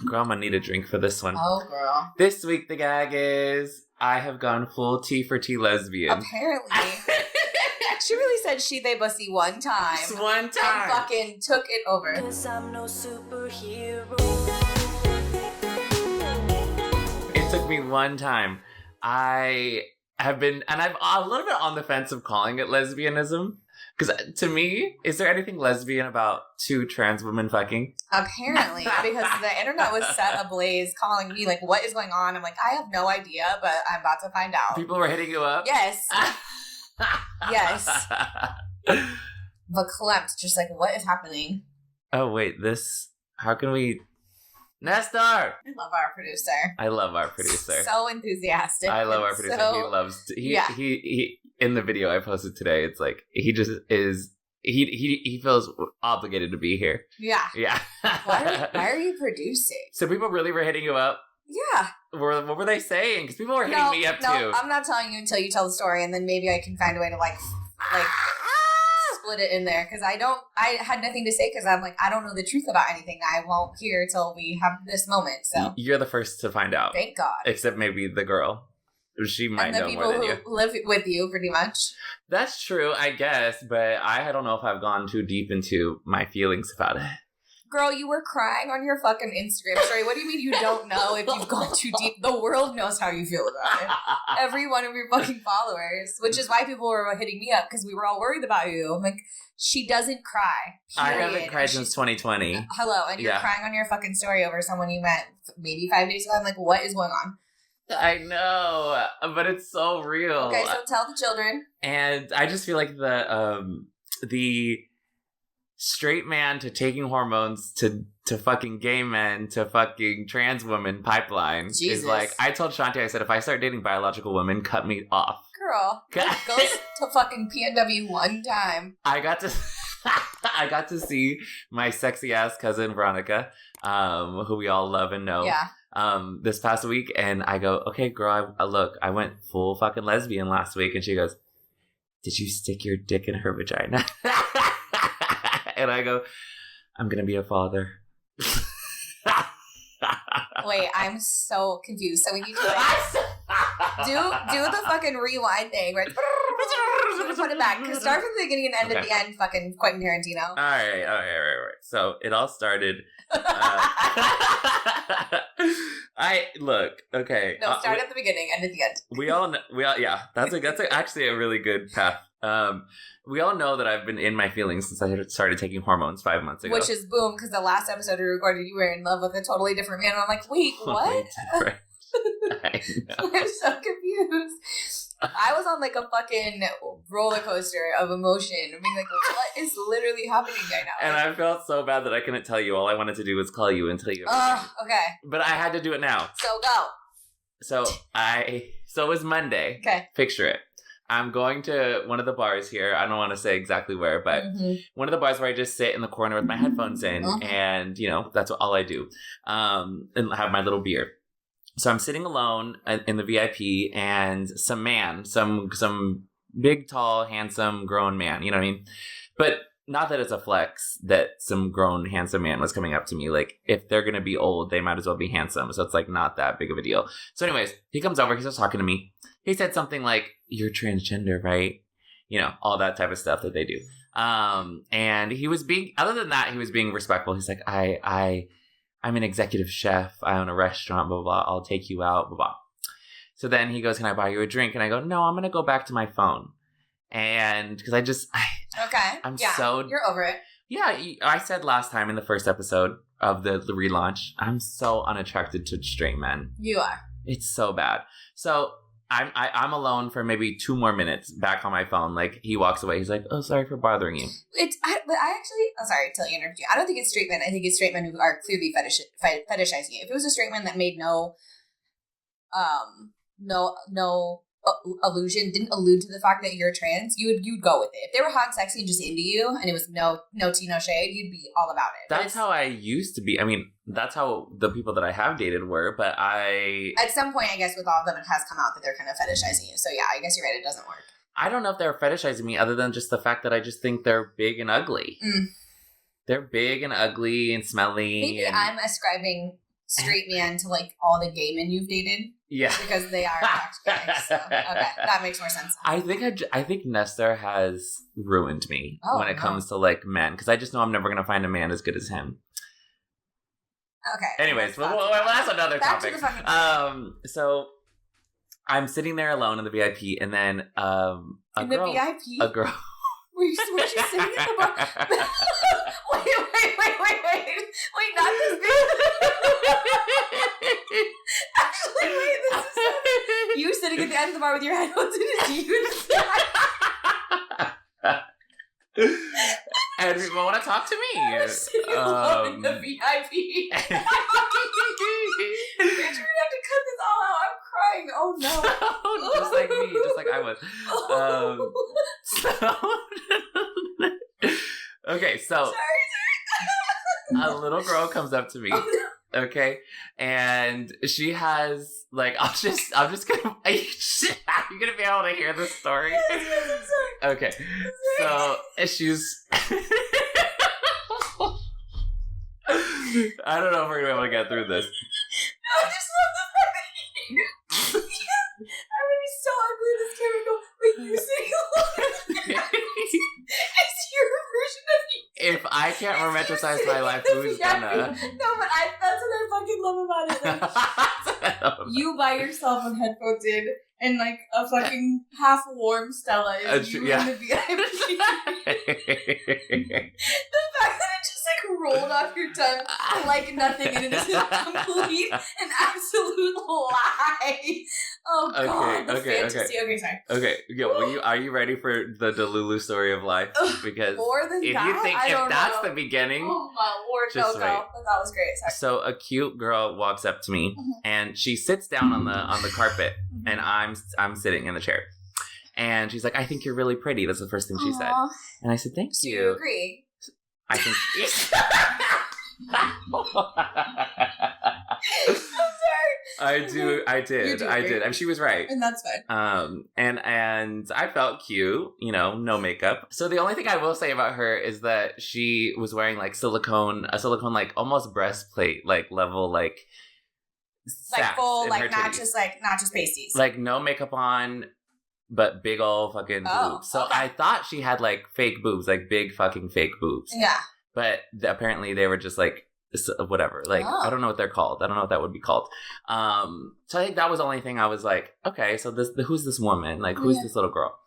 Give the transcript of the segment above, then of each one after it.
Girl, I'm gonna need a drink for this one. Oh, girl. This week, the gag is I have gone full T4T lesbian. Apparently. She really said she, they, bussy one time. Just one time. And fucking took it over. 'Cause I'm no superhero. It took me one time. I have been, and I'm a little bit on the fence of calling it lesbianism. Because to me, is there anything lesbian about two trans women fucking? Apparently, because the internet was set ablaze calling me like, what is going on? I'm like, I have no idea, but I'm about to find out. People were hitting you up? Yes. Yes. Verklempt, just like, what is happening? Oh, wait, how can we... Nestor! I love our producer. I love our producer. So enthusiastic. I love our producer. So, he loves... yeah. He in the video I posted today, it's like, he just is... He feels obligated to be here. Yeah. Yeah. Why are you producing? So people really were hitting you up? Yeah. What were they saying? Because people were hitting me up too. No, I'm not telling you until you tell the story, and then maybe I can find a way to like split it in there. Because I had nothing to say because I'm like, I don't know the truth about anything. I won't hear till we have this moment. So you're the first to find out. Thank God. Except maybe the girl. She might know more than you. And the people who live with you, pretty much. That's true, I guess. But I don't know if I've gone too deep into my feelings about it. Girl, you were crying on your fucking Instagram story. What do you mean you don't know if you've gone too deep? The world knows how you feel about it. Every one of your fucking followers. Which is why people were hitting me up, because we were all worried about you. I'm like, she doesn't cry. Period. I haven't cried since 2020. Hello, and you're crying on your fucking story over someone you met maybe 5 days ago. I'm like, what is going on? I know, but it's so real. Okay, so tell the children. And I just feel like the straight man to taking hormones to fucking gay men to fucking trans women pipeline is like, I told Shanti, I said, if I start dating biological women, cut me off. Girl, go to fucking PNW one time. I got to see my sexy ass cousin Veronica, who we all love and know. Yeah. This past week, and I go, okay, girl, I went full fucking lesbian last week, and she goes, did you stick your dick in her vagina? And I go, I'm gonna be a father. Wait, I'm so confused. So we need to like, do the fucking rewind thing, right? Put it back. Start from the beginning and end at the end, fucking Quentin Tarantino. All right. So it all started. Okay. No, start at the beginning, end at the end. We all yeah. That's actually a really good path. We all know that I've been in my feelings since I started taking hormones 5 months ago. Which is boom, because the last episode we recorded, you were in love with a totally different man. And I'm like, wait, what? I know. I'm so confused. I was on like a fucking roller coaster of emotion, being like, what is literally happening right now? And I felt so bad that I couldn't tell you. All I wanted to do was call you and tell you. Okay. But I had to do it now. So go. So it was Monday. Okay. Picture it. I'm going to one of the bars here. I don't want to say exactly where, but one of the bars where I just sit in the corner with my headphones in, and that's all I do, and have my little beer. So I'm sitting alone in the VIP, and some big, tall, handsome, grown man. You know what I mean? But not that it's a flex that some grown, handsome man was coming up to me. Like, if they're gonna be old, they might as well be handsome. So it's like not that big of a deal. So anyways, he comes over. He starts talking to me. He said something like, "You're transgender, right?" All that type of stuff that they do. And he was other than that, he was being respectful. He's like, I'm an executive chef. I own a restaurant, blah, blah, blah. I'll take you out, blah, blah. So then he goes, can I buy you a drink? And I go, no, I'm going to go back to my phone. And because you're over it. Yeah, I said last time in the first episode of the relaunch, I'm so unattracted to straight men. You are. It's so bad. So I'm alone for maybe 2 more minutes back on my phone. Like, he walks away. He's like, oh, sorry for bothering you. I'm sorry to interrupt you. I don't think it's straight men. I think it's straight men who are clearly fetishizing it. If it was a straight man that made no allusion, didn't allude to the fact that you're trans, you'd go with it. If they were hot and sexy and just into you, and it was no tea, no shade, you'd be all about it. That's how I used to be. I mean, that's how the people that I have dated were, but at some point, I guess, with all of them, it has come out that they're kind of fetishizing you. So yeah, I guess you're right, it doesn't work. I don't know if they're fetishizing me other than just the fact that I just think they're big and ugly. They're big and ugly and smelly. Maybe I'm ascribing straight man to like all the gay men you've dated. Yeah. Because they are gay. So, okay, that makes more sense. I think Nestor has ruined me when it comes to like men, because I just know I'm never gonna find a man as good as him. Okay. Anyways, that's another topic. So I'm sitting there alone in the VIP, and then a girl. Were you sitting in the bar? Wait, not this big. Actually, wait, this is you sitting at the end of the bar with your headphones in, and you and people want to talk to me. I was sitting alone in the VIP. Bitch, we're gonna have to cut this all out. I'm crying. Oh no. Just like me, just like I was. Okay, so Sorry. a little girl comes up to me. Oh, no. Okay, and she has like I'm just gonna you're gonna be able to hear this story. Yes, I'm sorry. Okay, so she's I don't know if we're gonna be able to get through this. No, I just love the fact that I'm gonna be so ugly in this camera. Go, wait, you sitting alone? It's your version of you. If I can't romanticize my life, who's gonna? No, but that's what I fucking love about it. Like, you by yourself with headphones in and like a fucking half warm Stella is you in the VIP. The fact that it just like rolled off your tongue like nothing, and it is a complete and absolute lie. Oh god, the fantasy. Okay, sorry. Okay, yeah. Well, are you ready for the Delulu story of life? Because more than if that, you think if that's the beginning, oh my lord, just no, that was great. Sorry. So a cute girl walks up to me, and she sits down on the carpet, and I'm sitting in the chair, and she's like, "I think you're really pretty." That's the first thing she said, and I said, "Thank you." Do you agree? I think. I'm sorry. I did. I mean, she was right. And that's fine. And I felt cute, no makeup. So the only thing I will say about her is that she was wearing like a silicone, like almost breastplate, like level, like full, like not just pasties. Like no makeup on, but big old fucking boobs. So I thought she had like fake boobs, like big fucking fake boobs. Yeah. But apparently they were just like, whatever, like I don't know what they're called. I don't know what that would be called. So I think that was the only thing I was like, okay, so who's this woman? Like who's this little girl?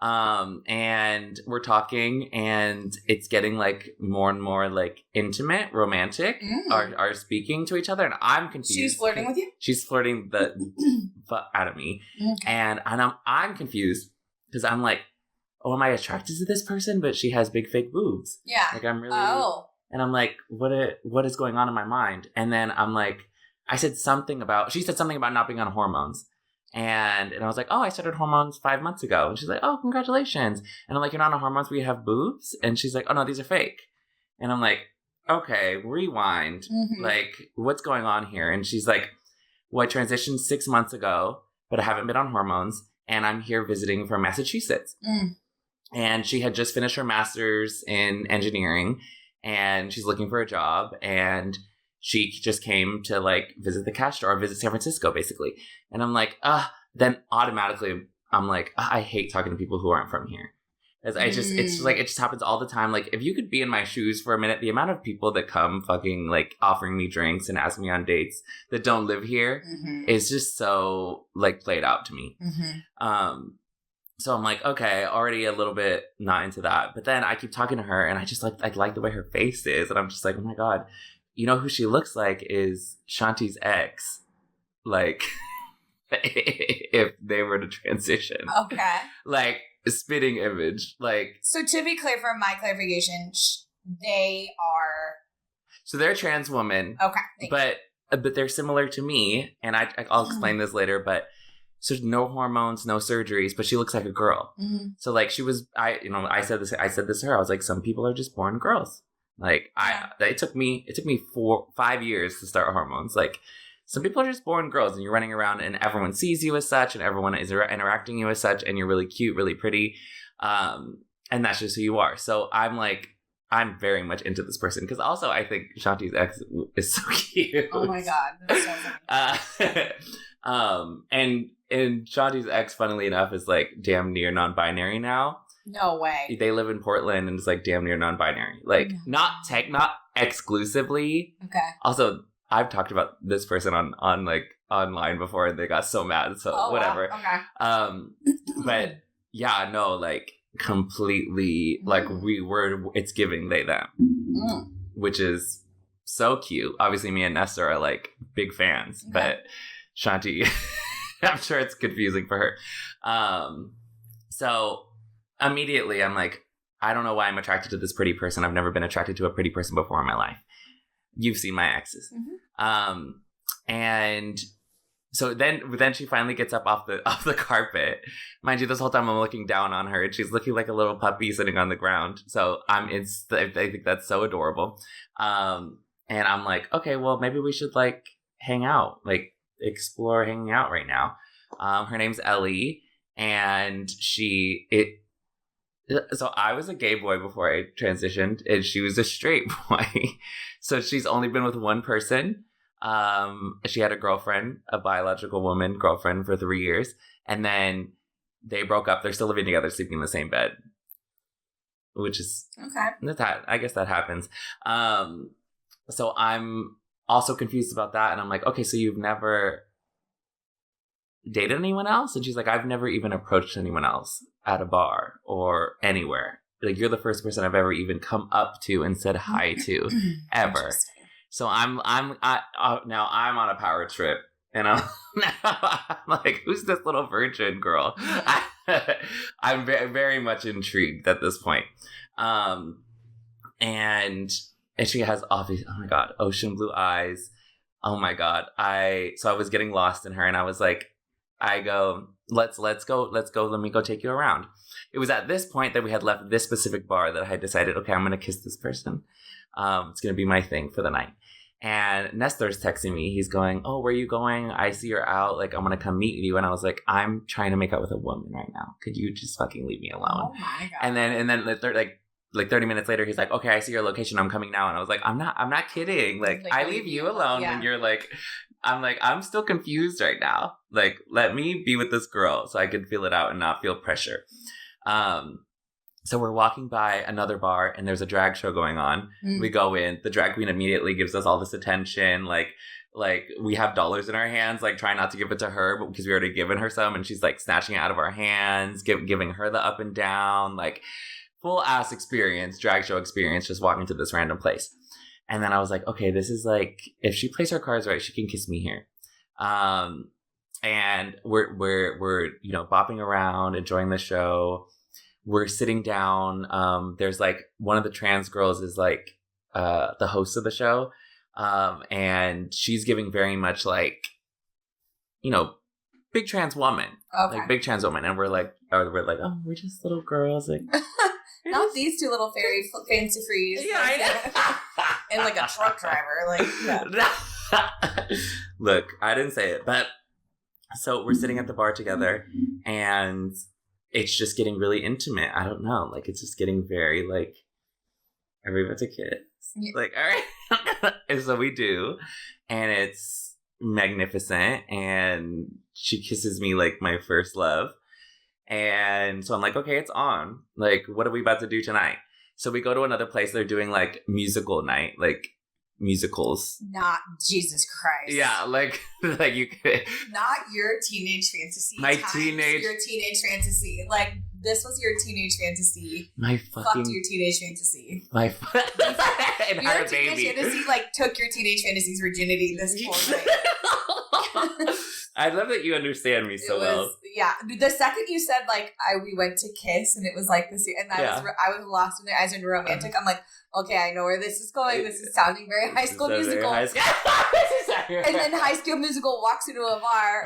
And we're talking, and it's getting like more and more like intimate, romantic. Are speaking to each other, and I'm confused. She's flirting with you. She's flirting the fuck out of me, and I'm confused because I'm like, oh, am I attracted to this person? But she has big fake boobs. Yeah. Like I'm really. Oh. And I'm like, what is going on in my mind? And then I'm like, she said something about not being on hormones. And I was like, oh, I started hormones 5 months ago. And she's like, oh, congratulations. And I'm like, you're not on hormones where you have boobs? And she's like, oh, no, these are fake. And I'm like, okay, rewind. Like, what's going on here? And she's like, well, I transitioned 6 months ago, but I haven't been on hormones. And I'm here visiting from Massachusetts. And she had just finished her master's in engineering. And she's looking for a job, and she just came to like visit the cash store, or visit San Francisco, basically. And I'm like, then automatically I'm like, I hate talking to people who aren't from here. As it just happens all the time. Like, if you could be in my shoes for a minute, the amount of people that come fucking like offering me drinks and ask me on dates that don't live here is just so like played out to me. So I'm like, okay, already a little bit not into that. But then I keep talking to her, and I just like the way her face is. And I'm just like, oh my God, you know who she looks like is Shanti's ex. Like, if they were to transition. Okay. Like, a spitting image. Like. So to be clear, for my clarification, they are. So they're a trans woman. Okay. But they're similar to me. And I'll explain this later, but. So no hormones, no surgeries, but she looks like a girl. So like she was, I said this to her. I was like, some people are just born girls. Like it took me 5 years to start hormones. Like some people are just born girls, and you're running around, and everyone sees you as such, and everyone is interacting you as such, and you're really cute, really pretty, and that's just who you are. So I'm like, I'm very much into this person because also I think Shanti's ex is so cute. Oh my god, that's so funny. And Shanti's ex, funnily enough, is like damn near non-binary now. No way. They live in Portland and it's like damn near non-binary. Like not exclusively. Okay. Also, I've talked about this person on like online before and they got so mad. So whatever. Wow. Okay. But yeah, no, like completely like it's giving they them, which is so cute. Obviously, me and Nesta are like big fans, but Shanti, I'm sure it's confusing for her. So immediately I'm like, I don't know why I'm attracted to this pretty person. I've never been attracted to a pretty person before in my life. You've seen my exes. And so then she finally gets up off the carpet. Mind you, this whole time I'm looking down on her and she's looking like a little puppy sitting on the ground. So I think that's so adorable. And I'm like, okay, well, maybe we should like hang out, like explore hanging out right now. Her name's Ellie and so I was a gay boy before I transitioned and she was a straight boy. So she's only been with one person. She had a girlfriend, a biological woman girlfriend for 3 years. And then they broke up. They're still living together, sleeping in the same bed. Which is... Okay. I guess that happens. So I'm also confused about that. And I'm like, okay, so you've never dated anyone else? And she's like, I've never even approached anyone else at a bar or anywhere. Like, you're the first person I've ever even come up to and said hi to, ever. So I'm now I'm on a power trip, and I'm like, who's this little virgin girl? I'm very much intrigued at this point. And she has obvious, oh my god, ocean blue eyes. Oh my god, I was getting lost in her, and I was like, I go, let's go, let me go take you around. It was at this point that we had left this specific bar that I had decided, okay, I'm gonna kiss this person. It's gonna be my thing for the night. And Nestor's texting me. He's going, oh, where are you going? I see you're out. Like, I'm going to come meet you. And I was like, I'm trying to make out with a woman right now. Could you just fucking leave me alone? Oh, my God. And then like 30 minutes later, he's like, okay, I see your location. I'm coming now. And I was like, I'm not kidding. Like I leave you alone. And you're like, I'm still confused right now. Like, let me be with this girl so I can feel it out and not feel pressure. So we're walking by another bar and there's a drag show going on. We go in. The drag queen immediately gives us all this attention. Like we have dollars in our hands, like trying not to give it to her, but because we already given her some, and she's like snatching it out of our hands, giving her the up and down, like full ass experience, drag show experience, just walking to this random place. And then I was like, okay, this is like, if she plays her cards right, she can kiss me here. And we're bopping around, enjoying the show. We're sitting down. There's like one of the trans girls is like the host of the show. And she's giving very much like, big trans woman. Okay. Like big trans woman. And we're like, oh, we're just little girls. Like, not these two little fairy fancy frees. Yeah, I know. And like a truck driver. Like, yeah. Look, I didn't say it, but so we're sitting at the bar together and it's just getting really intimate. I don't know. Like, it's just getting very, like, are we about to kiss? Yeah. Like, all right. And so we do. And it's magnificent. And she kisses me like my first love. And so I'm like, okay, it's on. Like, what are we about to do tonight? So we go to another place. They're doing, like, musical night. Like, musicals. Not Jesus Christ. Yeah, like you could. Not your teenage fantasy. Your teenage fantasy. Like, this was your teenage fantasy. My fucking. Fucked your teenage fantasy. My and your had a teenage baby. Fantasy, like, took your teenage fantasy's virginity this whole night. I love that you understand me so well. Yeah. The second you said, like, we went to kiss and it was like this, and I was lost in their eyes and romantic. I'm like, okay, I know where this is going. This is sounding very High School Musical. And then High School Musical walks into a bar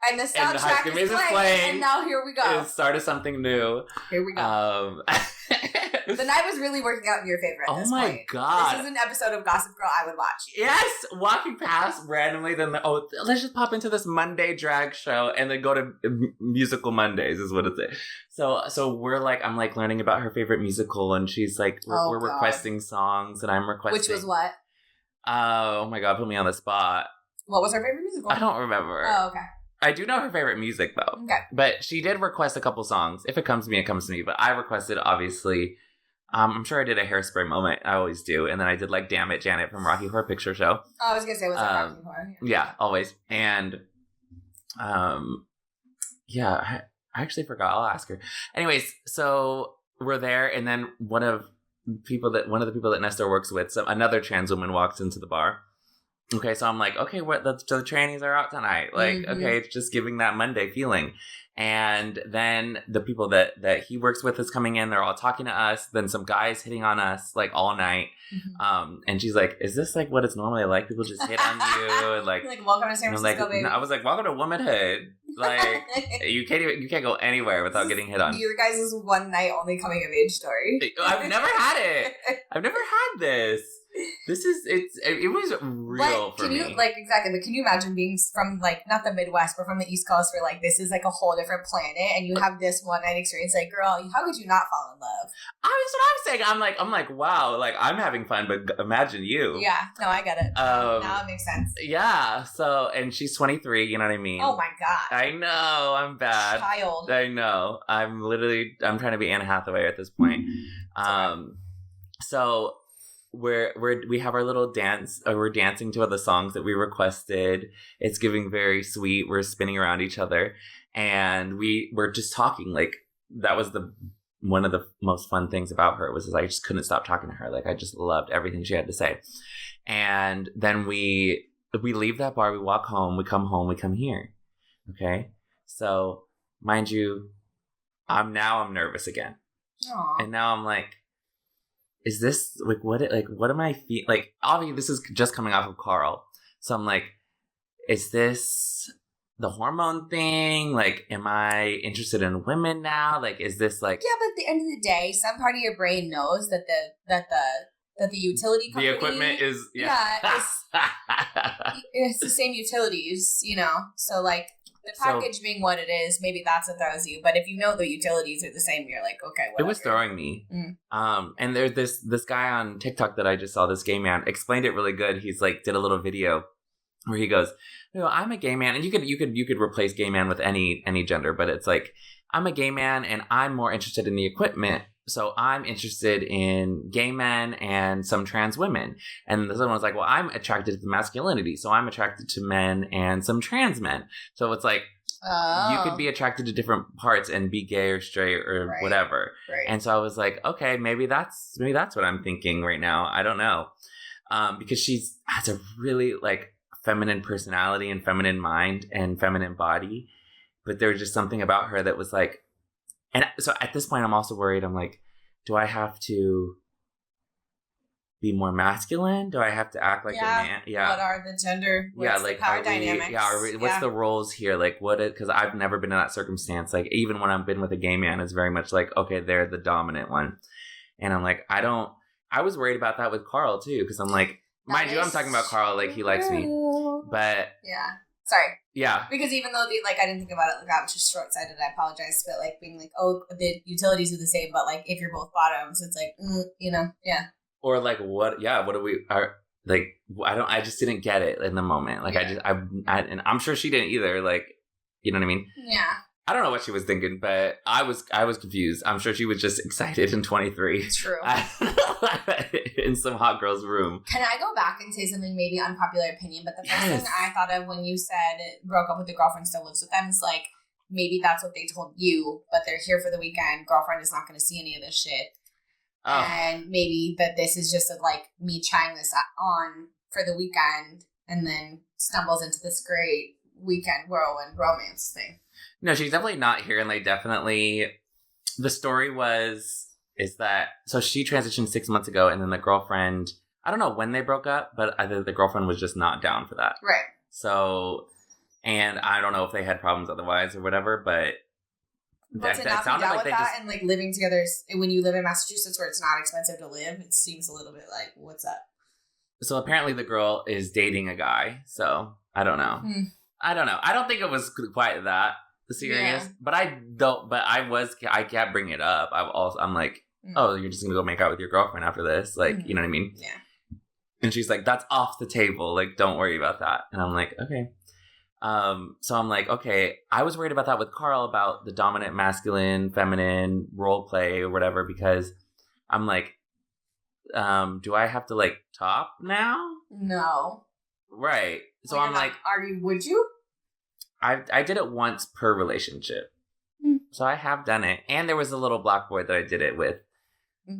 And the and High soundtrack School is Music's playing. And now here we go. It started something new. Here we go. The night was really working out in your favor at this point. Oh my God. This is an episode of Gossip Girl I would watch. Yes! Walking past randomly, then, let's just pop into this Monday drag show and then go to Musical Mondays is what it's is. So we're like, I'm like learning about her favorite musical and she's like, we're requesting songs and I'm requesting. Which was what? Oh my God, put me on the spot. What was her favorite musical? I don't remember. Oh, okay. I do know her favorite music though. Okay. But she did request a couple songs. If it comes to me, it comes to me. But I requested, obviously, I'm sure I did a Hairspray moment. I always do. And then I did like Damn It, Janet from Rocky Horror Picture Show. Oh, I was going to say, was that Rocky Horror? Yeah, always. And, yeah, I actually forgot. I'll ask her. Anyways, so we're there. And then one of the people that Nestor works with, another trans woman walks into the bar. Okay, so I'm like, okay, the trannies are out tonight. Like, okay, it's just giving that Monday feeling. And then the people that he works with is coming in. They're all talking to us. Then some guys hitting on us, like, all night. And she's like, is this, like, what it's normally like? People just hit on you? And, like, welcome to San Francisco, baby. I was like, welcome to womanhood. Like, you can't go anywhere without getting hit on. Your guys' one night only coming of age story. I've never had it. I've never had this. It was real for me. Exactly, but can you imagine being from, like, not the Midwest, but from the East Coast where, like, this is, like, a whole different planet and you have this one night experience? Like, girl, how could you not fall in love? That's what I'm saying. I'm like, wow, like, I'm having fun, but imagine you. Yeah, no, I get it. Now it makes sense. Yeah, so, and she's 23, you know what I mean? Oh my God. I know, I'm bad. Child. I know. I'm trying to be Anne Hathaway at this point. So we have our little dance. We're dancing to the songs that we requested. It's giving very sweet. We're spinning around each other, and we're just talking. Like, that was one of the most fun things about her was I just couldn't stop talking to her. Like, I just loved everything she had to say. And then we leave that bar. We walk home. We come home. We come here. Okay, so mind you, I'm nervous again. Aww. And now I'm like, is this, like, what am I feeling? Like, obviously, this is just coming off of Carl. So I'm like, is this the hormone thing? Like, am I interested in women now? Like, is this like... Yeah, but at the end of the day, some part of your brain knows that the utility company... The equipment is... Yeah, it's the same utilities, you know? So, like... The package being what it is, maybe that's what throws you. But if you know the utilities are the same, you're like, okay, whatever. It was throwing me. And there's this guy on TikTok that I just saw, this gay man, explained it really good. He's like, did a little video where he goes, I'm a gay man. And you could replace gay man with any gender, but it's like, I'm a gay man and I'm more interested in the equipment. So I'm interested in gay men and some trans women. And the other one's like, well, I'm attracted to the masculinity. So I'm attracted to men and some trans men. So it's like, you could be attracted to different parts and be gay or straight or whatever. Right. And so I was like, okay, maybe that's what I'm thinking right now. I don't know. Because she has a really like feminine personality and feminine mind and feminine body. But there was just something about her that was like, and so at this point, I'm also worried. I'm like, do I have to be more masculine? Do I have to act like a man? Yeah. What are the gender? What's the power dynamics? What's the roles here? Like, because I've never been in that circumstance. Like, even when I've been with a gay man, it's very much like, okay, they're the dominant one. And I'm like, I was worried about that with Carl too. Because I'm like, mind you, I'm talking about Carl, like he likes me. But. Yeah. Sorry. Yeah. Because even though, I didn't think about it like that, which is short-sighted, I apologize. But, like, being like, oh, the utilities are the same, but, like, if you're both bottoms, it's like, you know, yeah. Or, like, what do we, I just didn't get it in the moment. Like, and I'm sure she didn't either. Like, you know what I mean? Yeah. I don't know what she was thinking, but I was confused. I'm sure she was just excited in 23. True. In some hot girl's room. Can I go back and say something maybe unpopular opinion? But the first thing I thought of when you said broke up with the girlfriend, still lives with them, is like, maybe that's what they told you, but they're here for the weekend. Girlfriend is not going to see any of this shit. Oh. And maybe that this is just like me trying this on for the weekend and then stumbles into this great weekend whirlwind romance thing. No, she's definitely not here, and the story is that, so she transitioned 6 months ago, and then the girlfriend, I don't know when they broke up, but I think the girlfriend was just not down for that. Right. So And I don't know if they had problems otherwise or whatever, but to not be down with that and like living together, when you live in Massachusetts where it's not expensive to live, it seems a little bit like, what's up? So apparently the girl is dating a guy, so I don't know. I don't know. I don't think it was quite that serious, but I kept bringing it up. I'm like, oh, you're just gonna go make out with your girlfriend after this, like, you know what I mean? Yeah. And she's like, that's off the table. Like, don't worry about that. And I'm like, okay. So I'm like, okay. I was worried about that with Carl about the dominant, masculine, feminine role play or whatever because I'm like, do I have to like top now? No. Right. So I'm like, would you? I did it once per relationship. So I have done it. And there was a little black boy that I did it with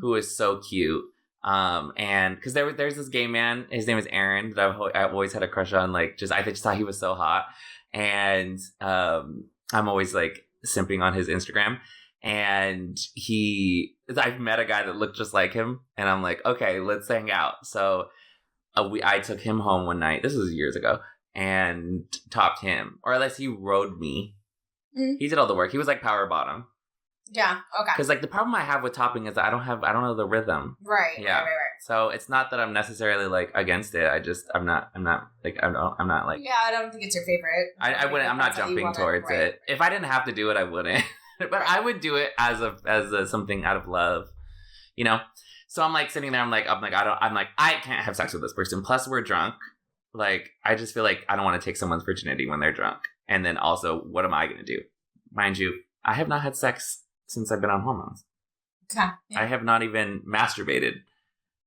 who is so cute. And because there's this gay man, his name is Aaron, that I've always had a crush on. Like, I just thought he was so hot. And I'm always like simping on his Instagram. And I've met a guy that looked just like him. And I'm like, okay, let's hang out. So I took him home one night. This was years ago. And topped him. Or at least he rode me. He did all the work. He was like power bottom. Yeah. Okay. Because like the problem I have with topping is that I don't know the rhythm. Right. Yeah. Right. So it's not that I'm necessarily like against it. I'm not like. Yeah, I don't think it's your favorite. I wouldn't. I'm not jumping towards it. If I didn't have to do it, I wouldn't. But I would do it as something out of love, you know. So I'm like sitting there. I'm like I can't have sex with this person. Plus we're drunk. Like I just feel like I don't want to take someone's virginity when they're drunk. And then also, what am I going to do? Mind you, I have not had sex since I've been on hormones. Okay. Yeah. I have not even masturbated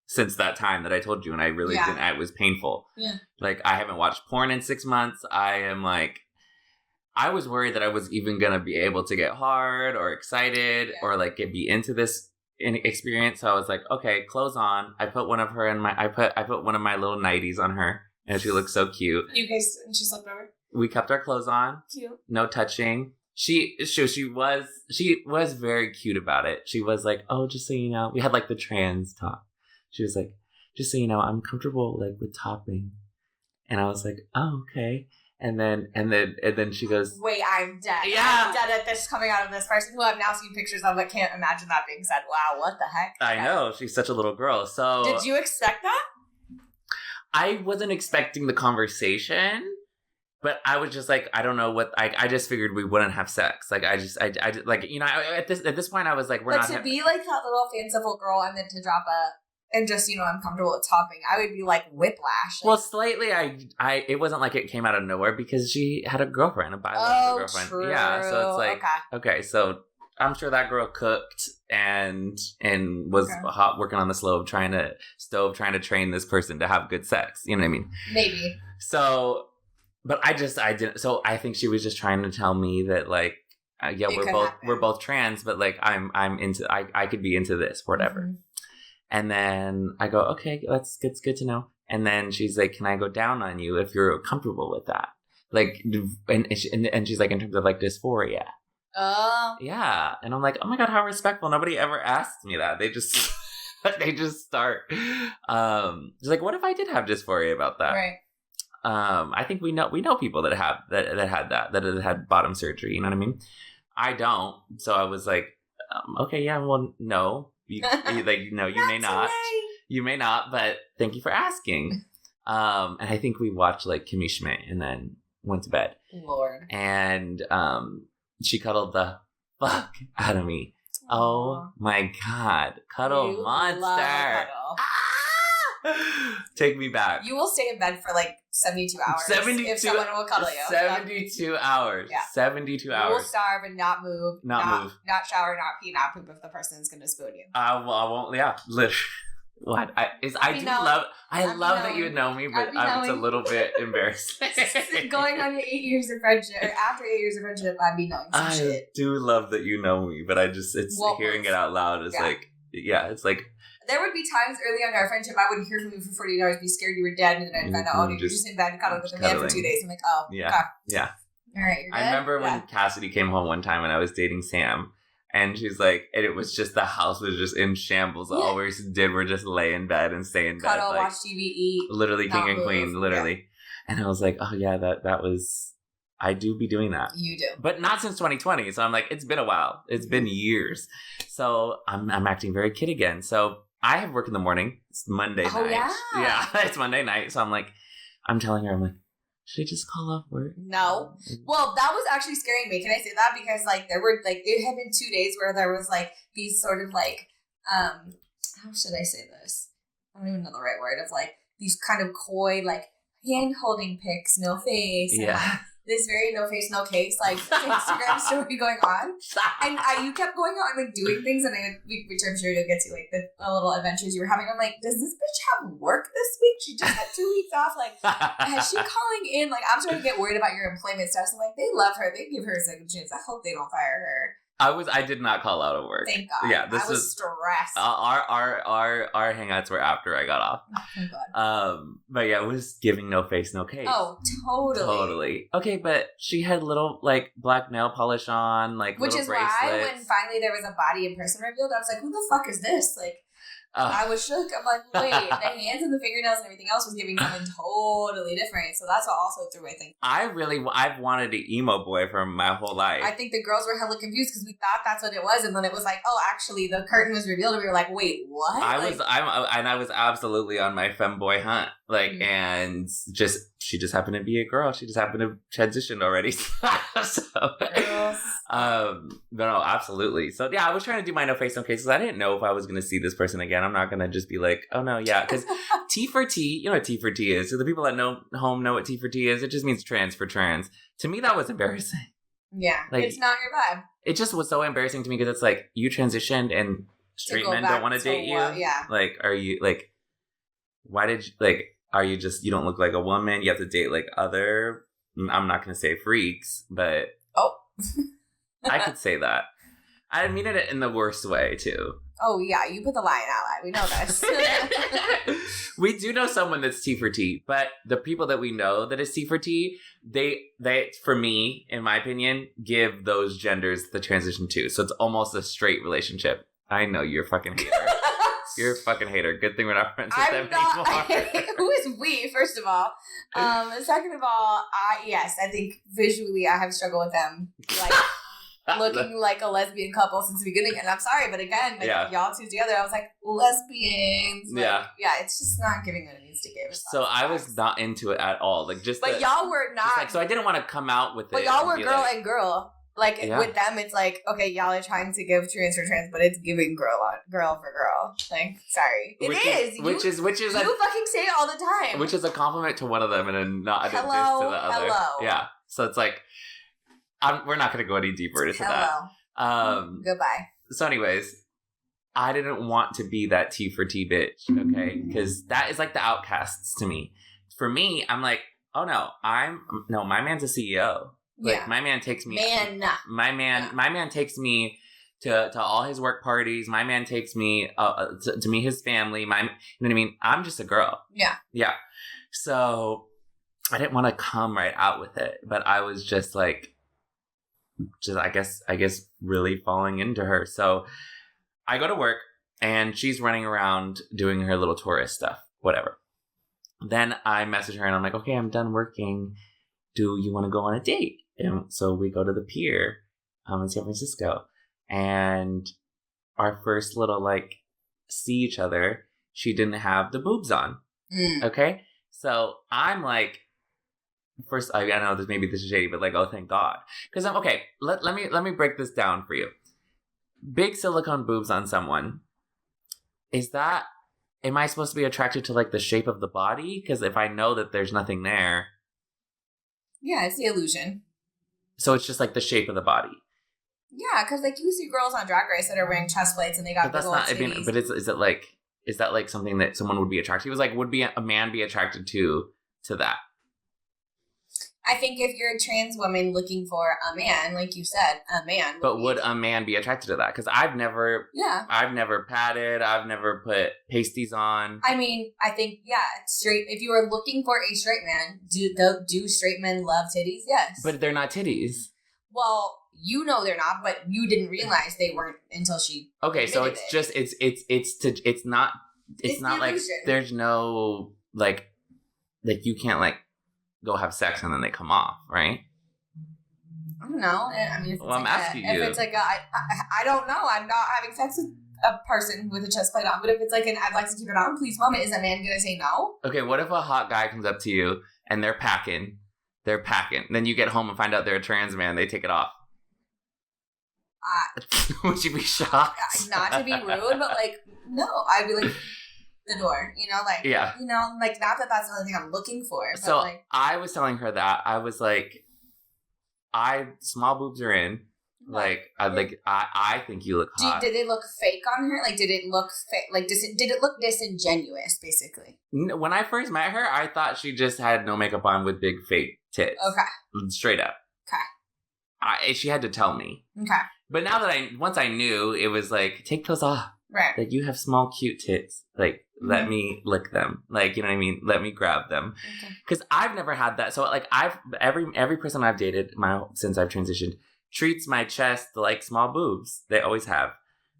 since that time that I told you, and I really didn't. It was painful. Yeah. Like, I haven't watched porn in 6 months. I was worried that I was even going to be able to get hard or excited or, like, be into this experience. So I was like, okay, clothes on. I put one of her in I put one of my little nighties on her, and she looked so cute. You guys, and she slept over? We kept our clothes on. Cute. No touching. She was very cute about it. She was like, oh, just so you know, we had like the trans talk. She was like, just so you know, I'm comfortable like with topping. And I was like, oh, okay. And then she goes, wait, I'm dead. Yeah. I'm dead at this coming out of this person who I've now seen pictures of. I can't imagine that being said. Wow, what the heck? I know. She's such a little girl. So did you expect that? I wasn't expecting the conversation. But I was just like, I don't know what, I just figured we wouldn't have sex. Like, I just like, you know, at this point I was like, But to be like that little fanciful girl and then to drop and just, you know, I'm comfortable with topping, I would be like whiplash. Like, well, slightly, it wasn't like it came out of nowhere because she had a girlfriend, a biological girlfriend. True. Yeah, so it's like, okay, so I'm sure that girl cooked and was hot working on the stove trying to train this person to have good sex. You know what I mean? Maybe. So... But I didn't. So I think she was just trying to tell me that, like, we're both trans, but like I'm into. I could be into this, whatever. Mm-hmm. And then I go, okay, it's good to know. And then she's like, can I go down on you if you're comfortable with that? Like, and she's like, in terms of like dysphoria. Oh. Yeah, and I'm like, oh my god, how respectful. Nobody ever asked me that. They just start. She's like, what if I did have dysphoria about that? Right. I think we know people that had bottom surgery. You know what I mean? I don't. So I was like, okay, yeah, well, no, you may not. You may not, but thank you for asking. And I think we watched like Kimmy Schmidt and then went to bed. Lord. And she cuddled the fuck out of me. Aww. Oh my god, cuddle monster! Love cuddle. Take me back. You will stay in bed for like 72 hours. 72 if someone will cuddle you. 72 hours. Yeah. 72 hours. You will starve and not move. Not move. Not shower, not pee, not poop if the person is going to spoon you. Well, I won't. Yeah. Literally. What? I love that you know me, but it's a little bit embarrassing. Going on your 8 years of friendship, or after 8 years of friendship, I'd be knowing some shit. I do love that you know me, but hearing it out loud is like, yeah, it's like. There would be times early on in our friendship I wouldn't hear from you for 48 hours, be scared you were dead, and then I'd find out, oh, you're just in bed cuddling with a man for 2 days. I'm like, oh, yeah, okay. Yeah. All right, you're good? I remember when Cassidy came home one time and I was dating Sam, and she's like, and it was just the house was just in shambles. Yeah. All we did were just lay in bed and stay in bed, watch TV, eat, literally king and queen, literally. Yeah. And I was like, oh yeah, that was I do be doing that. You do. But not since 2020. So I'm like, it's been a while. It's been years. So I'm acting very kid again. So I have work in the morning. It's Monday night. Yeah, it's Monday night. So I'm like, I'm telling her, I'm like, should I just call off work? No. Well, that was actually scaring me. Can I say that? Because like there were like it had been 2 days where there was like these sort of like how should I say this? I don't even know the right word of like these kind of coy like hand holding pics, no face. Yeah. And, like, this very no face, no case like Instagram story going on, and you kept going on like doing things, and which I'm sure you'll get to like the little adventures you were having. I'm like, does this bitch have work this week? She just had 2 weeks off. Like, is she calling in? Like, I'm starting to get worried about your employment status. I'm like, they love her. They give her a second chance. I hope they don't fire her. I did not call out of work. Thank God. Yeah, I was stressed. Our hangouts were after I got off. Oh, thank God. But yeah, it was giving no face, no case. Oh, totally. Okay, but she had little like black nail polish on, like which little is bracelets. why when finally there was a body in person revealed, I was like, who the fuck is this? Like, I was shook. I'm like, wait, the hands and the fingernails and everything else was giving something totally different. So that's what also threw, I think. I've wanted an emo boy for my whole life. I think the girls were hella confused because we thought that's what it was, and then it was like, oh, actually, the curtain was revealed, and we were like, wait, what? I was absolutely on my femboy hunt, like, and she just happened to be a girl. She just happened to transition already. So, but no, absolutely. So yeah, I was trying to do my no face, no case because I didn't know if I was going to see this person again. I'm not going to just be like, oh no, yeah, because T4T, you know what T4T is. So the people that know what T4T is. It just means trans for trans. To me, that was embarrassing. Yeah, like, it's not your vibe. It just was so embarrassing to me because it's like you transitioned and straight men don't want to date you. Yeah. Like, are you like? Why did you like? Are you just you don't look like a woman? You have to date like other. I'm not going to say freaks, but I could say that. I mean it in the worst way too. Oh yeah, you put the line out loud. We know this. We do know someone that's T4T, but the people that we know that is T4T, they for me, in my opinion, give those genders the transition too. So it's almost a straight relationship. I know you're a fucking hater. You're a fucking hater. Good thing we're not friends with them anymore. Who is we? First of all, second of all, I think visually I have struggled with them, like. Looking like a lesbian couple since the beginning, and I'm sorry, but again, like y'all two together, I was like lesbians. Like, it's just not giving what it needs to give. So I was not into it at all. Like but y'all were not. Like, so I didn't want to come out with it. But y'all were girl and girl. Like with them, it's like okay, y'all are trying to give trans for trans, but it's giving girl for girl. Like, sorry, which is you fucking say it all the time. Which is a compliment to one of them and a not a diss to the other. Yeah, so it's like. We're not going to go any deeper into that. Goodbye. So anyways, I didn't want to be that T4T bitch, okay? Because that is like the outcasts to me. For me, I'm like, oh no, my man's a CEO. Like my man takes me. My man takes me to all his work parties. My man takes me to meet his family. You know what I mean? I'm just a girl. Yeah. Yeah. So I didn't want to come right out with it, but I was just like. I guess really falling into her. So I go to work and she's running around doing her little tourist stuff, whatever. Then I message her and I'm like, okay, I'm done working. Do you want to go on a date? And so we go to the pier in San Francisco, and our first little like see each other, she didn't have the boobs on. Okay. So I'm like, first, I know this maybe this is shady, but like, oh, thank God, because I'm okay. Let me break this down for you. Big silicone boobs on someone. Am I supposed to be attracted to like the shape of the body? Because if I know that there's nothing there, yeah, it's the illusion. So it's just like the shape of the body. Yeah, because like you see girls on Drag Race that are wearing chest plates and they got big old titties. I mean, but is that like something that someone would be attracted to? It was like, would a man be attracted to that? I think if you're a trans woman looking for a man, like you said, a man. But would a man be attracted to that? Because I've never padded. I've never put pasties on. I mean, I think, straight. If you were looking for a straight man, do straight men love titties? Yes. But they're not titties. Well, you know they're not, but you didn't realize they weren't until she. Okay, so it's just it's not like there's no like you can't like go have sex and then they come off, right? I don't know. I mean, if it's I'm asking you. If it's like I don't know. I'm not having sex with a person with a chest plate on. But if it's like I'd like to keep it on, please moment, is that man gonna say no? Okay, what if a hot guy comes up to you and they're packing? Then you get home and find out they're a trans man. They take it off. Would you be shocked? Not to be rude, but like, no. I'd be like, the door, yeah. Not that that's the only thing I'm looking for. But so I was telling her that I was like, small boobs are in. Like, I think you look hot. Did it look fake on her? Like, did it look fake? Like, did it look disingenuous, basically? When I first met her, I thought she just had no makeup on with big fake tits. Okay. Straight up. Okay. She had to tell me. Okay. But now that once I knew, it was like, take those off. Right. Like, you have small, cute tits. Like, let me lick them. Like, you know what I mean? Let me grab them. Because I've never had that. So, like, every person I've dated since I've transitioned treats my chest like small boobs. They always have.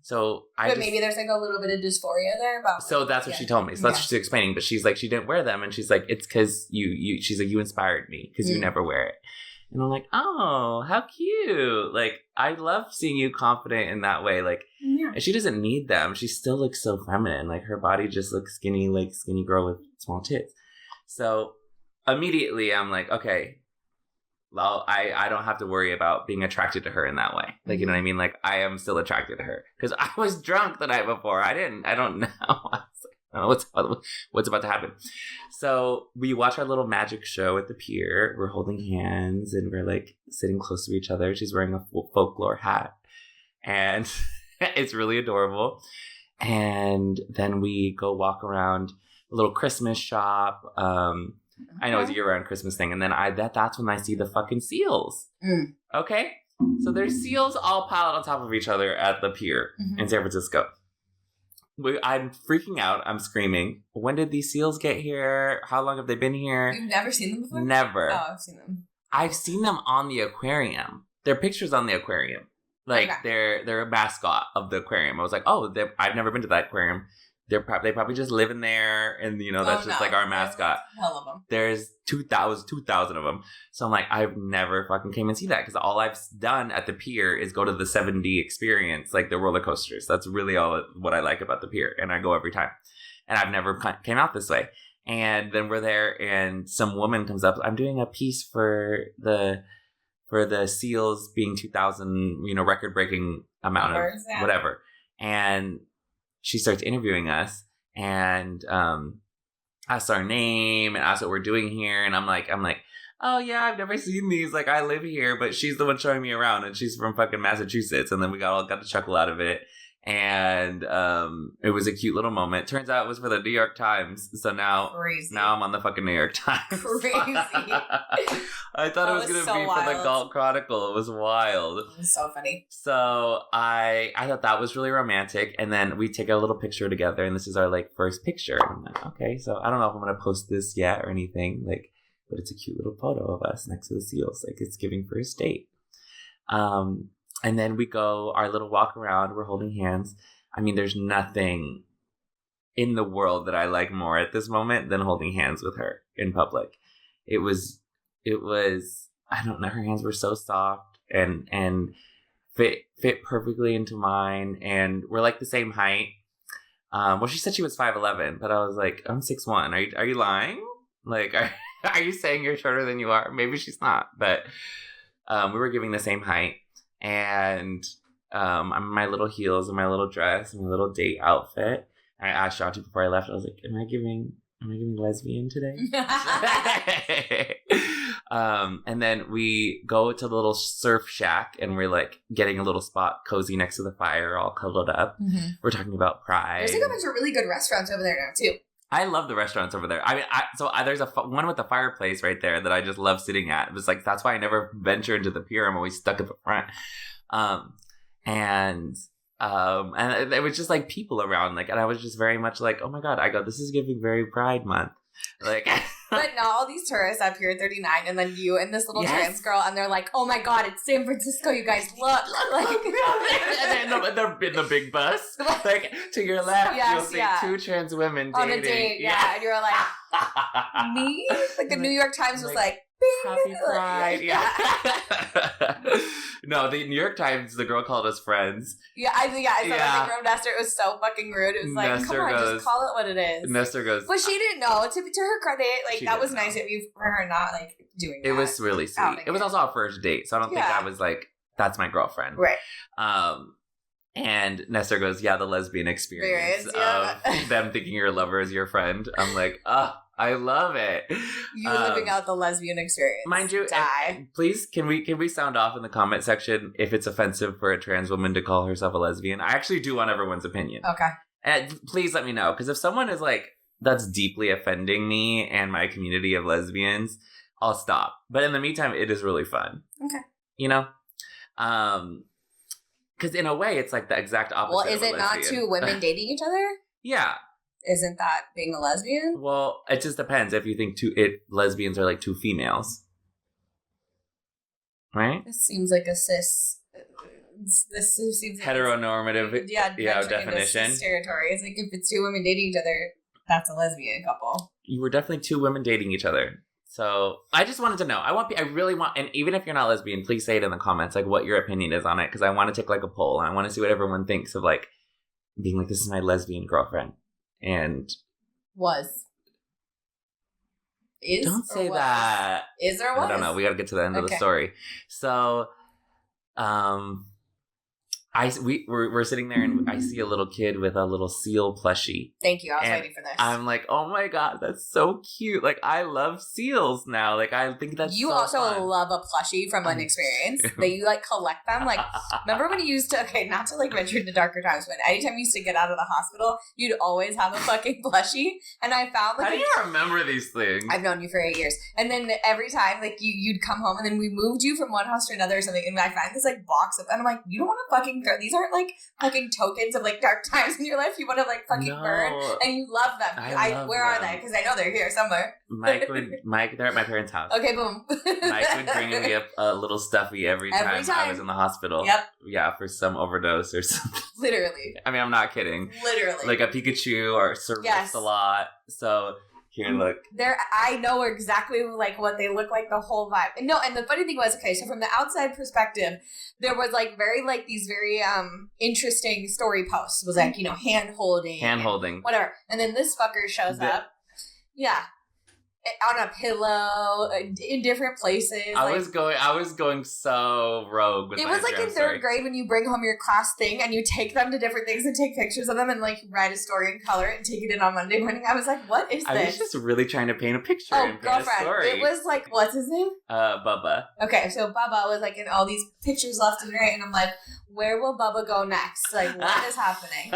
So maybe there's like a little bit of dysphoria there about. So that's what she told me. So that's what she's explaining. But she's like, she didn't wear them, and she's like, it's because she's like, you inspired me because you never wear it. And I'm like, oh, how cute! Like, I love seeing you confident in that way. Like, and she doesn't need them. She still looks so feminine. Like, her body just looks skinny, like skinny girl with small tits. So immediately, I'm like, okay. Well, I don't have to worry about being attracted to her in that way. Like, you know what I mean? Like, I am still attracted to her. Because I was drunk the night before. I don't know. I don't know what's about to happen. So we watch our little magic show at the pier. We're holding hands and we're like sitting close to each other. She's wearing a folklore hat. And it's really adorable. And then we go walk around a little Christmas shop. I know it's a year-round Christmas thing. And then that's when I see the fucking seals. Okay? So there's seals all piled on top of each other at the pier in San Francisco. I'm freaking out. I'm screaming. When did these seals get here? How long have they been here? You've never seen them before? Never. Oh, I've seen them. I've seen them on the aquarium. There are pictures on the aquarium. Like, they're a mascot of the aquarium. I was like, oh, I've never been to that aquarium. They probably just live in there, and that's just like our mascot. Hell of them. There's 2,000 of them. So I'm like, I've never fucking came and see that because all I've done at the pier is go to the 7D experience, like the roller coasters. That's really what I like about the pier, and I go every time. And I've never came out this way. And then we're there, and some woman comes up. I'm doing a piece for the seals being 2,000, record breaking amount of whatever, and she starts interviewing us and asks our name and asks what we're doing here. And I'm like, oh yeah, I've never seen these. Like, I live here, but she's the one showing me around, and she's from fucking Massachusetts. And then we got to chuckle out of it. And it was a cute little moment. Turns out it was for the New York Times. So now I'm on the fucking New York Times. Crazy. I thought it was going to be wild. For the Galt Chronicle. It was wild. It was so funny. So I thought that was really romantic. And then we take a little picture together. And this is our first picture. And I'm like, okay, so I don't know if I'm going to post this yet or anything. But it's a cute little photo of us next to the seals. It's giving first date. And then we go our little walk around. We're holding hands. I mean, there's nothing in the world that I like more at this moment than holding hands with her in public. It was, I don't know, her hands were so soft and fit perfectly into mine. And we're the same height. Well, she said she was 5'11", but I was like, I'm 6'1". Are you lying? Are you saying you're shorter than you are? Maybe she's not, but we were giving the same height. And I'm in my little heels and my little dress and my little date outfit. I asked Shanti before I left, I was like, am I giving lesbian today? And then we go to the little surf shack, and we're getting a little spot cozy next to the fire, all cuddled up. We're talking about pride. There's a bunch of really good restaurants over there now too. I love the restaurants over there. I mean, there's one with the fireplace right there that I just love sitting at. It was that's why I never venture into the pier. I'm always stuck at the front. And it was just people around, and I was just very much oh my God, this is giving very Pride Month. But now all these tourists at Pier 39, and then you and this little trans girl, and they're like, oh my God, it's San Francisco, you guys, look. And then they're in the big bus. To your left, you'll see two trans women dating. On a date, yeah. And you're like, me? The New York Times was bing. Happy Pride. Yeah. No, the New York Times, the girl called us friends. Yeah, I saw that thing from Nestor. It was so fucking rude. It was like, Nestor come on, just call it what it is. Nestor goes. But she didn't know. To her credit, like, that was nice of you for her not, like, doing that. It was really sweet. It was also our first date, so I don't think I was like, that's my girlfriend. Right. And Nestor goes, yeah, the lesbian experience of them thinking your lover is your friend. I'm like, I love it. You living out the lesbian experience. Mind you, please, can we sound off in the comment section if it's offensive for a trans woman to call herself a lesbian? I actually do want everyone's opinion. Okay. And please let me know, because if someone is like, that's deeply offending me and my community of lesbians, I'll stop. But in the meantime, it is really fun. Okay. You know? Because in a way, it's like the exact opposite. Well, is it not two women dating each other? Yeah. Isn't that being a lesbian? Well, it just depends if you think lesbians are like two females. Right? This seems like a cis... This seems like heteronormative definition. Cis territory. It's like if it's two women dating each other, that's a lesbian couple. You were definitely two women dating each other. So I just wanted to know. I really want, and even if you're not lesbian, please say it in the comments, like what your opinion is on it, because I want to take like a poll and I want to see what everyone thinks of like being like, this is my lesbian girlfriend. And don't say that. Is or was? I don't know. We got to get to the end of the story. So, we're sitting there and I see a little kid with a little seal plushie. Thank you. I was waiting for this. I'm like, oh my God, that's so cute. Like, I love seals now. Like, I think that's you so also fun. love a plushie from an experience that you like collect them. Like, remember when you used to, not to like venture into darker times, but anytime you used to get out of the hospital, you'd always have a fucking plushie. And I found like, how do you remember these things? I've known you for 8 years. And then every time like you'd come home and then we moved you from one house to another or something. And I find this like box of, and I'm like, you don't want to fucking these aren't like fucking tokens of like dark times in your life. You want to like fucking burn, and you love them. Where are they? Because I know they're here somewhere. They're at my parents' house. Okay, boom. Mike would bring me a little stuffy every time I was in the hospital. Yep. Yeah, for some overdose or something. Literally. I mean, I'm not kidding. Literally. Like a Pikachu or Service a lot. So. Here, look. I know exactly like what they look like, the whole vibe. No, and the funny thing was, okay, so from the outside perspective, there was like these very interesting story posts. It was like, hand holding. Whatever. And then this fucker shows up. Yeah. On a pillow, in different places. I was going so rogue with it was like in third grade when you bring home your class thing and you take them to different things and take pictures of them and like write a story and color it and take it in on Monday morning. I was like, what is this? I was just really trying to paint a picture and paint a story. It was like, what's his name? Bubba. Okay, so Bubba was like in all these pictures left and right, and I'm like, where will Bubba go next? Like, what is happening?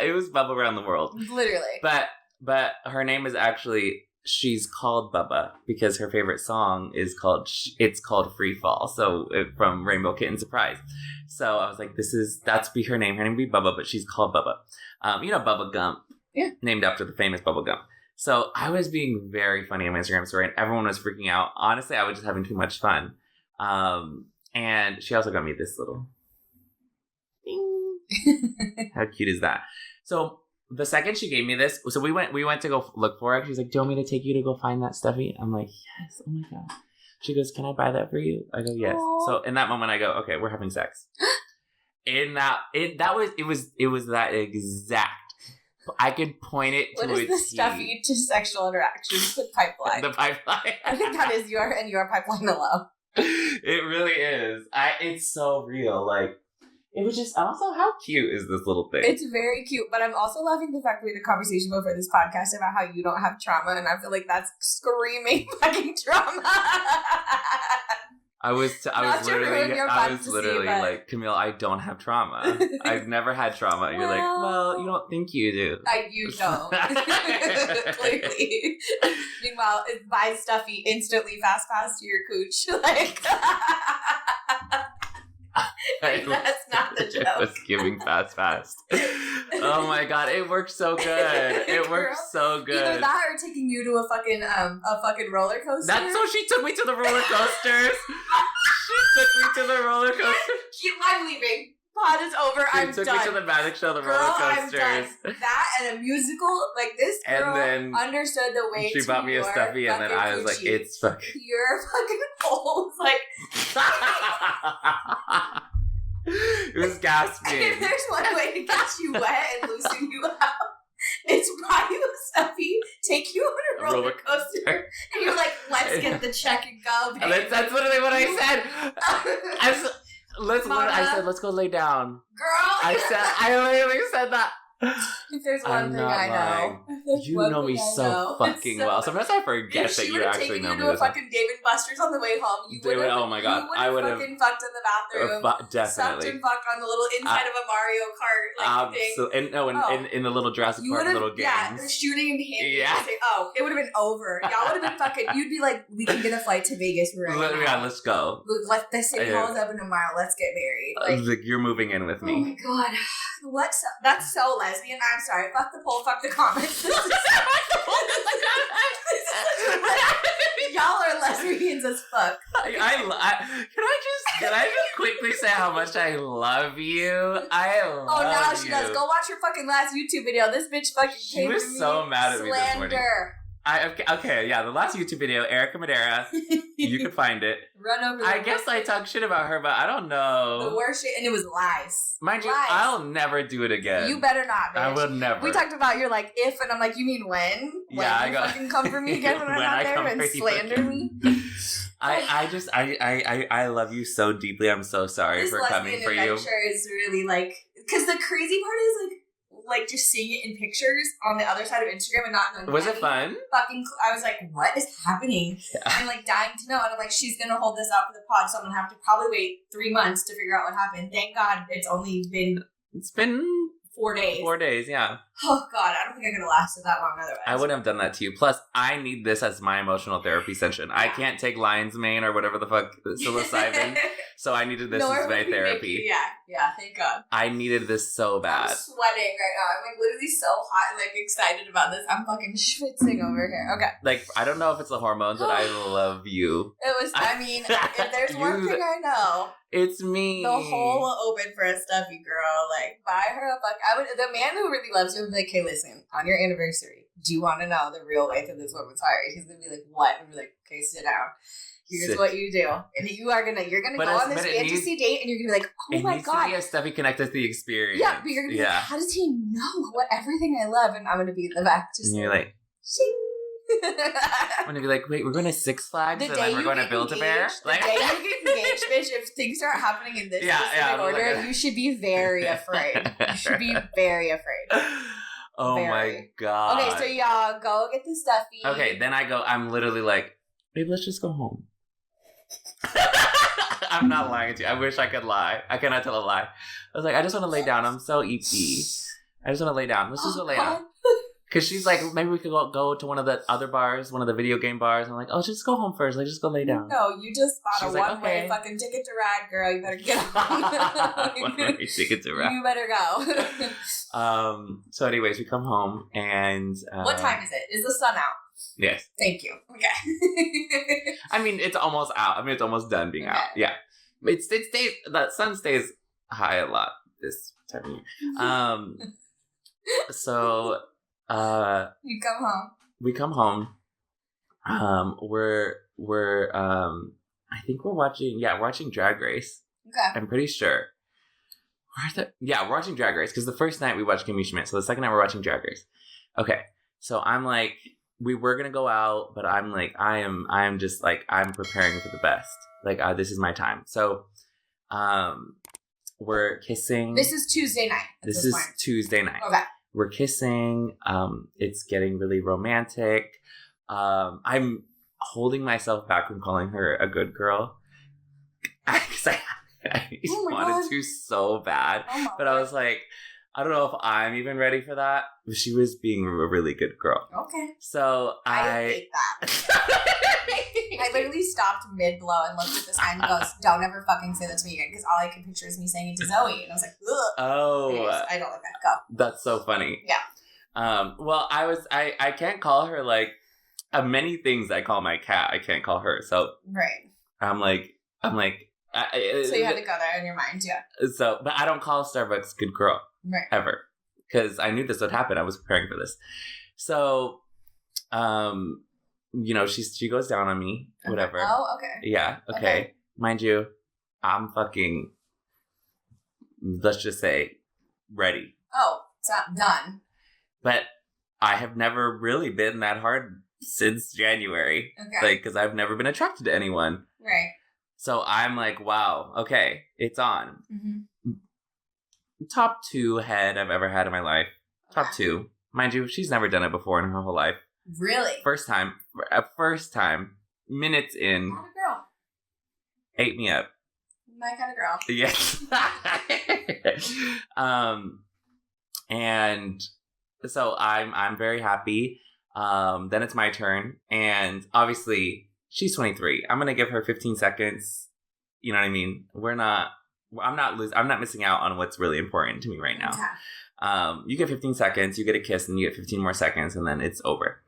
It was Bubba around the world. Literally. But her name is actually... She's called Bubba because her favorite song is called Free Fall. So from Rainbow Kitten Surprise. So I was like, that's be her name. Her name would be Bubba, but she's called Bubba. Bubba Gump. Yeah. Named after the famous Bubba Gump. So I was being very funny on my Instagram story and everyone was freaking out. Honestly, I was just having too much fun. And she also got me this little ding. How cute is that? So the second she gave me this, so we went to go look for it. She's like, do you want me to take you to go find that stuffy? I'm like, yes. Oh my God. She goes, can I buy that for you? I go, yes. Aww. So in that moment I go, okay, we're having sex. It was that exact. I could point it to a T. What is the stuffy to sexual interactions? The pipeline. The pipeline. I think that is your pipeline alone. It really is. It's so real. Like, it was just, also, how cute is this little thing? It's very cute, but I'm also loving the fact we had a conversation before this podcast about how you don't have trauma, and I feel like that's screaming fucking trauma. I was literally like, Camille, I don't have trauma. I've never had trauma. You're like, well, you don't think you do. You don't. Clearly. Meanwhile, it buys stuffy instantly fast pass to your cooch. Like... That's not the joke. It was giving fast. Oh my God, it worked so good. It worked so good. Either that or taking you to a fucking roller coaster. That's so she took me to the roller coasters. She took me to the roller coaster. I'm leaving. Pod is over. She I'm took done. me to the magic show, the Girl, roller I'm done. coasters. That and a musical, like this girl And then understood the way she bought me a stuffy, and then I was like, it's fucking... Your fucking holes, like... It was gasping. If there's one way to get you wet and loosen you out, it's buy you a stuffy, take you on a roller coaster, and you're like, let's get the check and go, babe. That's literally what I said. I said, let's go lay down. Girl. I literally said that. If there's one thing I know. You know me so fucking well. Sometimes I forget that you actually know me. If she would have taken you to a fucking Dave & Buster's on the way home, you would have. Oh my god, I would have fucking fucked in the bathroom. Definitely. Sucked and fucked on the little inside of a Mario Kart thing. In the little Jurassic Park little games. Yeah, shooting in the hand. Yeah. It would have been over. Y'all would have been fucking. You'd be like, we can get a flight to Vegas right now. Yeah, let's go. Let the city hall's open tomorrow. Let's get married. Like you're moving in with me. Oh my god. That's so lesbian. I'm sorry. Fuck the poll. Fuck the comments. Y'all are lesbians as fuck. Can I just quickly say how much I love you? I love you. Oh, now she does. Go watch her fucking last YouTube video. This bitch fucking She was so mad at me this morning. The last YouTube video, Erica Madera. You can find it. Run over. I guess I talk shit about her, but I don't know. The worst shit, and it was lies. Mind you, I'll never do it again. You better not, bitch. I will never. We talked about you're like if, and I'm like, you mean when? Yeah, when you fucking come for me again when I'm not there and slander me. I love you so deeply. I'm so sorry for coming for you. This lesbian adventure is really like, because the crazy part is like just seeing it in pictures on the other side of Instagram and not knowing. Was it fun? I was like, what is happening? Yeah. I'm like dying to know. And I'm like, she's gonna hold this up for the pod, so I'm gonna have to probably wait 3 months to figure out what happened. Thank God it's been 4 days. 4 days, yeah. Oh God, I don't think I could have lasted that long otherwise. I wouldn't have done that to you. Plus, I need this as my emotional therapy session. Yeah. I can't take lion's mane or whatever the fuck psilocybin. So I needed this as my therapy. Yeah, thank God. I needed this so bad. I'm sweating right now. I'm like literally so hot and like excited about this. I'm fucking schwitzing over here. Okay. Like, I don't know if it's the hormones, but I love you. It was, if there's one thing I know, it's me. The hole will open for a stuffy girl. Like, buy her a the man who really loves you would be like, hey, listen, on your anniversary, do you want to know the real way to this woman's heart? He's going to be like, what? And we're like, okay, sit down. Here's what you do. And you're gonna go on this fantasy date and you're gonna be like, oh my God. It needs to be a stuffy connected to the experience. Yeah, but you're gonna be like, how does he know what everything I love? And I'm gonna be in the back just and you're like, shing. I'm gonna be like, wait, we're going to Six Flags and then we're going to Build-A-Bear? The day you get engaged, bitch, if things start happening in this specific order, you should be very afraid. You should be very afraid. Oh my God. Okay, so y'all go get the stuffy. Okay, then I'm literally like, babe, let's just go home. I'm not lying to you. I wish I could lie. I cannot tell a lie. I was like, I just want to lay down. I'm so EP. I just want to lay down. Let's just go lay down. Because she's like, maybe we could go to one of the other bars, one of the video game bars. I'm like, oh, just go home first. Like, just go lay down. No, you just bought a one-way fucking ticket to ride, girl. You better get home. One-way ticket to ride. You better go. So anyways, we come home and... what time is it? Is the sun out? Yes. Thank you. Okay. I mean, it's almost out. I mean, it's almost done being out. Yeah. It stays, the sun stays high a lot this time of year. So, you come home. We come home. We're I think we're watching Drag Race. Okay. I'm pretty sure. We're watching Drag Race because the first night we watched Kimmy Schmidt. So the second night we're watching Drag Race. Okay. So I'm like, we were gonna go out, but I'm like, I am just like, I'm preparing for the best. Like, this is my time. So, we're kissing. This is Tuesday night. This is Tuesday night. Okay. We're kissing. It's getting really romantic. I'm holding myself back from calling her a good girl. I wanted to so bad, but I was like, I don't know if I'm even ready for that. But she was being a really good girl. Okay. So I hate that. I literally stopped mid-blow and looked at the sign and goes, don't ever fucking say that to me again, because all I can picture is me saying it to Zoe. And I was like, ugh. Oh. Anyways, I don't like that. Go. That's so funny. Yeah. Well, I can't call her like many things I call my cat. I can't call her. So right. I'm like, So you had to go there in your mind, yeah. So, but I don't call Starbucks good girl. Right. Ever. Because I knew this would happen. I was preparing for this. So, she goes down on me, whatever. Oh, okay. Yeah, okay. Mind you, I'm fucking, let's just say, ready. Oh, it's not done. But I have never really been that hard since January. Okay. Because I've never been attracted to anyone. Right. So I'm like, wow, okay, it's on. Mm-hmm. Top 2 head I've ever had in my life. Top 2. Mind you, she's never done it before in her whole life. Really? First time, minutes in. Kind of girl. Ate me up. My kind of girl. Yes. And so I'm very happy. Then it's my turn, and obviously she's 23. I'm gonna give her 15 seconds. You know what I mean? I'm not missing out on what's really important to me right now. Okay. You get 15 seconds, you get a kiss, and you get 15 more seconds, and then it's over.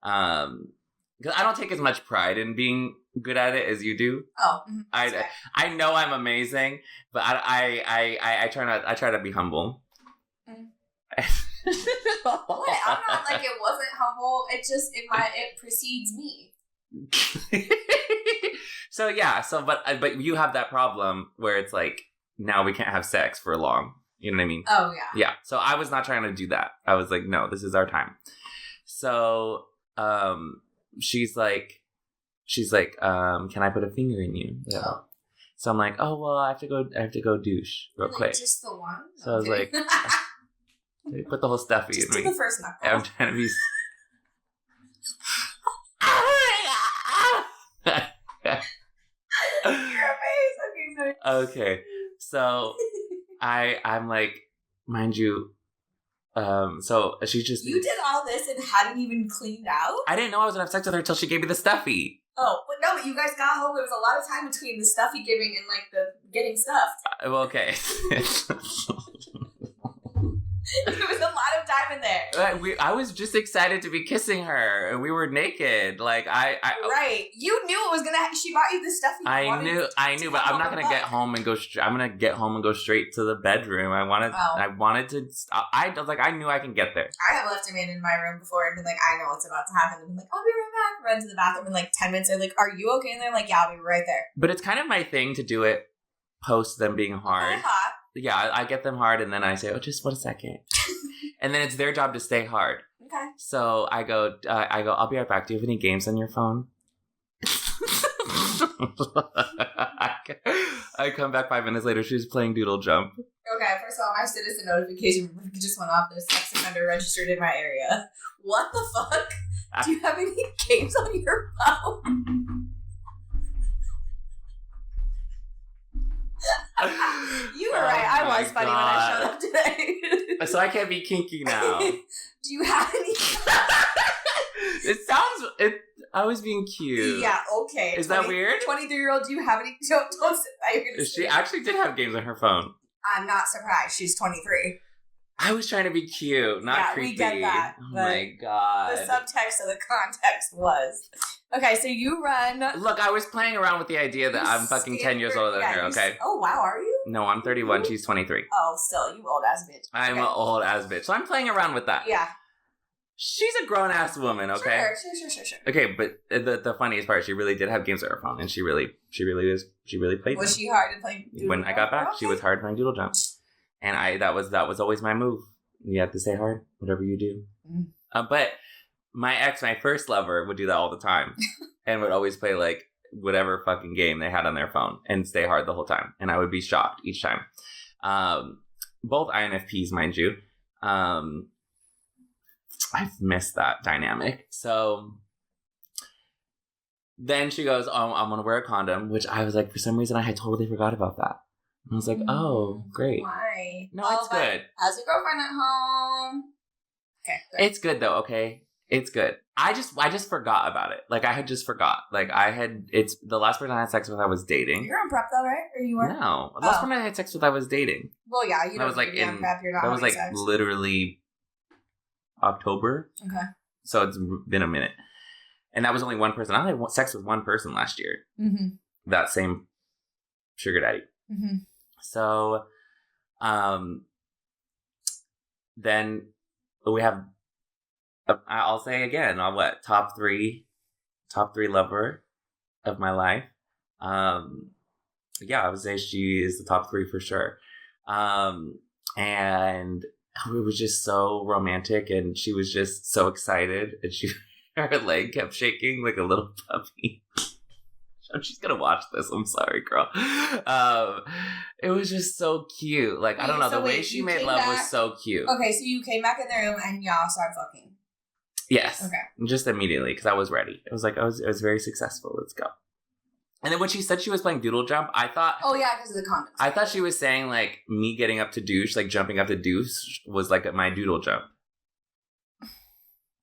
Because I don't take as much pride in being good at it as you do. Oh, I know I'm amazing, but I try to be humble. Mm. What? I'm not like it wasn't humble. It precedes me. So yeah, but you have that problem where it's like now we can't have sex for long. You know what I mean? Oh yeah. Yeah. So I was not trying to do that. I was like, no, this is our time. So she's like, can I put a finger in you? Yeah. Oh. So I'm like, oh well, I have to go douche real quick. Just the one. So I was like, put the whole stuffy just in me. the first knuckle. I'm trying to be. Your face. Okay, sorry. Okay, so I'm like, mind you, so she just. You did all this and hadn't even cleaned out? I didn't know I was gonna have sex with her until she gave me the stuffy. Oh, but no, but you guys got home. There was a lot of time between the stuffy giving and like the getting stuffed. Well, okay. There was a lot of time in there. I was just excited to be kissing her, and we were naked. Like right. You knew it was gonna. She bought you the stuffy. I knew, but I'm not gonna get home and go. I'm gonna get home and go straight to the bedroom. I wanted to. I was like, I knew I can get there. I have left a man in my room before and been like, I know what's about to happen. And been like, I'll be right back. Run to the bathroom in like 10 minutes. They're like, are you okay? And they're like, yeah, I'll be right there. But it's kind of my thing to do it post them being hard. Hot. Yeah, I get them hard, and then I say, oh, just 1 second. And then it's their job to stay hard. Okay. So I go, I'll be right back. Do you have any games on your phone? I come back 5 minutes later. She's playing Doodle Jump. Okay, first of all, my citizen notification just went off. There's sex offender registered in my area. What the fuck? Do you have any games on your phone? You were right. I was funny when I showed up today. So I can't be kinky now. Do you have any? I was being cute. Yeah, okay. Is that weird? 23-year-old, do you have any? Don't sit there. She actually did have games on her phone. I'm not surprised. She's 23. I was trying to be cute, not creepy. We get that. Oh my god. The subtext of the context was. Okay, so you run. Look, I was playing around with the idea that I'm fucking 10 years older than her, okay? Oh, wow, are you? No, I'm 31. She's 23. Oh, still, you old ass bitch. I'm an old ass bitch. So I'm playing around with that. Yeah. She's a grown ass woman, okay? Sure. Okay, but the funniest part, she really did have games on her phone, and she really played. Was she hard to play? When I got back, she was hard playing Doodle Jump, and that was always my move. You have to stay hard, whatever you do. But my first lover, would do that all the time, and would always play like whatever fucking game they had on their phone and stay hard the whole time, and I would be shocked each time. Both INFPs, mind you. I've missed that dynamic. So then she goes, oh, I'm going to wear a condom, which I was like, for some reason, I had totally forgot about that. And I was like, oh, great. Why? No, it's good. Has a girlfriend at home. Okay. Good. It's good, though, okay? It's good. I just forgot about it. Like, I had just forgot. Like, it's the last person I had sex with, I was dating. You're on prep, though, right? Or you were? No. The last person I had sex with, I was dating. Well, yeah, you don't was like on prep. You're not that was like sex. literally October. Okay. So it's been a minute. And that was only one person. I only had sex with one person last year. Mm-hmm. That same sugar daddy. Mm-hmm. So, then we have, I'll say again, top three lover of my life. Yeah, I would say she is the top 3 for sure. And it was just so romantic, and she was just so excited, and her leg kept shaking like a little puppy. She's gonna watch this. I'm sorry, girl. It was just so cute. Like, I don't know, the way she made love was so cute. Okay, so you came back in the room and y'all started fucking. Yes. Okay. Just immediately, because I was ready. It was like, it was very successful. Let's go. And then when she said she was playing Doodle Jump, I thought... Oh, yeah, because of the condoms. I thought she was saying, like, me getting up to douche, like, jumping up to douche was, like, my Doodle Jump.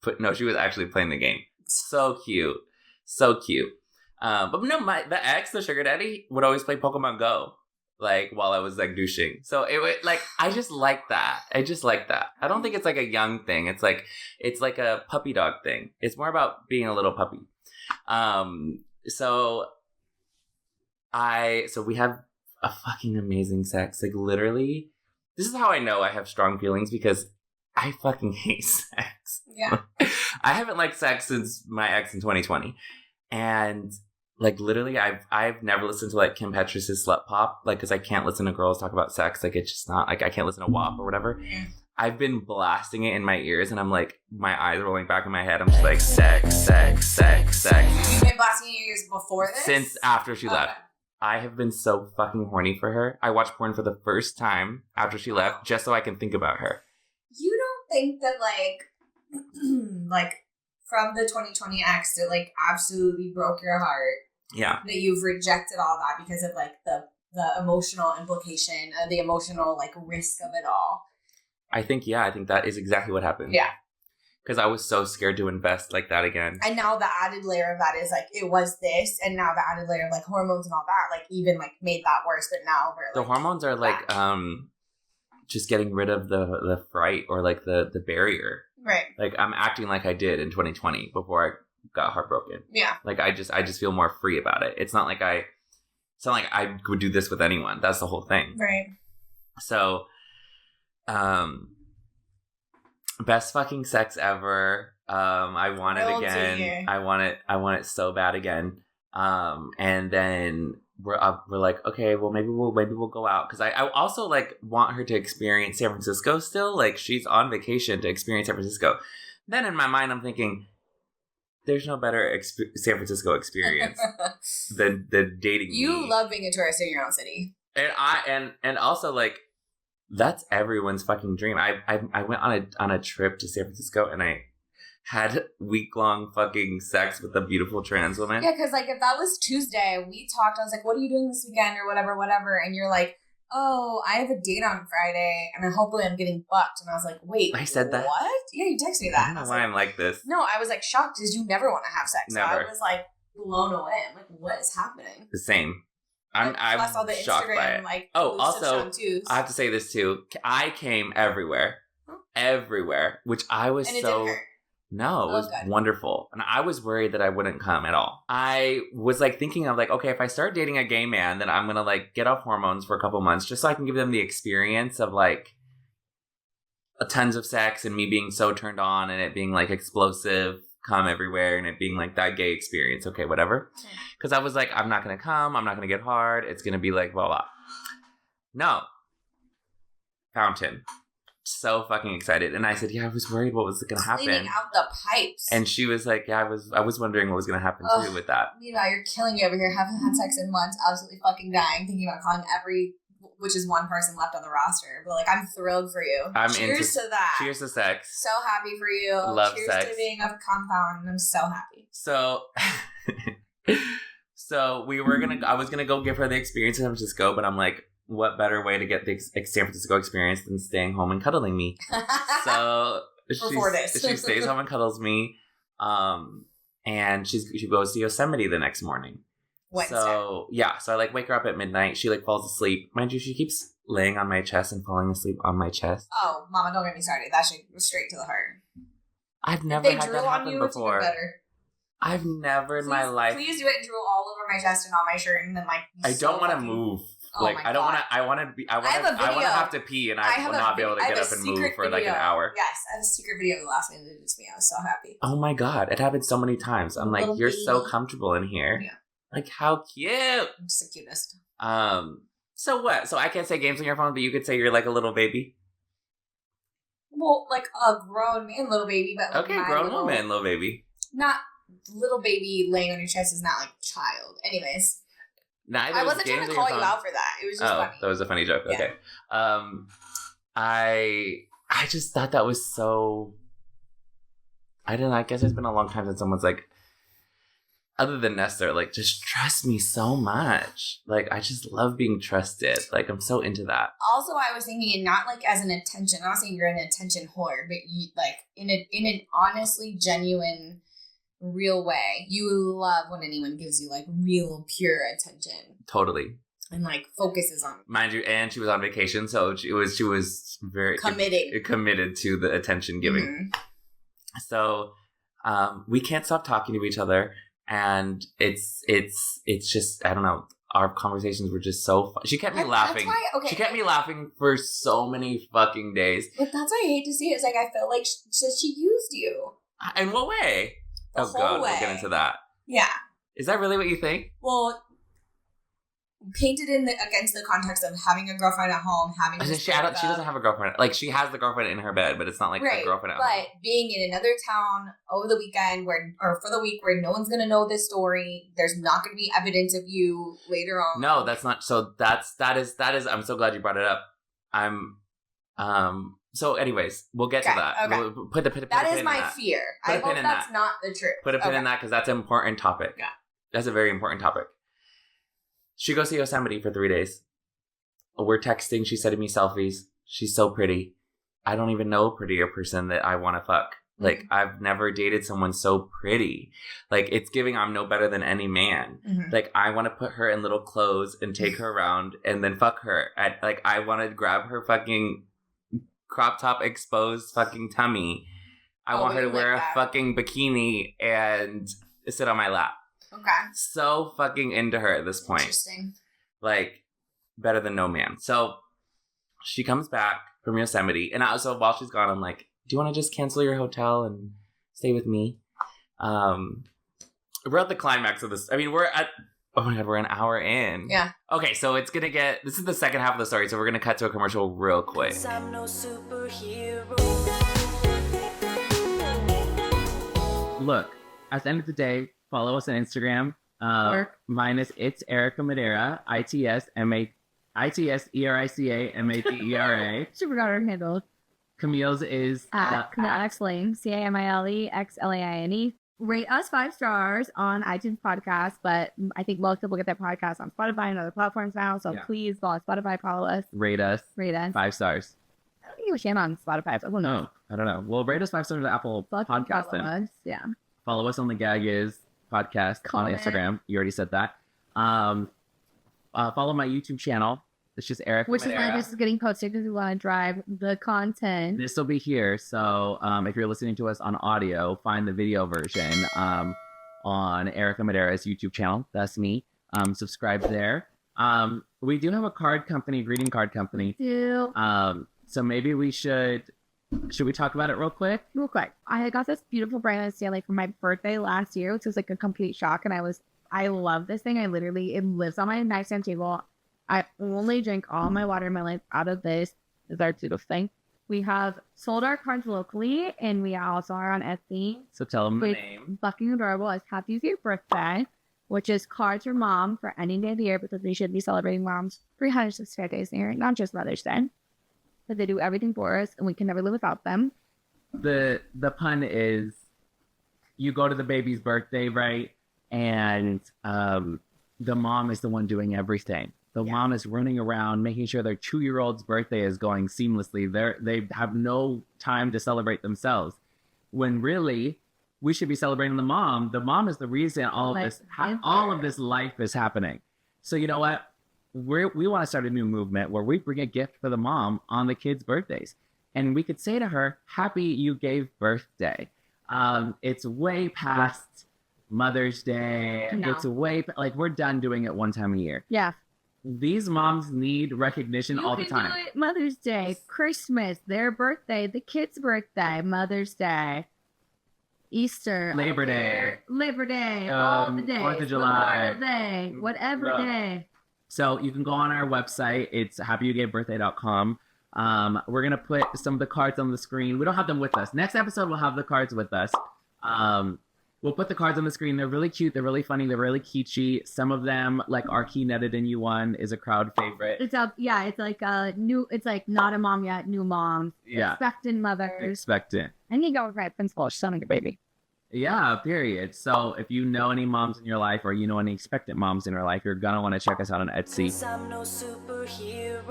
But no, she was actually playing the game. So cute. So cute. But no, the ex, the sugar daddy, would always play Pokemon Go, like, while I was, like, douching. So it would, like, I just like that. I don't think it's, like, a young thing. It's like a puppy dog thing. It's more about being a little puppy. So we have a fucking amazing sex. Like, literally, this is how I know I have strong feelings, because I fucking hate sex. Yeah. I haven't liked sex since my ex in 2020. And, like, literally, I've never listened to, like, Kim Petras' Slut Pop, like, because I can't listen to girls talk about sex. Like, it's just not, like, I can't listen to WAP or whatever. I've been blasting it in my ears, and I'm, like, my eyes are rolling back in my head. I'm just like, sex, sex, sex, sex. You've been blasting in your ears before this? Since after she left. I have been so fucking horny for her. I watched porn for the first time after she left, just so I can think about her. You don't think that, like, like, from the 2020 ex that, like, absolutely broke your heart. Yeah. That you've rejected all that because of, like, the emotional implication, the emotional, like, risk of it all. I think that is exactly what happened. Yeah. Because I was so scared to invest like that again. And now the added layer of that is, like, it was this, and now the added layer of, like, hormones and all that, like, even, like, made that worse, but now we're, like... The hormones are, like, just getting rid of the fright or, like, the barrier. Right. Like, I'm acting like I did in 2020 before I got heartbroken. Yeah. Like, I just feel more free about it. It's not like I would do this with anyone. That's the whole thing. Right. So, best fucking sex ever. I want it again. I want it so bad again. And then we're like, okay, well, maybe we'll go out, because I also, like, want her to experience San Francisco still. Like, she's on vacation to experience San Francisco. Then in my mind, I'm thinking, there's no better San Francisco experience than dating me. You love being a tourist in your own city, and also, like, that's everyone's fucking dream. I went on a trip to San Francisco, and I had week-long fucking sex with a beautiful trans woman. Yeah, because, like, if that was Tuesday, we talked, I was like, what are you doing this weekend, or whatever, and you're like, oh, I have a date on Friday, and hopefully I'm getting fucked. And I was like, wait, I said that? What? Yeah, you texted me that. I don't know why I'm like this. No, I was, like, shocked, because you never want to have sex. Never. So I was, like, blown away. I'm like, what is happening? The same. I'm all the shocked Instagram, by it. Like, also, I have to say this too. I came everywhere, which I was and so. It didn't hurt. No, it was wonderful, and I was worried that I wouldn't come at all. I was, like, thinking of, like, okay, if I start dating a gay man, then I'm gonna, like, get off hormones for a couple months just so I can give them the experience of, like, tons of sex and me being so turned on and it being, like, explosive. Come everywhere and it being, like, that gay experience. Okay, whatever. Because I was like, I'm not going to come. I'm not going to get hard. It's going to be like, blah, blah. No. Fountain. So fucking excited. And I said, yeah, I was worried what was going to happen. Cleaning out the pipes. And she was like, yeah, I was wondering what was going to happen too with that. Meanwhile, you're killing me over here. Haven't had sex in months. Absolutely fucking dying. Thinking about calling which is one person left on the roster. But, like, I'm thrilled for you. Cheers to that. Cheers to sex. So happy for you. Love Cheers sex. To being a compound. I'm so happy. So, I was gonna go give her the experience in San Francisco, but I'm like, what better way to get the San Francisco experience than staying home and cuddling me? So for 4 days. She stays home and cuddles me. And she goes to Yosemite the next morning. Wednesday. So I, like, wake her up at midnight. She, like, falls asleep. Mind you, she keeps laying on my chest and falling asleep on my chest. Oh, mama, don't get me started. That shit was straight to the heart. I've never had that happen before. I've never in my life. Please do it and drool all over my chest and on my shirt, and then like. I don't want to move. Oh like I don't want to. I want to be. I want to have to pee, and I will not be able to get up and move for like an hour. Yes, I have a secret video of the last time they did it to me. I was so happy. Oh my god, it happened so many times. I'm like, you're so comfortable in here. Yeah. Like how cute. I'm just the cutest. So what? So I can't say games on your phone, but you could say you're like a little baby. Well, like a grown man, little baby, but like okay, grown woman, little baby. Not little baby laying on your chest is not like child. Anyways. I wasn't trying to call you out for that. It was just funny. That was a funny joke. Yeah. Okay. I just thought that was so. I don't know. I guess it's been a long time since someone's like, other than Nestor, like just trust me so much. Like I just love being trusted. Like I'm so into that. Also, I was thinking, and not like as an attention. I'm not saying you're an attention whore, but you, like in an honestly genuine. Real way. You love when anyone gives you like real pure attention. Totally. And like focuses on. Mind you, and she was on vacation, so she was very committed to the attention giving. Mm-hmm. So we can't stop talking to each other, and it's just I don't know. Our conversations were just so fun. She kept me laughing. She kept me laughing for so many fucking days. But that's why I hate to see it. It's like I felt like she used you. In what way? The whole way. We'll get into that. Yeah. Is that really what you think? Well, painted against the context of having a girlfriend at home, she doesn't have a girlfriend. Like, she has the girlfriend in her bed, but it's not like a girlfriend at home. But being in another town over the weekend or for the week where no one's going to know this story, there's not going to be evidence of you later on. No, that's not. So that is, I'm so glad you brought it up. So anyways, we'll get to that. Okay. We'll put a pin that is my fear. I hope that's not the truth. Put a pin in that because that's an important topic. Yeah. That's a very important topic. She goes to Yosemite for 3 days. We're texting. She's sending me selfies. She's so pretty. I don't even know a prettier person that I want to fuck. Like, I've never dated someone so pretty. Like, it's giving I'm no better than any man. Mm-hmm. Like, I want to put her in little clothes and take her around and then fuck her. I want to grab her fucking crop top exposed fucking tummy. I want her to wear a fucking bikini and sit on my lap. Okay. So fucking into her at this point. Interesting. Like, better than no man. So, she comes back from Yosemite. And so while she's gone, I'm like, do you want to just cancel your hotel and stay with me? We're at the climax of this. I mean, oh my God, we're an hour in. Yeah. Okay, so this is the second half of the story, so we're going to cut to a commercial real quick. I'm no superhero. Look, at the end of the day, follow us on Instagram. Mine is It's Erica Madera, ITSERICA Super got our handle. Camille's is Camille X Lane, CAMILEXLAINE. Rate us 5 stars on iTunes Podcast, but I think most people get their podcast on Spotify and other platforms now. So please follow Spotify, follow us. Rate us. 5 stars. I don't think you can on Spotify. So no, I don't know. Well, rate us 5 stars on Apple Podcast. Yeah. Follow us on the Gag Is podcast on Instagram. You already said that. Follow my YouTube channel. It's just Erica Which Madera. is why this is getting posted because we want to drive the content. This will be here. So if you're listening to us on audio, find the video version on Erica Madera's YouTube channel. That's me. Subscribe there. We do have a greeting card company. We do. So maybe we should we talk about it real quick? Real quick. I got this beautiful Brandon Stanley for my birthday last year, which was like a complete shock. And I love this thing. It lives on my nightstand table. I only drink all my water in my life out of this. Is our Toodle thing. We have sold our cards locally, and we also are on Etsy. So tell them the name. Fucking adorable. It's Happy Your Birthday, which is cards for mom for any day of the year because we should be celebrating mom's 365 days a year, not just Mother's Day. But they do everything for us, and we can never live without them. The pun is, you go to the baby's birthday, right? And the mom is the one doing everything. The mom is running around making sure their 2-year-old's birthday is going seamlessly. They have no time to celebrate themselves. When really, we should be celebrating the mom. The mom is the reason all of this life is happening. So you know what? We want to start a new movement where we bring a gift for the mom on the kids' birthdays. And we could say to her, happy you gave birthday. It's way past Mother's Day. No. It's way like we're done doing it one time a year. Yeah. These moms need recognition all the time. You can do it Mother's Day, Christmas, their birthday, the kid's birthday, Mother's Day, Easter, Labor Day, all the days, 4th of July, Memorial Day, whatever day. So you can go on our website. It's happyyougaybirthday.com. We're going to put some of the cards on the screen. We don't have them with us. Next episode, we'll have the cards with us. We'll put the cards on the screen. They're really cute. They're really funny. They're really kitschy. Some of them, like Our Key Netted in You One, is a crowd favorite. It's like a new. It's like not a mom yet, new mom. Yeah. Expectant mothers. Expectant. I need to go with my principal. She's having a baby. Yeah, period. So if you know any moms in your life or you know any expectant moms in your life, you're going to want to check us out on Etsy. I'm no superhero.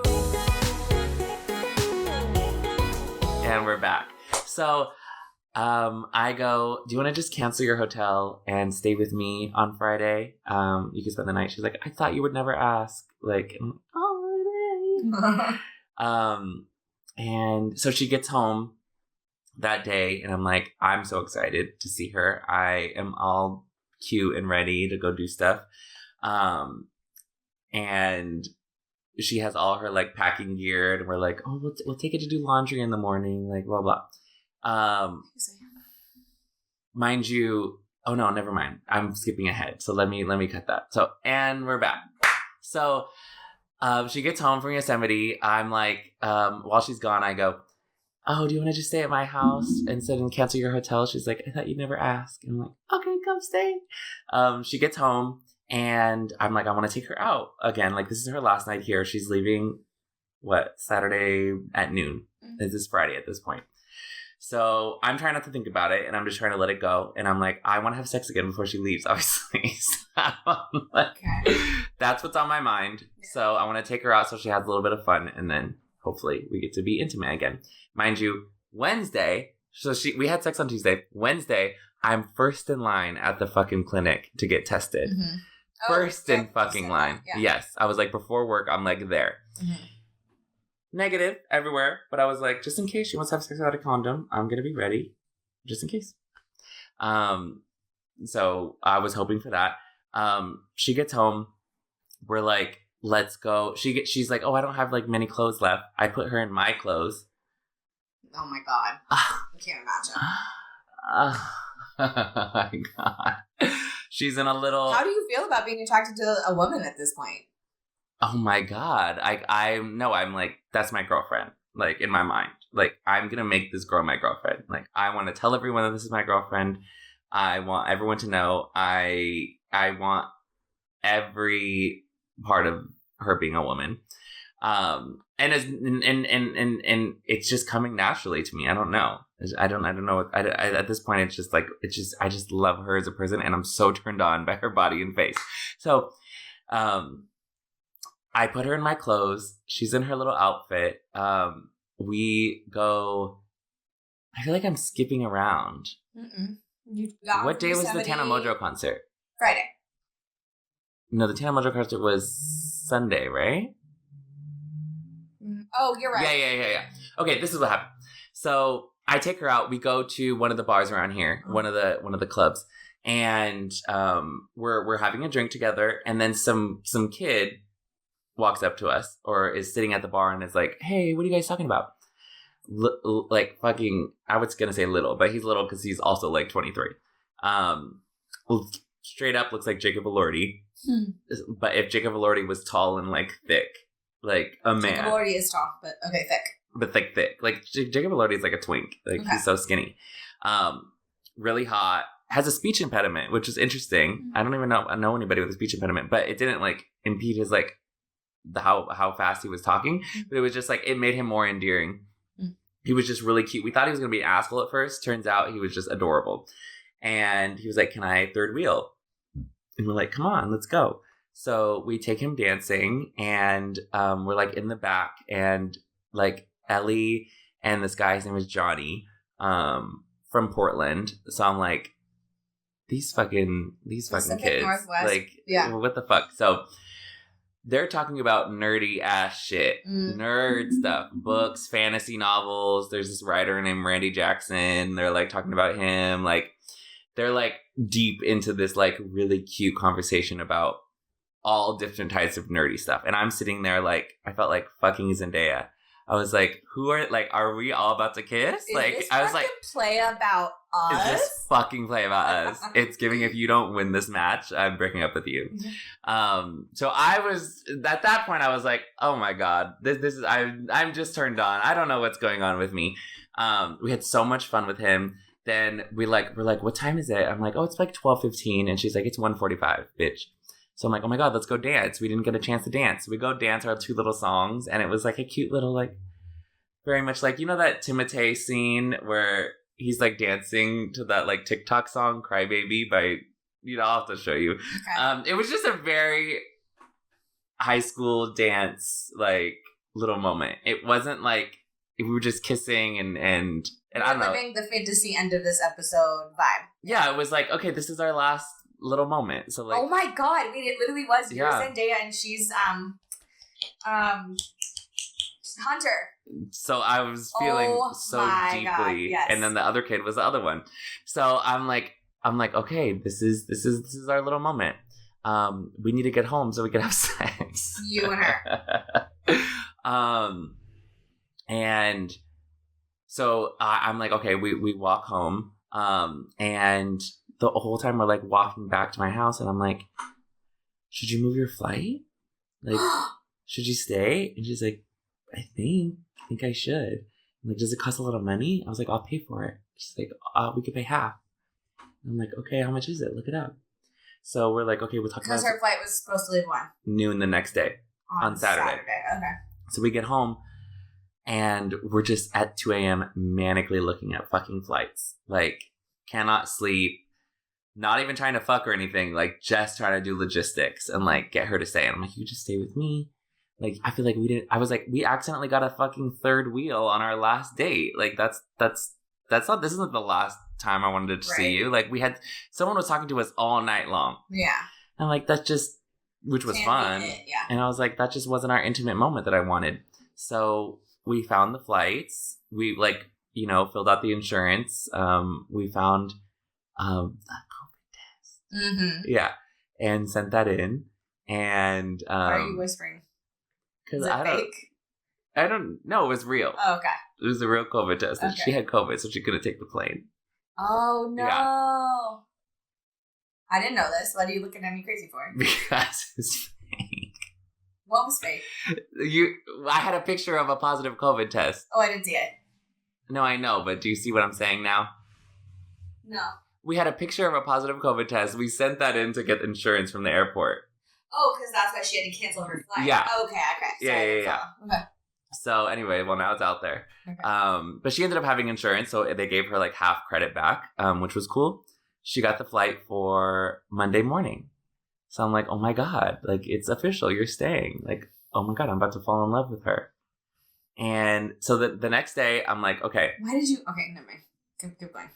And we're back. So I go, do you want to just cancel your hotel and stay with me on Friday? You can spend the night. She's like, I thought you would never ask. Like, and so she gets home that day, and I'm like, I'm so excited to see her. I am all cute and ready to go do stuff. And she has all her like packing gear, and we're like, oh, we'll take it to do laundry in the morning, like blah blah. Mind you, oh no, never mind. I'm skipping ahead. So let me cut that. So, and we're back. So, she gets home from Yosemite. I'm like, while she's gone, I go, oh, do you want to just stay at my house instead and cancel your hotel? She's like, I thought you'd never ask. And I'm like, okay, come stay. She gets home, and I'm like, I want to take her out again. Like, this is her last night here. She's leaving, Saturday at noon. This is Friday at this point. So I'm trying not to think about it, and I'm just trying to let it go. And I'm like, I want to have sex again before she leaves, obviously. So that's what's on my mind. So I want to take her out so she has a little bit of fun, and then hopefully we get to be intimate again. Mind you, Wednesday, so we had sex on Tuesday. Wednesday, I'm first in line at the fucking clinic to get tested. Mm-hmm. First in fucking line. Yeah. Yes. I was like, before work, I'm like there. Mm-hmm. Negative everywhere, but I was like, just in case she wants to have sex without a condom, I'm going to be ready, just in case. So I was hoping for that. She gets home. We're like, let's go. She's like, oh, I don't have like many clothes left. I put her in my clothes. Oh my God. I can't imagine. Oh my God. She's in a little... How do you feel about being attracted to a woman at this point? Oh my God. I'm like, that's my girlfriend. Like, in my mind. Like, I'm going to make this girl my girlfriend. Like, I want to tell everyone that this is my girlfriend. I want everyone to know I want every part of her being a woman. And it's just coming naturally to me. I don't know. I don't know. At this point, it's just like, I just love her as a person, and I'm so turned on by her body and face. So, I put her in my clothes. She's in her little outfit. We go, I feel like I'm skipping around. What day was the Tana Mojo concert? Friday. No, the Tana Mojo concert was Sunday, right? Oh, you're right. Yeah. Okay, this is what happened. So I take her out. We go to one of the bars around here, one of the clubs, and we're having a drink together. And then some kid walks up to us, or is sitting at the bar, and is like, "Hey, what are you guys talking about?" Like fucking, I was gonna say little, but he's little because he's also like 23. Straight up looks like Jacob Elordi, but if Jacob Elordi was tall and like thick. Like a man. Jacob Elordi is tall, but okay, thick. But thick. Like Jacob Elordi is like a twink. Like he's so skinny. Really hot. Has a speech impediment, which is interesting. Mm-hmm. I don't even know anybody with a speech impediment, but it didn't like impede his like how fast he was talking. Mm-hmm. But it was just like it made him more endearing. Mm-hmm. He was just really cute. We thought he was gonna be an asshole at first. Turns out he was just adorable. And he was like, "Can I third wheel?" And we're like, "Come on, let's go." So we take him dancing, and we're like in the back, and like Ellie and this guy, his name is Johnny, from Portland. So I'm like, these fucking kids, Northwest. like, what the fuck? So they're talking about nerdy ass shit, nerd stuff, books, fantasy novels. There's this writer named Randy Jackson. They're like talking about him, like. they're like deep into this like really cute conversation about all different types of nerdy stuff. And I'm sitting there like, I felt like fucking Zendaya. I was like, are we all about to kiss? Is like, this I was like, play about us? is this fucking play about us? It's giving, if you don't win this match, I'm breaking up with you. So I was, at that point, I was like, oh my God, this is, I'm just turned on. I don't know what's going on with me. We had so much fun with him. Then we're like, what time is it? I'm like, oh, it's like 12:15. And she's like, it's 1:45, bitch. So I'm like, oh my God, let's go dance. We didn't get a chance to dance. We go dance our 2 little songs. And it was like a cute little, like, very much like, you know that Timothée scene where he's like dancing to that like TikTok song, Cry Baby by, I'll have to show you. Okay. It was just a very high school dance, like, little moment. It wasn't like we were just kissing and I don't know. Living the fantasy end of this episode vibe. Yeah, it was like, okay, this is our last little moment. So like, oh my God, I mean, it literally was. You're Zendaya and she's Hunter. So I was feeling so deeply, God, yes. And then the other kid was the other one. So I'm like, okay, this is our little moment. We need to get home so we can have sex. You and her. And so I'm like, okay, we walk home. And the whole time we're like walking back to my house, and I'm like, should you move your flight? Like, should you stay? And she's like, I think I should. I'm like, does it cost a lot of money? I was like, I'll pay for it. She's like, we could pay half. And I'm like, okay, how much is it? Look it up. So we're like, okay, we'll talk about it. Because her flight was supposed to leave when? Noon the next day. On Saturday. Okay. So we get home, and we're just at 2 a.m. manically looking at fucking flights. Like, cannot sleep. Not even trying to fuck or anything. Like, just trying to do logistics and, like, get her to stay. And I'm like, you just stay with me. Like, I feel like we accidentally got a fucking third wheel on our last date. Like, this isn't the last time I wanted to see you. Like, someone was talking to us all night long. Yeah. And, like, which was fun. Yeah. And I was like, that just wasn't our intimate moment that I wanted. So we found the flights. We, like, filled out the insurance. We found a COVID test. Mm-hmm. Yeah. And sent that in. And why are you whispering? Because fake? I don't know. It was real. Oh, okay. It was a real COVID test. And she had COVID, so she couldn't take the plane. Oh, no. Yeah. I didn't know this. What are you looking at me crazy for? Because it's fake. What was fake? I had a picture of a positive COVID test. Oh, I didn't see it. No, I know, but do you see what I'm saying now? No. We had a picture of a positive COVID test. We sent that in to get insurance from the airport. Oh, because that's why she had to cancel her flight. Yeah. Oh, okay. Yeah. Okay. So anyway, well, now it's out there. Okay. But she ended up having insurance, so they gave her like half credit back, which was cool. She got the flight for Monday morning. So I'm like, oh my God, like, it's official. You're staying. Like, oh my God, I'm about to fall in love with her. And so the next day, I'm like, okay. Why did you? Okay, never mind. Keep going.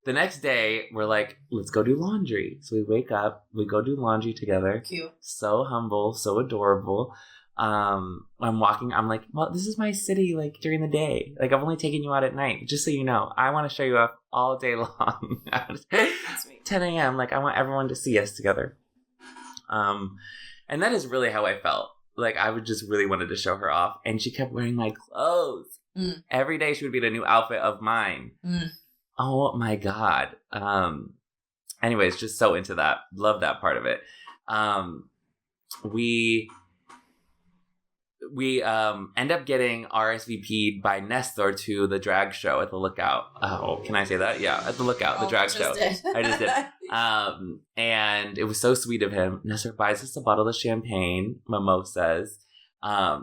The next day, we're like, let's go do laundry. So we wake up, we go do laundry together. Cute. So humble, so adorable. I'm walking, I'm like, well, this is my city, like, during the day. Like, I've only taken you out at night. Just so you know, I want to show you off all day long. 10 a.m., like, I want everyone to see us together. And that is really how I felt. Like, I would just really wanted to show her off. And she kept wearing my clothes. Mm. Every day she would be in a new outfit of mine. Mm. Oh my God. Anyways, just so into that. Love that part of it. We end up getting RSVP'd by Nestor to the drag show at the Lookout. Oh, can I say that? Yeah, at the Lookout, the drag show. I just did. And it was so sweet of him. Nestor buys us a bottle of champagne, mimosas.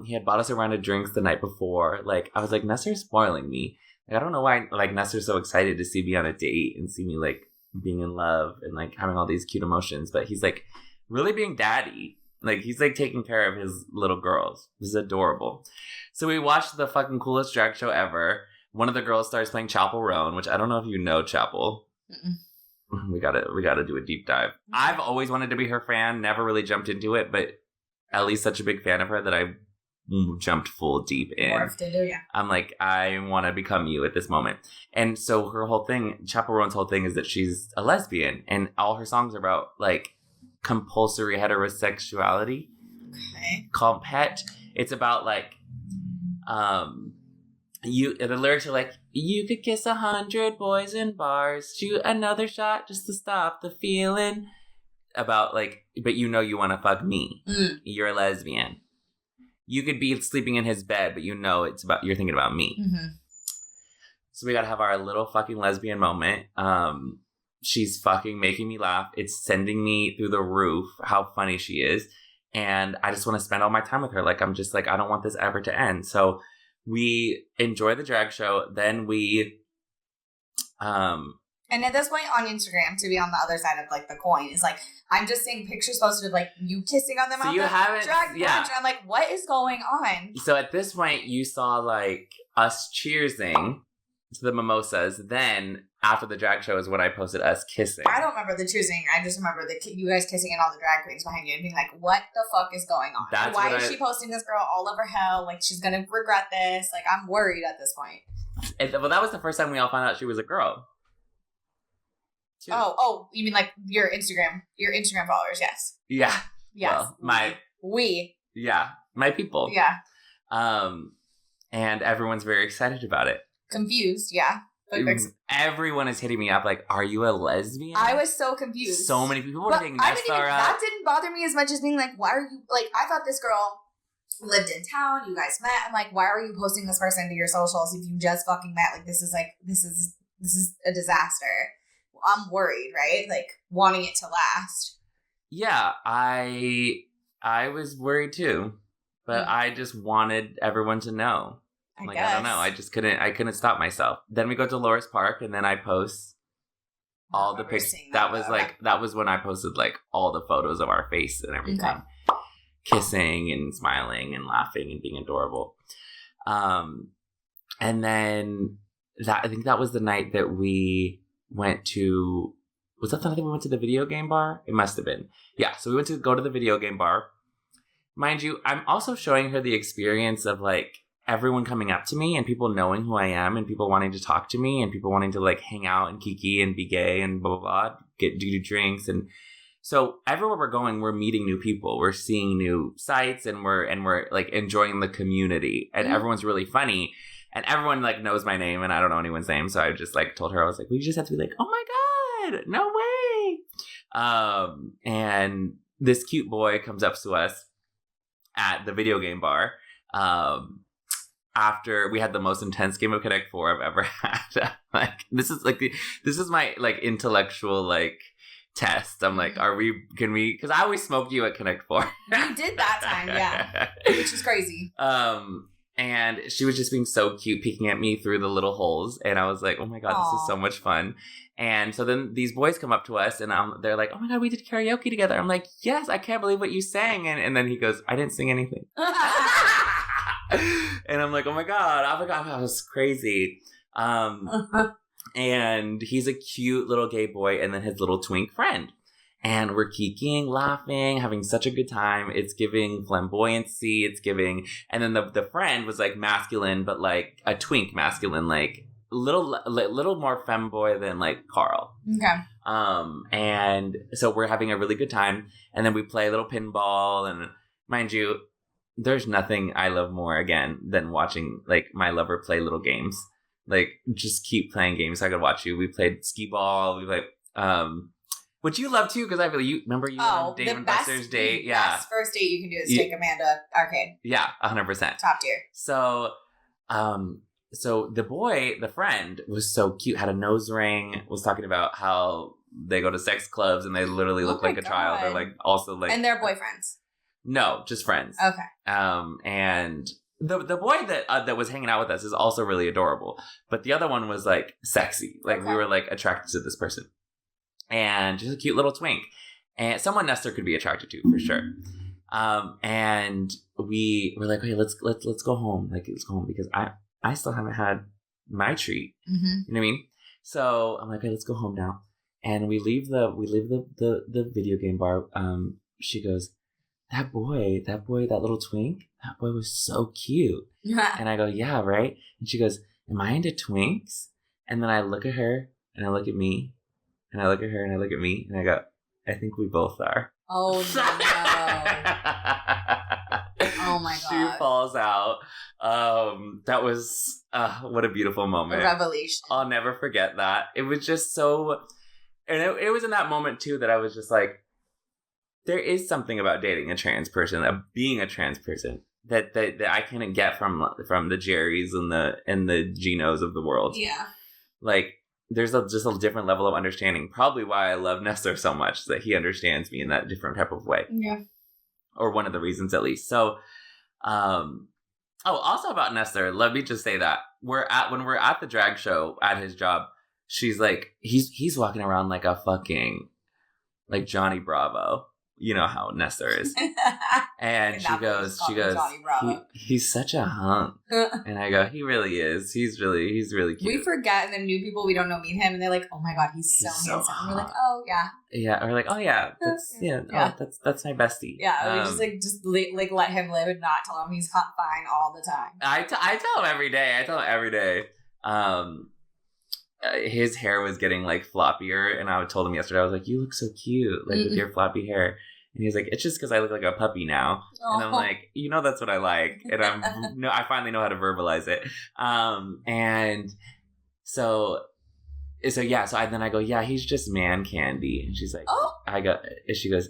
He had bought us a round of drinks the night before. Like, I was like, Nestor's spoiling me. Like, I don't know why, like, Nestor's so excited to see me on a date and see me, like, being in love and, like, having all these cute emotions. But he's, like, really being daddy. Like, he's, like, taking care of his little girls. This is adorable. So we watched the fucking coolest drag show ever. One of the girls starts playing Chapel Roan, which I don't know if you know Chapel. Mm-mm. We gotta do a deep dive. I've always wanted to be her fan. Never really jumped into it, but Ellie's such a big fan of her that I jumped full deep in. Morphed into, yeah. I'm like, I want to become you at this moment. And so her whole thing, Chaperone's whole thing is that she's a lesbian. And all her songs are about, like, compulsory heterosexuality. Okay. Called Pet. It's about, like, the lyrics are like, you could kiss 100 boys in bars, shoot another shot just to stop the feeling. About, like, but you know you want to fuck me. You're a lesbian. You could be sleeping in his bed, but you know you're thinking about me. Mm-hmm. So we gotta have our little fucking lesbian moment. She's fucking making me laugh. It's sending me through the roof how funny she is. And I just want to spend all my time with her. Like, I'm just like, I don't want this ever to end. So we enjoy the drag show. Then we... And at this point on Instagram, to be on the other side of, like, the coin, is like, I'm just seeing pictures posted of, like, you kissing on them so out you the haven't, drag brunch. yeah. And I'm like, what is going on? So at this point, you saw, like, us cheersing to the mimosas. Then, after the drag show is when I posted us kissing. I don't remember the choosing. I just remember you guys kissing and all the drag queens behind you and being like, what the fuck is going on? That's Why is she posting this girl all over hell? Like, she's going to regret this. Like, I'm worried at this point. Well, that was the first time we all found out she was a girl. Too. Oh, you mean like your Instagram followers? Yes. Yeah. Yes. Well, my people. Yeah. And everyone's very excited about it. Confused. Yeah. But everyone is hitting me up like, "Are you a lesbian?" I was so confused. So many people were saying that didn't bother me as much as being like, why are you like? I thought this girl lived in town. You guys met. I'm like, why are you posting this person to your socials if you just fucking met? Like, this is a disaster. I'm worried, right? Like, wanting it to last. Yeah, I was worried too, but I just wanted everyone to know. I don't know. I couldn't stop myself. Then we go to Loris Park, and then I post all the pictures. That was when I posted, like, all the photos of our face and everything. Okay. Kissing and smiling and laughing and being adorable. And then I think that was the night that we went to, was that the night that we went to the video game bar? It must have been. Yeah, so we went to go to the video game bar. Mind you, I'm also showing her the experience of, like, everyone coming up to me and people knowing who I am and people wanting to talk to me and people wanting to, like, hang out and kiki and be gay and blah, blah, blah, do drinks. And so everywhere we're going, we're meeting new people. We're seeing new sights and we're like, enjoying the community. And everyone's really funny. And everyone, like, knows my name, and I don't know anyone's name. So I just, like, told her, I was like, we just have to be like, oh, my God, no way. And this cute boy comes up to us at the video game bar after we had the most intense game of Connect 4 I've ever had. Like, this is my, like, intellectual, like, test. I'm like, can we, because I always smoked you at Connect 4. You did that time, yeah. Which is crazy. And she was just being so cute, peeking at me through the little holes. And I was like, oh my God, This is so much fun. And so then these boys come up to us and they're like, oh my God, we did karaoke together. I'm like, yes, I can't believe what you sang. And then he goes, I didn't sing anything. And I'm like, oh my God, that was crazy. And he's a cute little gay boy and then his little twink friend. And we're kikiing, laughing, having such a good time. It's giving flamboyancy. It's giving... And then the friend was, like, masculine, but, like, a twink masculine, like, little more femboy than, like, Carl. Okay. And so we're having a really good time. And then we play a little pinball. And mind you, there's nothing I love more, again, than watching, like, my lover play little games. Like, just keep playing games so I could watch you. We played skee ball. We played... which you love too, because I really remember you on Dave and Buster's date. Yeah, best first date you can do is take Amanda arcade. Yeah, 100%. Top tier. So, so the boy, the friend, was so cute. Had a nose ring. Was talking about how they go to sex clubs and they literally look like a child. They're like also like, and they're boyfriends. No, just friends. Okay. And the boy that was hanging out with us is also really adorable, but the other one was like sexy. Like we were like attracted to this person. And just a cute little twink. And someone Nestor could be attracted to, for sure. And we were like, okay, let's go home. Like, let's go home because I still haven't had my treat. Mm-hmm. You know what I mean? So I'm like, okay, let's go home now. And we leave the video game bar. She goes, that little twink, that boy was so cute. And I go, yeah, right? And she goes, am I into twinks? And then I look at her, and I look at me, and I look at her, and I look at me, and I go, I think we both are. Oh, no. Oh, my God. She falls out. That was, what a beautiful moment. A revelation. I'll never forget that. It was just so, and it was in that moment, too, that I was just like, there is something about dating a trans person, being a trans person, that I couldn't get from the Jerrys and the Ginos of the world. Yeah. Like, there's just a different level of understanding. Probably why I love Nestor so much, that he understands me in that different type of way. Yeah. Or one of the reasons, at least. So, also about Nestor, let me just say that when we're at the drag show at his job, she's like, he's walking around like a fucking, like Johnny Bravo. You know how Nestor is. And she goes, he's such a hunk. And I go, he really is. He's really cute. We forget, and then new people we don't know meet him, and they're like, oh my God, he's so handsome. And we're like, oh yeah. Yeah, or like, oh yeah, that's my bestie. Yeah, we just let him live and not tell him he's fine all the time. I tell him every day. His hair was getting like floppier, and I told him yesterday, I was like, you look so cute, like with your floppy hair. And he's like, it's just because I look like a puppy now. And I'm like, that's what I like. And I finally know how to verbalize it. And so then I go, yeah, he's just man candy. And she's like, she goes,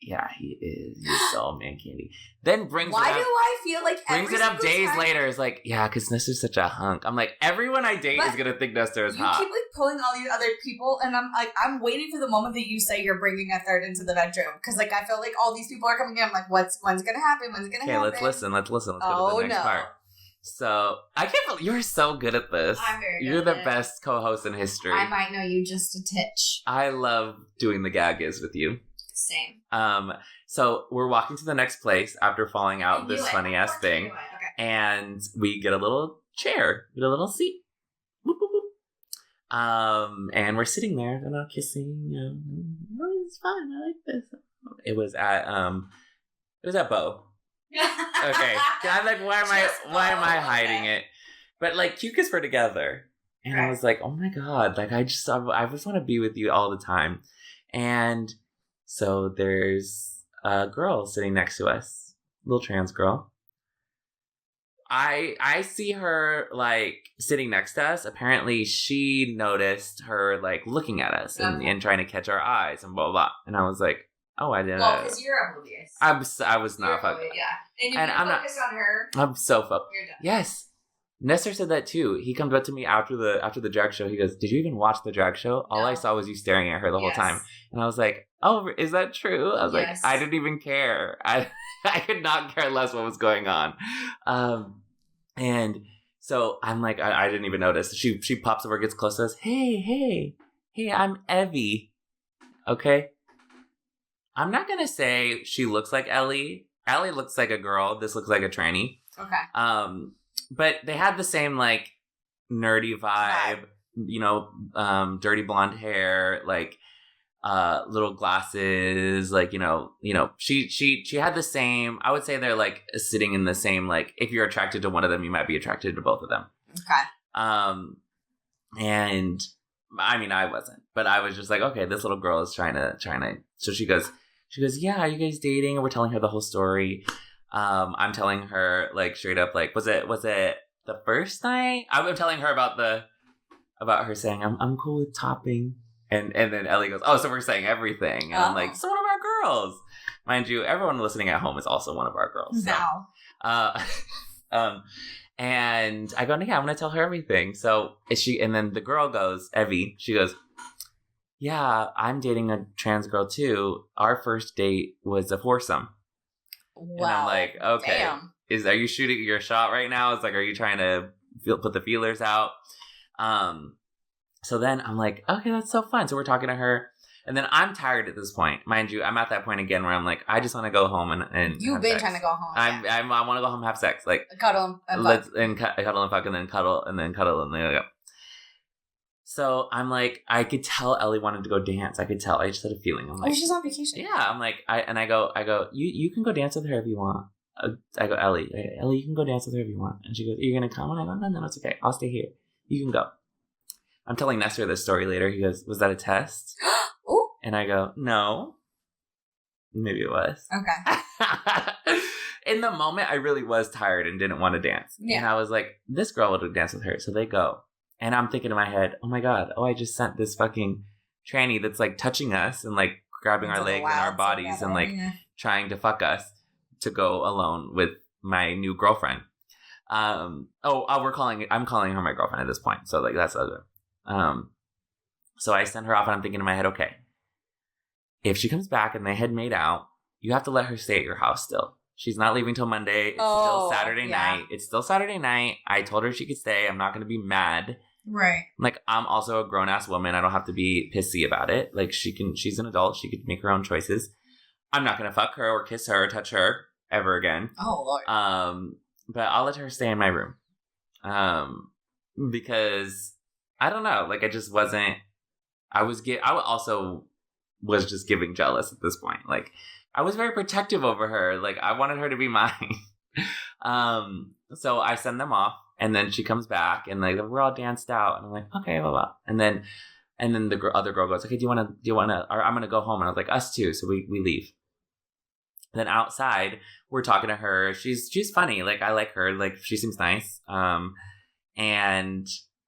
yeah, he is. He's so man candy. Then Why do I feel like brings it up days later? It's like, yeah, because Nestor's such a hunk. I'm like, everyone I date is gonna think Nestor is hot. You keep like pulling all these other people, and I'm like, I'm waiting for the moment that you say you're bringing a third into the bedroom, because like I feel like all these people are coming in. I'm like, when's gonna happen? Okay, let's listen. Let's go to the next part. So I can't believe you're so good at this. I'm very good. You're the best co-host in history. I might know you just a titch. I love doing the Gag Is with you. Same. So we're walking to the next place after falling out this funny ass thing, okay. And we get a little chair, get a little seat, boop, boop, boop. And we're sitting there, kissing. It's fun. I like this. It was at Bo. Okay, I'm like, why am I hiding it? But like, you kiss were together, and I was like, oh my God, like I just want to be with you all the time, and. So there's a girl sitting next to us, little trans girl. I see her like sitting next to us. Apparently she noticed her like looking at us and trying to catch our eyes and blah, blah, blah. And I was like, oh, I didn't know. Well, because you're oblivious. I was not fucking. Yeah. And if you focus on her, I'm so focused. You're done. Yes. Nestor said that too. He comes up to me after the drag show. He goes, did you even watch the drag show? All I saw was you staring at her the whole time. And I was like, oh, is that true? I was like, I didn't even care. I could not care less what was going on. And so I'm like, I didn't even notice. She pops over, gets close to us. Hey, I'm Evie. Okay? I'm not going to say she looks like Ellie. Ellie looks like a girl. This looks like a tranny. Okay. But they had the same, like, nerdy vibe, dirty blonde hair, like, little glasses, like, she had the same, I would say they're, like, sitting in the same, like, if you're attracted to one of them, you might be attracted to both of them. Okay. And, I mean, I wasn't, but I was just like, okay, this little girl is trying to, so she goes, yeah, are you guys dating? And we're telling her the whole story. I'm telling her like straight up, like, was it the first night? I'm telling her about her saying I'm cool with topping, and then Ellie goes, oh, so we're saying everything, and I'm like, so one of our girls, mind you, everyone listening at home is also one of our girls. So. And I go, yeah, I'm gonna tell her everything. So and then the girl goes, Evie, she goes, yeah, I'm dating a trans girl too. Our first date was a foursome. Wow. And I'm like, okay, are you shooting your shot right now? It's like, are you trying to put the feelers out? So then I'm like, okay, that's so fun. So we're talking to her, and then I'm tired at this point, mind you. I'm at that point again where I'm like, I just want to go home and you've been trying to go home. I want to go home and have sex, like cuddle and fuck. Cuddle and fuck, and then cuddle and then go. So I'm like, I could tell Ellie wanted to go dance. I could tell. I just had a feeling. I'm like, she's on vacation. Yeah, I'm like, I go, you can go dance with her if you want. I go, Ellie, you can go dance with her if you want. And she goes, are you going to come? And I go, no, it's okay. I'll stay here. You can go. I'm telling Nestor this story later. He goes, was that a test? Ooh. And I go, no. Maybe it was. Okay. In the moment, I really was tired and didn't want to dance. Yeah. And I was like, this girl would dance with her. So they go. And I'm thinking in my head, oh my God, I just sent this fucking tranny that's like touching us and like grabbing our legs and our bodies and like trying to fuck us to go alone with my new girlfriend. I'm calling her my girlfriend at this point. So like that's other. So I send her off and I'm thinking in my head, okay, if she comes back and they had made out, you have to let her stay at your house still. She's not leaving till Monday. It's still Saturday night. It's still Saturday night. I told her she could stay. I'm not going to be mad. Right. Like, I'm also a grown-ass woman. I don't have to be pissy about it. Like, she's an adult. She could make her own choices. I'm not going to fuck her or kiss her or touch her ever again. Oh, Lord. But I'll let her stay in my room. Because, I don't know. Like, I just wasn't... I also was just giving jealous at this point. Like, I was very protective over her. Like, I wanted her to be mine. So I send them off. And then she comes back and like we're all danced out and I'm like, okay, blah, blah. And then the other girl goes, okay, do you want to, or I'm going to go home. And I was like, us too. So we leave. And then outside we're talking to her. She's funny. Like, I like her. Like, she seems nice. And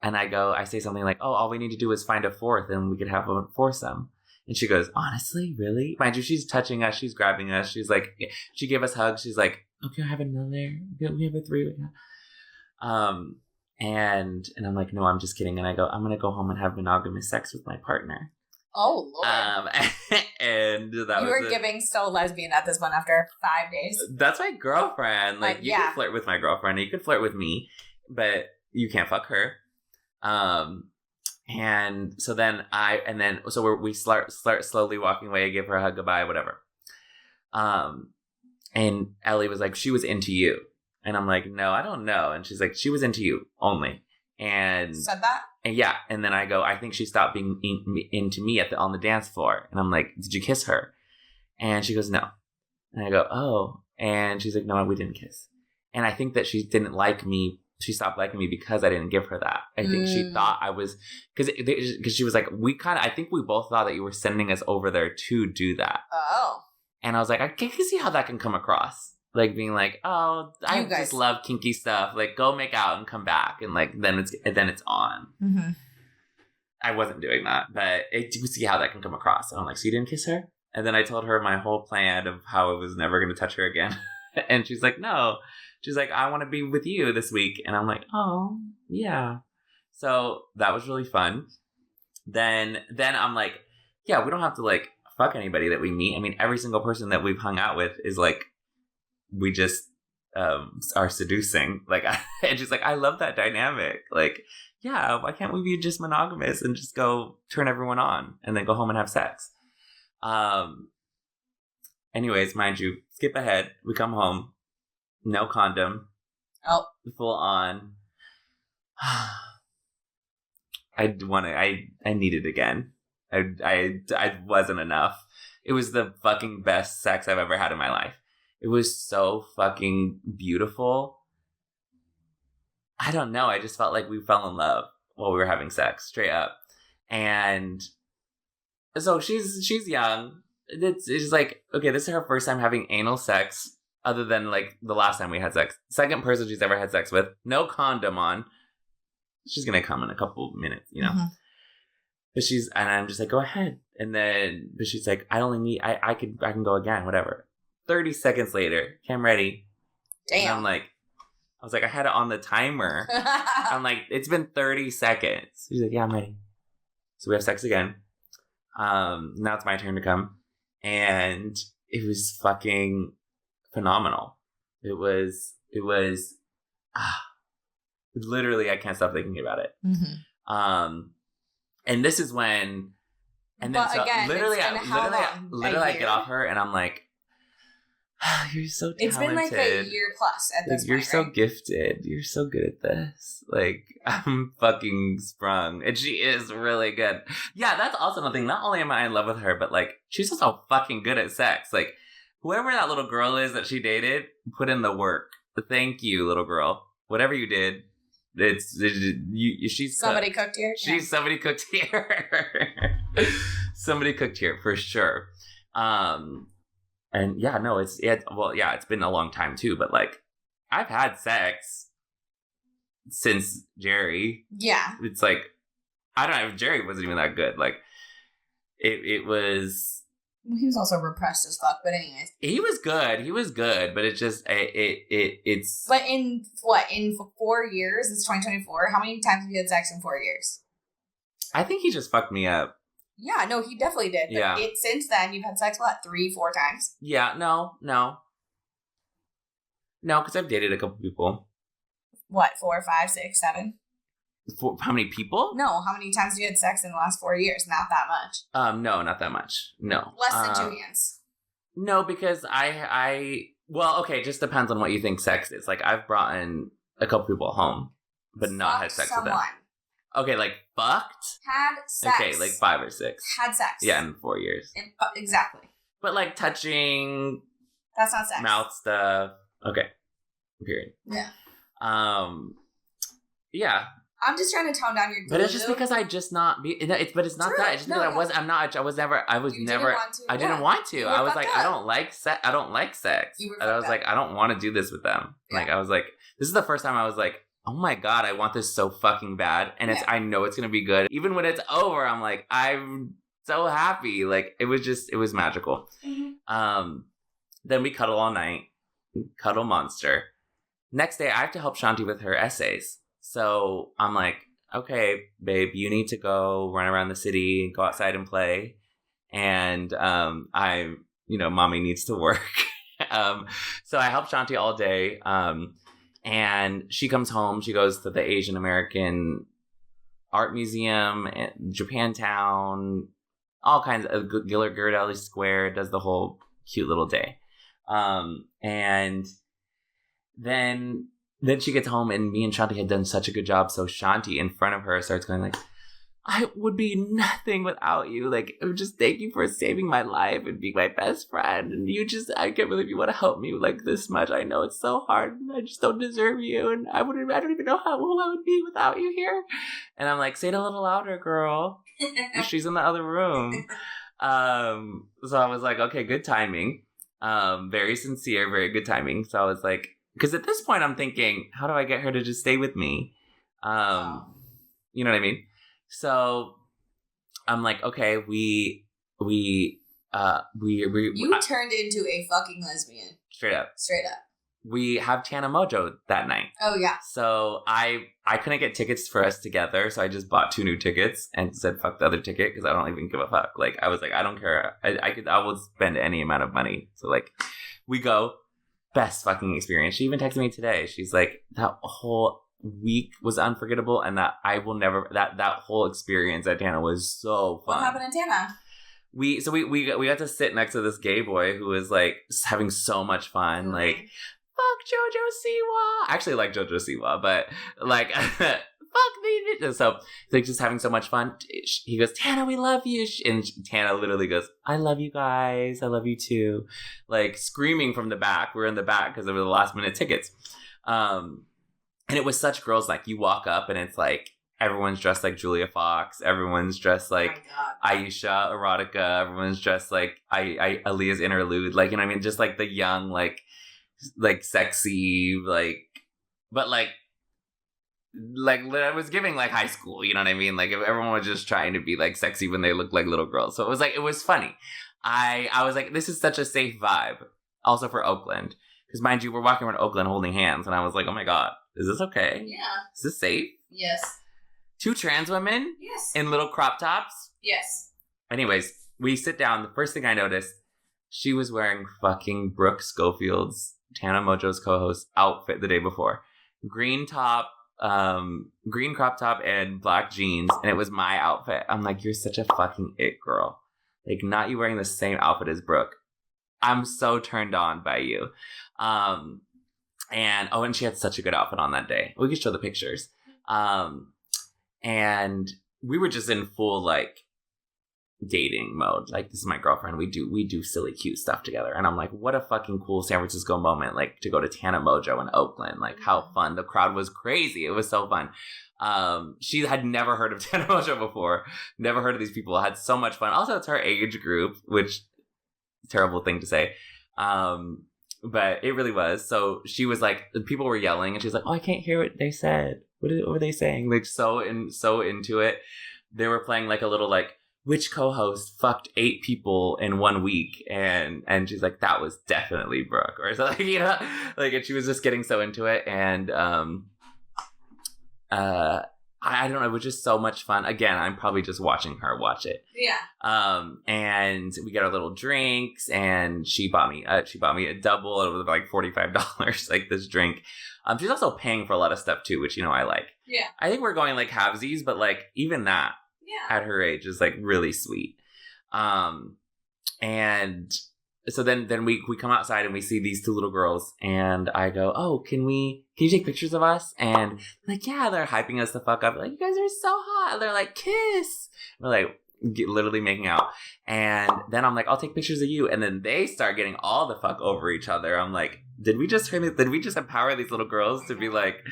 I say something like, oh, all we need to do is find a fourth and we could have a foursome. And she goes, honestly, really? Mind you, she's touching us. She's grabbing us. She's like, she gave us hugs. She's like, okay, I have another. We have a three right now. And I'm like, no, I'm just kidding. And I go, I'm going to go home and have monogamous sex with my partner. Oh, Lord. And that you were giving so lesbian at this one after 5 days. That's my girlfriend. Like, you can flirt with my girlfriend. You can flirt with me, but you can't fuck her. And so then we start slowly walking away. I give her a hug, goodbye, whatever. And Ellie was like, she was into you. And I'm like, no, I don't know. And she's like, she was into you only. And said that? And yeah. And then I go, I think she stopped being into me on the dance floor. And I'm like, did you kiss her? And she goes, no. And I go, oh. And she's like, no, we didn't kiss. And I think that she didn't like me. She stopped liking me because I didn't give her that. I think she thought I was, because she was like, I think we both thought that you were sending us over there to do that. Oh. And I was like, I can see how that can come across. Like, being like, oh, I just love kinky stuff. Like, go make out and come back. And, like, then it's on. Mm-hmm. I wasn't doing that. But you see how that can come across. And I'm like, so you didn't kiss her? And then I told her my whole plan of how I was never going to touch her again. And she's like, no. She's like, I want to be with you this week. And I'm like, oh, yeah. So that was really fun. Then I'm like, yeah, we don't have to, like, fuck anybody that we meet. I mean, every single person that we've hung out with is, like, we just are seducing. Like, and she's like, I love that dynamic. Like, yeah, why can't we be just monogamous and just go turn everyone on and then go home and have sex? Anyways, mind you, skip ahead. We come home. No condom. Oh. Full on. I need it again. I wasn't enough. It was the fucking best sex I've ever had in my life. It was so fucking beautiful. I don't know. I just felt like we fell in love while we were having sex, straight up. And so she's young. It's just like, okay, this is her first time having anal sex, other than like the last time we had sex. Second person she's ever had sex with, no condom on. She's gonna come in a couple minutes, you know. Mm-hmm. But and I'm just like, go ahead. But she's like, I can go again, whatever. 30 seconds later, okay, I'm ready. Damn. And I was like, I had it on the timer. I'm like, it's been 30 seconds. She's like, yeah, I'm ready. So we have sex again. Now it's my turn to come. And it was fucking phenomenal. It was literally, I can't stop thinking about it. Mm-hmm. And this is when, and then but so again, literally I get off her and I'm like, You're so talented. It's been like a year plus at this point, You're so right? gifted. You're so good at this. Like, I'm fucking sprung. And she is really good. Yeah, that's also another thing. Not only am I in love with her, but, like, she's just so fucking good at sex. Like, whoever that little girl is that she dated, put in the work. Thank you, little girl. Whatever you did, she's Somebody cooked here? Somebody cooked here. Somebody cooked here, for sure. And yeah, no, it's been a long time too, but like I've had sex since Jerry. Yeah. It's like, I don't know if Jerry wasn't even that good. Like it was. Well, he was also repressed as fuck, but anyways. He was good, but it's just, it's. But in 4 years, it's 2024, how many times have you had sex in 4 years? I think he just fucked me up. Yeah, no, he definitely did. But Yeah. Since then, you've had sex, 3-4 times? Yeah, no. No, because I've dated a couple people. 4, 5, 6, 7? How many people? No, how many times have you had sex in the last 4 years? Not that much. No, not that much. No. Less than 2 hands. No, because well, okay, it just depends on what you think sex is. Like, I've brought in a couple people home, but not had sex with them. Okay, like, fucked? Had sex. Okay, like 5 or 6. Had sex. Yeah, in 4 years. Exactly. But, like, touching... That's not sex. Mouth stuff. Okay. Period. Yeah. Yeah. I'm just trying to tone down your But it's just because I just not be. But it's not True. that. It's just because I was. I'm not. I was never. I was You never. didn't want to. I didn't Yeah. want to. You were I was fucked like, up. I don't like sex. I don't like sex. You were And I was fucked like, I don't want to do this with them. Yeah. Like, I was like, this is the first time I was like, oh my god, I want this so fucking bad, and it's. Yeah. I know it's gonna be good. Even when it's over, I'm like, I'm so happy. Like, it was magical. Mm-hmm. Then we cuddle all night. Cuddle monster. Next day, I have to help Shanti with her essays. So I'm like, okay, babe, you need to go run around the city, go outside and play. And mommy needs to work. So I help Shanti all day. And she comes home. She goes to the Asian American Art Museum, Japantown, all kinds of Gilbert Square, does the whole cute little day. And then she gets home, and me and Shanti had done such a good job. So Shanti, in front of her, starts going like, I would be nothing without you. Like, I would just thank you for saving my life and being my best friend. And I can't believe you want to help me like this much. I know it's so hard, and I just don't deserve you. And I don't even know who I would be without you here. And I'm like, say it a little louder, girl. She's in the other room. So I was like, okay, good timing. Very sincere, very good timing. So I was like, because at this point I'm thinking, how do I get her to just stay with me? You know what I mean? So I'm like, okay, we You turned into a fucking lesbian. Straight up. Straight up. We have Tana Mojo that night. Oh yeah. So I couldn't get tickets for us together, so I just bought 2 new tickets and said fuck the other ticket because I don't even give a fuck. Like, I was like, I don't care. I will spend any amount of money. So like, we go. Best fucking experience. She even texted me today. She's like, that whole week was unforgettable, and that I will never. That whole experience at Tana was so fun. What happened at Tana? We got to sit next to this gay boy who was like having so much fun. Like, fuck JoJo Siwa. I actually like JoJo Siwa, but like, fuck these. So like, just having so much fun. He goes, Tana, we love you. And Tana literally goes, I love you guys. I love you too. Like, screaming from the back. We're in the back because of the last minute tickets. And it was such girls. Like, you walk up and it's like, everyone's dressed like Julia Fox. Everyone's dressed like Aisha Erotica. Everyone's dressed like Aaliyah's Interlude. Like, you know what I mean? Just like the young, like sexy, like, but like I was giving like high school, you know what I mean? Like, if everyone was just trying to be like sexy when they looked like little girls. So it was like, it was funny. I was like, this is such a safe vibe. Also for Oakland. Because mind you, we're walking around Oakland holding hands. And I was like, oh my God, is this okay? Yeah. Is this safe? Yes. 2 trans women? Yes. In little crop tops? Yes. Anyways, we sit down. The first thing I noticed, she was wearing fucking Brooke Schofield's, Tana Mojo's co-host, outfit the day before. Green top, green crop top and black jeans, and it was my outfit. I'm like, you're such a fucking it girl. Like, not you wearing the same outfit as Brooke. I'm so turned on by you. And she had such a good outfit on that day. We could show the pictures. And we were just in full like dating mode. Like, this is my girlfriend. We do silly, cute stuff together. And I'm like, what a fucking cool San Francisco moment, like to go to Tana Mojo in Oakland. Like, how fun. The crowd was crazy. It was so fun. She had never heard of Tana Mojo before. Never heard of these people. Had so much fun. Also, it's her age group, which terrible thing to say. But it really was. So she was like, people were yelling and she was like, oh, I can't hear what they said. What were they saying? Like, so into it. They were playing like a little like, which co-host fucked 8 people in 1 week? And she's like, that was definitely Brooke, or something, you know? Like, and she was just getting so into it. And I don't know, it was just so much fun. Again, I'm probably just watching her watch it. Yeah. And we get our little drinks, and she bought me a double. It was like $45, like this drink. She's also paying for a lot of stuff too, which, you know, I like. Yeah. I think we're going like halvesies, but like even that at her age is like really sweet. And so then we come outside and we see these 2 little girls, and I go, oh, can you take pictures of us? And like, yeah, they're hyping us the fuck up. Like, you guys are so hot. And they're like, kiss. We're like literally making out. And then I'm like, I'll take pictures of you. And then they start getting all the fuck over each other. I'm like, did we just empower these little girls to be like,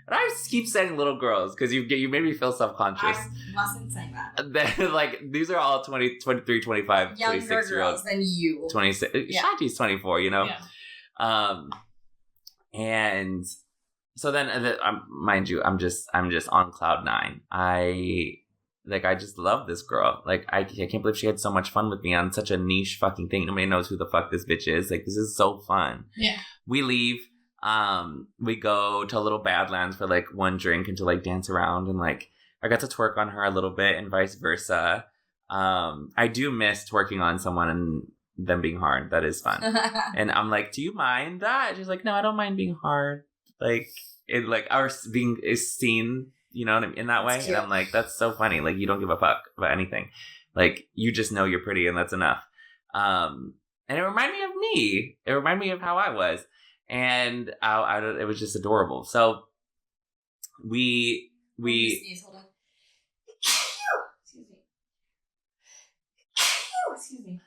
and I just keep saying little girls because you made me feel self-conscious. I wasn't saying that. Then, like, these are all 20, 23, 25, younger 26 year olds. girls than you. 26. Yeah. Shanti's 24, you know? Yeah. And so then, mind you, I'm just on cloud 9. I just love this girl. Like, I can't believe she had so much fun with me on such a niche fucking thing. Nobody knows who the fuck this bitch is. Like, this is so fun. Yeah. We leave. We go to Little Badlands for like 1 drink and to like dance around, and like I got to twerk on her a little bit and vice versa. I do miss twerking on someone and them being hard. That is fun. And I'm like, do you mind that? She's like, no, I don't mind being hard. Like, it like our being is seen, you know, in that way. And I'm like, that's so funny. Like, you don't give a fuck about anything. Like, you just know you're pretty and that's enough. And it reminded me of me. It reminded me of how I was. And it was just adorable. So we Sneeze, hold on. Excuse me.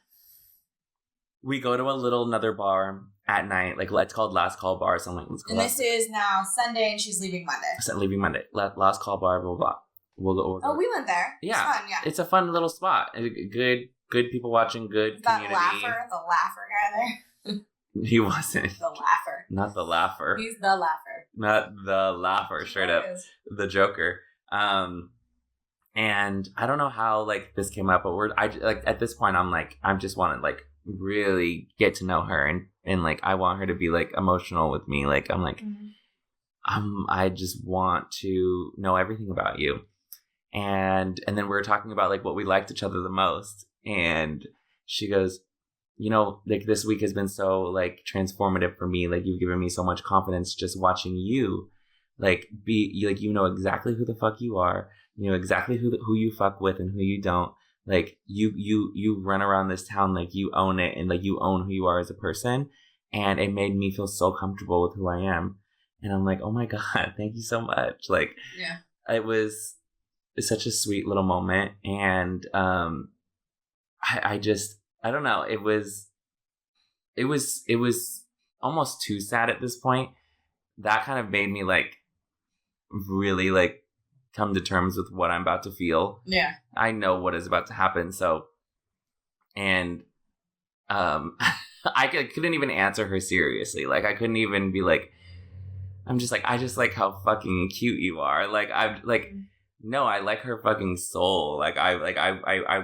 We go to another bar at night. Like, it's called Last Call Bar or something. And this is now Sunday, and she's leaving Monday. Leaving Monday. Last Call Bar, blah, blah, blah. We'll go over. Oh, we went there. Yeah. It's fun, yeah. It's a fun little spot. Good people watching, good that community. the laugher guy there. He wasn't. The laugher. Not the laugher. He's the laugher. Not the laugher, straight up. The Joker. And I don't know how like this came up, but at this point I'm just want to like really get to know her, and like I want her to be like emotional with me. Like, I'm like, I just want to know everything about you. And then we were talking about like what we liked each other the most, and she goes, you know, like this week has been so like transformative for me. Like, you've given me so much confidence just watching you, like you know exactly who the fuck you are. You know exactly who you fuck with and who you don't. Like, you run around this town like you own it, and like you own who you are as a person. And it made me feel so comfortable with who I am. And I'm like, oh my God, thank you so much. Like, yeah, it's such a sweet little moment. And I don't know. It was almost too sad at this point. That kind of made me like really like come to terms with what I'm about to feel. Yeah. I know what is about to happen. So, and I couldn't even answer her seriously. Like, I couldn't even be like, I just like how fucking cute you are. Like, I'm like, no, I like her fucking soul. Like, I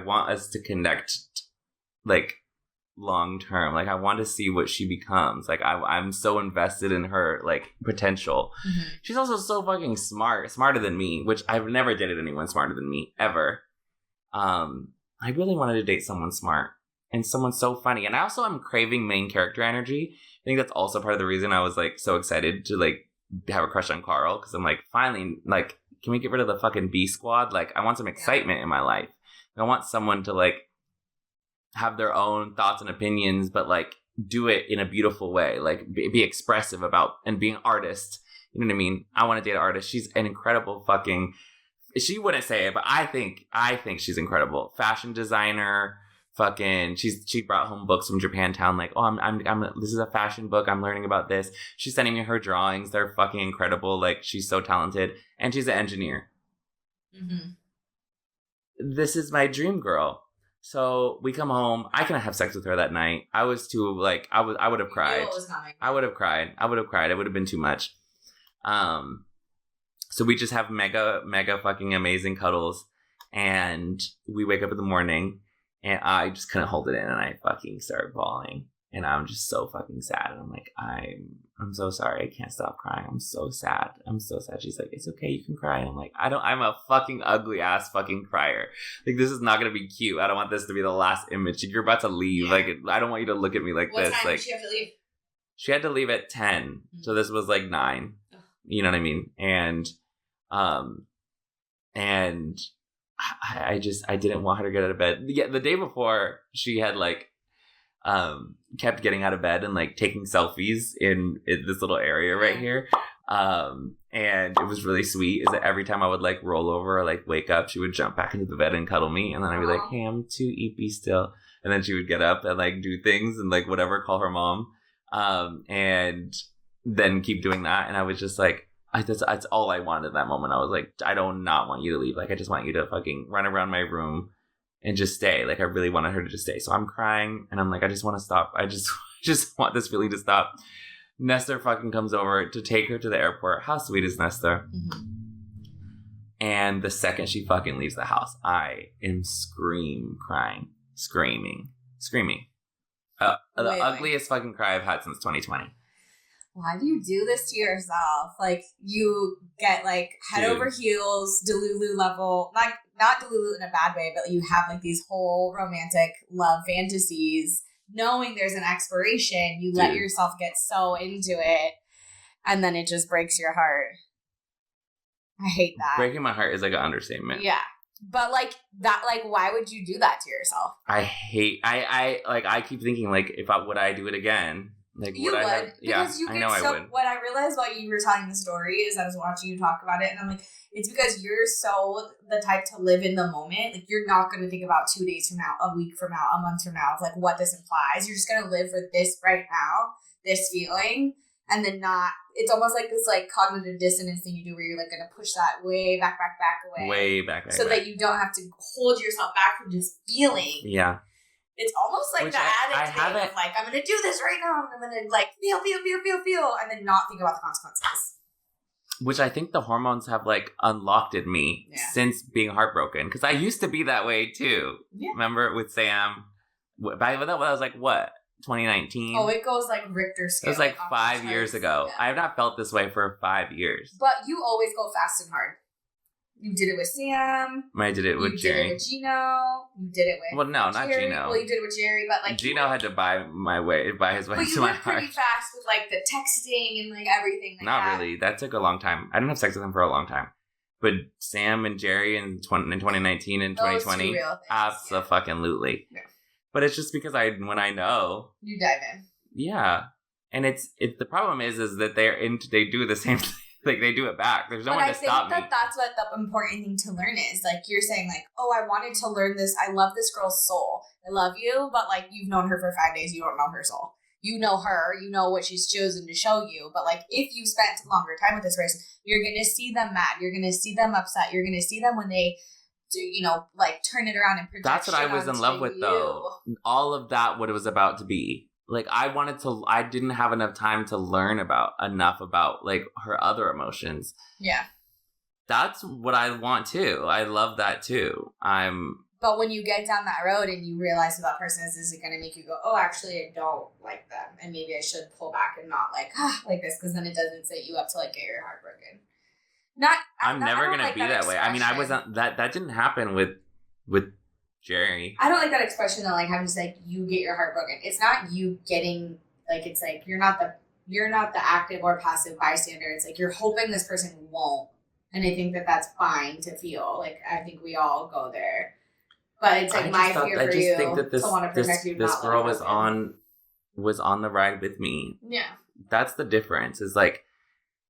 want us to connect like long term. Like, I want to see what she becomes. Like, I'm so invested in her like potential. Mm-hmm. She's also so fucking smarter than me, which I've never dated anyone smarter than me ever. I really wanted to date someone smart and someone so funny. And I also am craving main character energy. I think that's also part of the reason I was like so excited to like have a crush on Carl, because I'm like, finally, like, can we get rid of the fucking B squad? Like, I want some excitement in my life. I want someone to like have their own thoughts and opinions, but like do it in a beautiful way, like be expressive about and being an artist. You know what I mean? I want to date an artist. She's an incredible fucking. She wouldn't say it, but I think she's incredible. Fashion designer. Fucking, she brought home books from Japantown. Like, oh, this is a fashion book. I'm learning about this. She's sending me her drawings. They're fucking incredible. Like, she's so talented, and she's an engineer. Mm-hmm. This is my dream girl. So we come home. I couldn't have sex with her that night. I was too like I would have cried. I would have cried. It would have been too much. So we just have mega fucking amazing cuddles, and we wake up in the morning. And I just couldn't hold it in, and I fucking started bawling. And I'm just so fucking sad. And I'm like, I'm so sorry. I can't stop crying. I'm so sad. She's like, it's okay. You can cry. And I'm like, I'm a fucking ugly ass fucking crier. Like, this is not going to be cute. I don't want this to be the last image. You're about to leave. Like, I don't want you to look at me like this. What time like, did she have to leave? She had to leave at 10. Mm-hmm. So this was like 9. Ugh. You know what I mean? And I didn't want her to get out of bed. Yeah, the day before, she had like kept getting out of bed and like taking selfies in this little area right here. And it was really sweet is that every time I would like roll over or like wake up, she would jump back into the bed and cuddle me. And then I'd be like, hey, I'm too eepy still. And then she would get up and like do things and like whatever, call her mom. And then keep doing that. And I was just like, that's all I wanted at that moment. I was like, I don't not want you to leave. Like, I just want you to fucking run around my room and just stay. Like, I really wanted her to just stay. So I'm crying and I'm like, I just want to stop. I just want this feeling to stop. Nestor fucking comes over to take her to the airport. How sweet is Nestor? Mm-hmm. And the second she fucking leaves the house, I am screaming. The ugliest fucking cry I've had since 2020. Why do you do this to yourself? Like, you get like head over heels, Delulu level, not Delulu in a bad way, but you have like these whole romantic love fantasies. Knowing there's an expiration, you let yourself get so into it, and then it just breaks your heart. I hate that. Breaking my heart is like an understatement. Yeah. But like that, like, why would you do that to yourself? I keep thinking like, would I do it again? Like, you would. I know I would. What I realized while you were telling the story is I was watching you talk about it, and I'm like, it's because you're so the type to live in the moment. Like, you're not going to think about 2 days from now, a week from now, a month from now, of like what this implies. You're just going to live for this right now, this feeling, and then not. It's almost like this like cognitive dissonance thing you do where you're like going to push that way back away. Way back. So that you don't have to hold yourself back from just feeling. Yeah. It's almost like the addict thing of like, I'm going to do this right now. I'm going to like feel, and then not think about the consequences. Which I think the hormones have like unlocked in me since being heartbroken. Because I used to be that way too. Yeah. Remember with Sam? By that, I was like, what? 2019? Oh, it goes like Richter scale. It was like 5 years ago. Yeah. I have not felt this way for 5 years. But you always go fast and hard. You did it with Sam. I did it with Jerry. You did it with Gino. You did it with not Jerry. Gino. Well, you did it with Jerry, but like Gino had to buy his way to my heart. But you were pretty fast with like the texting and like everything. Like not really. That took a long time. I didn't have sex with him for a long time. But Sam and Jerry in 2019 and 2020, absolutely. Yeah. But it's just because when I know, you dive in. Yeah, and it's the problem is that they do the same thing. Like, they do it back. There's no one to stop me. I think that's what the important thing to learn is. Like, you're saying, like, oh, I wanted to learn this. I love this girl's soul. I love you. But, like, you've known her for 5 days. You don't know her soul. You know her. You know what she's chosen to show you. But, like, if you spent longer time with this person, you're going to see them mad. You're going to see them upset. You're going to see them when they do, like, turn it around and project. That's what I was in love with, though. All of that, what it was about to be. Like, I didn't have enough time to learn enough about, like, her other emotions. Yeah. That's what I want, too. I love that, too. But when you get down that road and you realize who that person is it going to make you go, oh, actually, I don't like them. And maybe I should pull back and not, like this, because then it doesn't set you up to, like, get your heart broken. I'm never going to be that way. I mean, I wasn't, that didn't happen with Jerry. I don't like that expression though, like having to say, like, you get your heart broken. It's not you getting, like, it's like you're not the active or passive bystander. It's like you're hoping this person won't. And I think that's fine to feel. Like, I think we all go there. But it's like my fear for you to want to protect you. This girl was on was on the ride with me. Yeah. That's the difference. Is like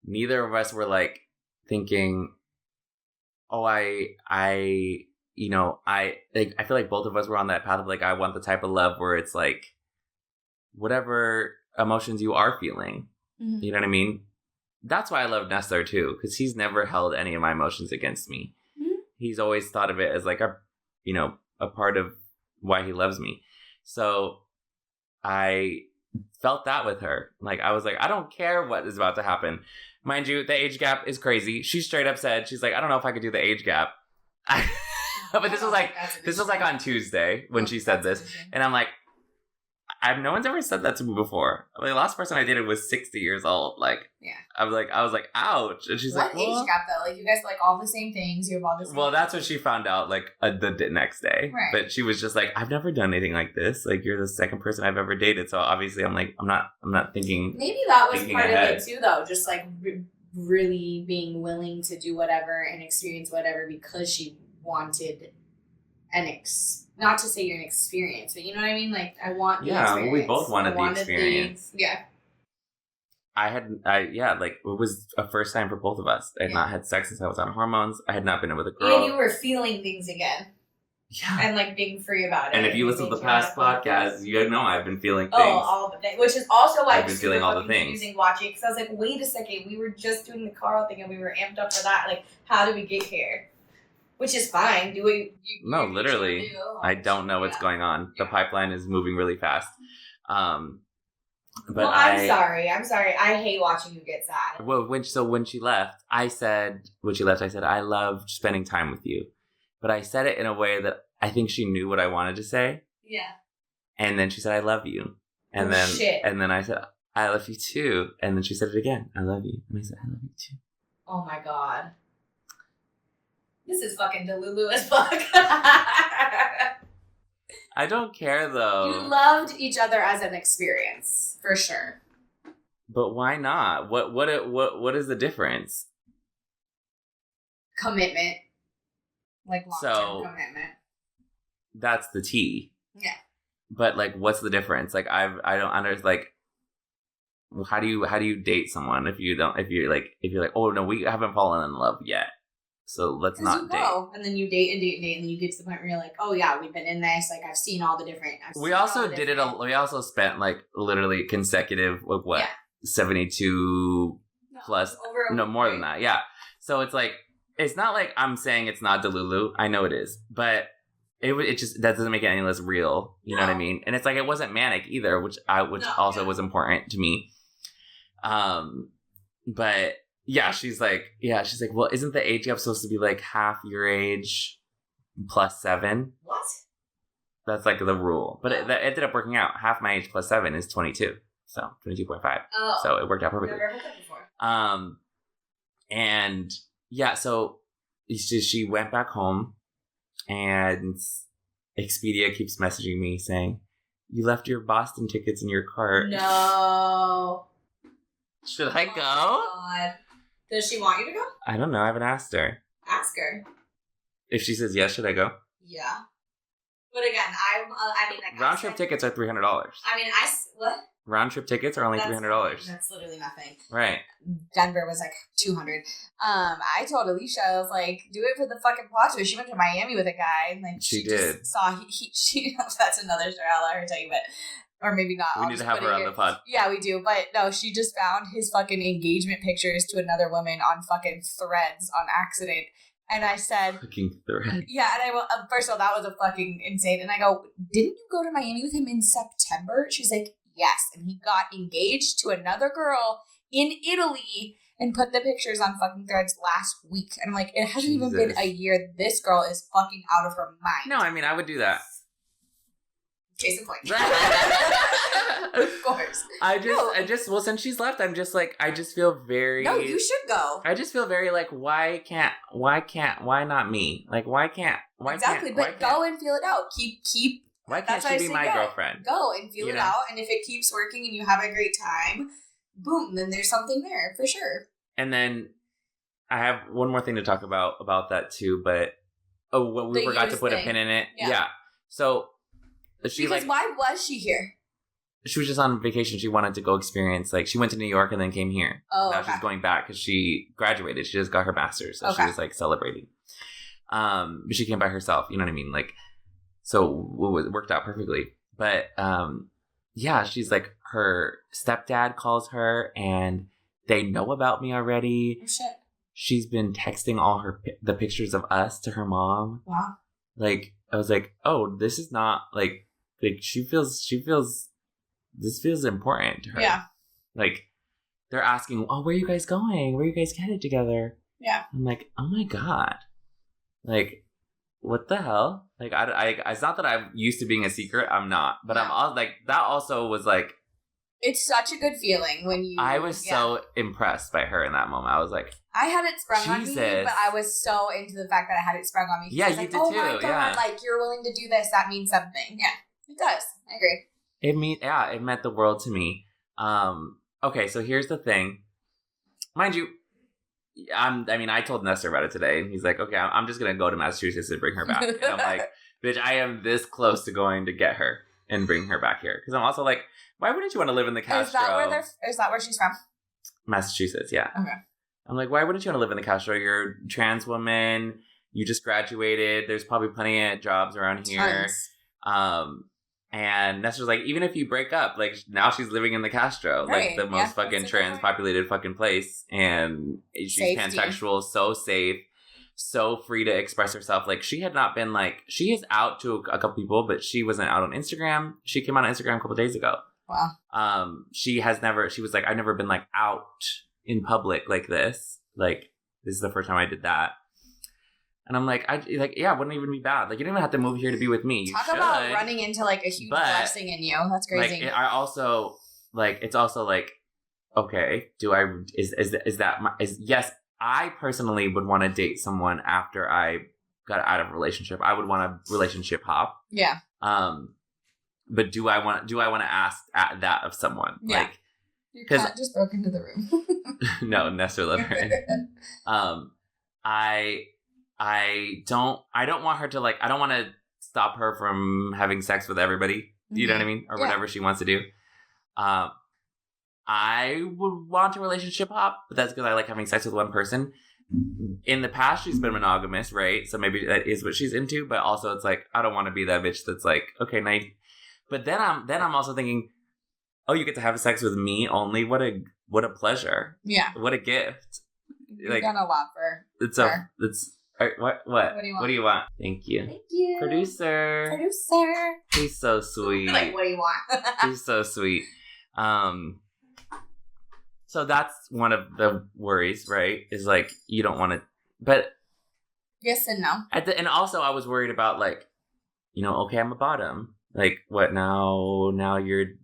neither of us were like thinking, oh, I feel like both of us were on that path of like, I want the type of love where it's like whatever emotions you are feeling. Mm-hmm. You know what I mean? That's why I love Nestor too, because he's never held any of my emotions against me. Mm-hmm. He's always thought of it as like a part of why he loves me. So I felt that with her. Like, I was like, I don't care what is about to happen. Mind you, the age gap is crazy. She straight up said, she's like, I don't know if I could do the age gap. But this was like on Tuesday when she said this. And I'm like, no one's ever said that to me before. I mean, the last person I dated was 60 years old. Like, yeah. I was like, ouch. And she's what like, age gap though? Like, you guys like all the same things. You have all the same. Well, that's what she found out like the next day. Right. But she was just like, I've never done anything like this. Like, you're the second person I've ever dated. So obviously, I'm like, I'm not thinking. Maybe that was part ahead. Of it too, though. Just like really being willing to do whatever and experience whatever because she wanted not to say you're an experience, but you know what I mean? Like, I want the experience. Well, we both wanted the experience. Yeah. Like, it was a first time for both of us. I had not had sex since I was on hormones. I had not been with a girl. And you were feeling things again. Yeah. And, like, being free about it. And if you listen to the past podcast, you know I've been feeling things. Oh, all the things. Which is also why I've been feeling all the things. Confusing watching. Because I was like, wait a second. We were just doing the Carl thing and we were amped up for that. Like, how did we get here? Which is fine. No, literally. I don't know what's going on. The pipeline is moving really fast. But I'm sorry. I hate watching you get sad. Well, when she left, I said, I loved spending time with you. But I said it in a way that I think she knew what I wanted to say. Yeah. And then she said, I love you. And then I said, I love you too. And then she said it again. I love you. And I said, I love you too. Oh my God. This is fucking Delulu as fuck. I don't care though. You loved each other as an experience, for sure. But why not? What is the difference? Commitment. Like long-term commitment. That's the T. Yeah. But like, what's the difference? Like, I don't understand. Like, how do you date someone if you're like, oh no, we haven't fallen in love yet. So let's not date. And then you date and date and date, and then you get to the point where you're like, oh yeah, we've been in this. Like, I've seen all the different. We also spent like literally consecutive, 72 plus. More than that. Yeah. So it's like, it's not like I'm saying it's not Delulu. I know it is, but it just, that doesn't make it any less real. You know what I mean? And it's like, it wasn't manic either, which was important to me. But. Yeah, she's like, well, isn't the age gap supposed to be like half your age plus 7? What? That's like the rule. But that ended up working out. Half my age plus 7 is 22. So 22.5. Oh. So it worked out perfectly. Never heard that before. And yeah, so she went back home and Expedia keeps messaging me saying, you left your Boston tickets in your cart. No. Should I go? God. Does she want you to go? I don't know. I haven't asked her. Ask her. If she says yes, should I go? Yeah. But again, I mean, like, round trip tickets are $300. I mean, what? Round trip tickets are only $300. That's literally nothing. Right. Denver was like $200. I told Alicia, I was like, do it for the fucking plot twist. She went to Miami with a guy, and like she did. Just saw she. That's another story. I'll let her tell you, but. Or maybe not. We need to have her on the pod. Yeah, we do. But no, she just found his fucking engagement pictures to another woman on fucking Threads on accident. And I said... Fucking Threads. Yeah, and first of all, that was a fucking insane. And I go, didn't you go to Miami with him in September? She's like, yes. And he got engaged to another girl in Italy and put the pictures on fucking Threads last week. And I'm like, it hasn't even been a year. This girl is fucking out of her mind. No, I mean, I would do that. Case in point. Of course. Well, since she's left, I'm just like, I just feel very... No, you should go. I just feel very like, why not me? Like, exactly, but go and feel it out. Keep. Why can't she be my girlfriend? Go and feel it out, and if it keeps working and you have a great time, boom, then there's something there, for sure. And then, I have one more thing to talk about that too, but... Oh, we forgot to put a pin in it. Yeah. So... Why was she here? she was just on vacation. She wanted to go experience, like, she went to New York and then came here. Oh, now okay. she's going back because she graduated. She just got her master's, so she was like celebrating. But she came by herself. You know what I mean? Like, so it worked out perfectly. But yeah, she's like, her stepdad calls her, and they know about me already. Oh, shit. She's been texting all the pictures of us to her mom. Wow. Like, I was like, oh, this is not like she feels this feels important to her. Yeah. Like, they're asking, oh, where are you guys going? Where are you guys headed together? Yeah. I'm like, oh my God. Like, what the hell? Like, I it's not that I'm used to being a secret. I'm not. But I'm all like, that also was like, it's such a good feeling when you... I was so impressed by her in that moment. I was like... I had it sprung on me, Jesus. but I was so into the fact that I had it sprung on me. Yeah, I was you like, did oh too, my God, yeah. like, you're willing to do this, that means something. Yeah, it does. I agree. It meant the world to me. Okay, so here's the thing. Mind you, I told Nestor about it today, and he's like, okay, I'm just going to go to Massachusetts and bring her back. And I'm like, bitch, I am this close to going to get her and bring her back here. Because I'm also like, why wouldn't you want to live in the Castro? Is that where she's from? Massachusetts, yeah. Okay. I'm like, why wouldn't you want to live in the Castro? You're a trans woman. You just graduated. There's probably plenty of jobs around here. Tons. And Nestor's like, even if you break up, like, now she's living in the Castro, Right, like the most fucking that's a good trans populated fucking place. And she's Safety. pansexual, so safe, so free to express herself. Like, she had not been like, she is out to a couple people, but she wasn't out on Instagram. She came out on Instagram a couple days ago. Wow. She was like, I've never been like out in public like this. Like, this is the first time I did that. And I'm like, yeah, it wouldn't even be bad. Like, you don't even have to move here to be with me. You Talk should, about running into like a huge blessing in you. That's crazy. Like, I also like, it's also like, okay, yes, I personally would want to date someone after I got out of a relationship. I would want a relationship hop. Yeah. But do I want to ask that of someone? Yeah. Like, your cat just broke into the room. No, Nestor let her in. I don't want her to, like, I don't want to stop her from having sex with everybody. You know what I mean? Or whatever she wants to do. I would want a relationship hop, but that's because I like having sex with one person. In the past, she's been monogamous, right? So maybe that is what she's into, but also it's like, I don't want to be that bitch that's like, okay, nice. But then I'm also thinking, oh, you get to have sex with me only? What a pleasure. Yeah. What a gift. You've Like, done a lot for her. What do you want? Thank you. Thank you. Producer. He's so sweet. Like, what do you want? He's so sweet. So that's one of the worries, right? Is like, you don't want to, but yes and no. And also I was worried about, like, you know, okay, I'm a bottom. Like, what now? Now you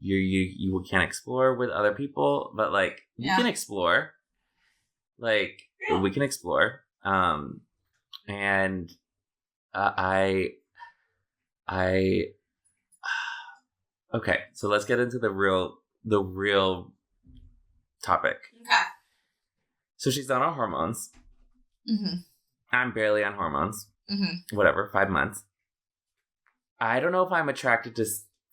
can't explore with other people, but like, we can explore. Like, we can explore. And I okay, so let's get into the real topic. Okay. So she's on hormones. Mm-hmm. I'm barely on hormones. Mm-hmm. Whatever, 5 months. I don't know if I'm attracted to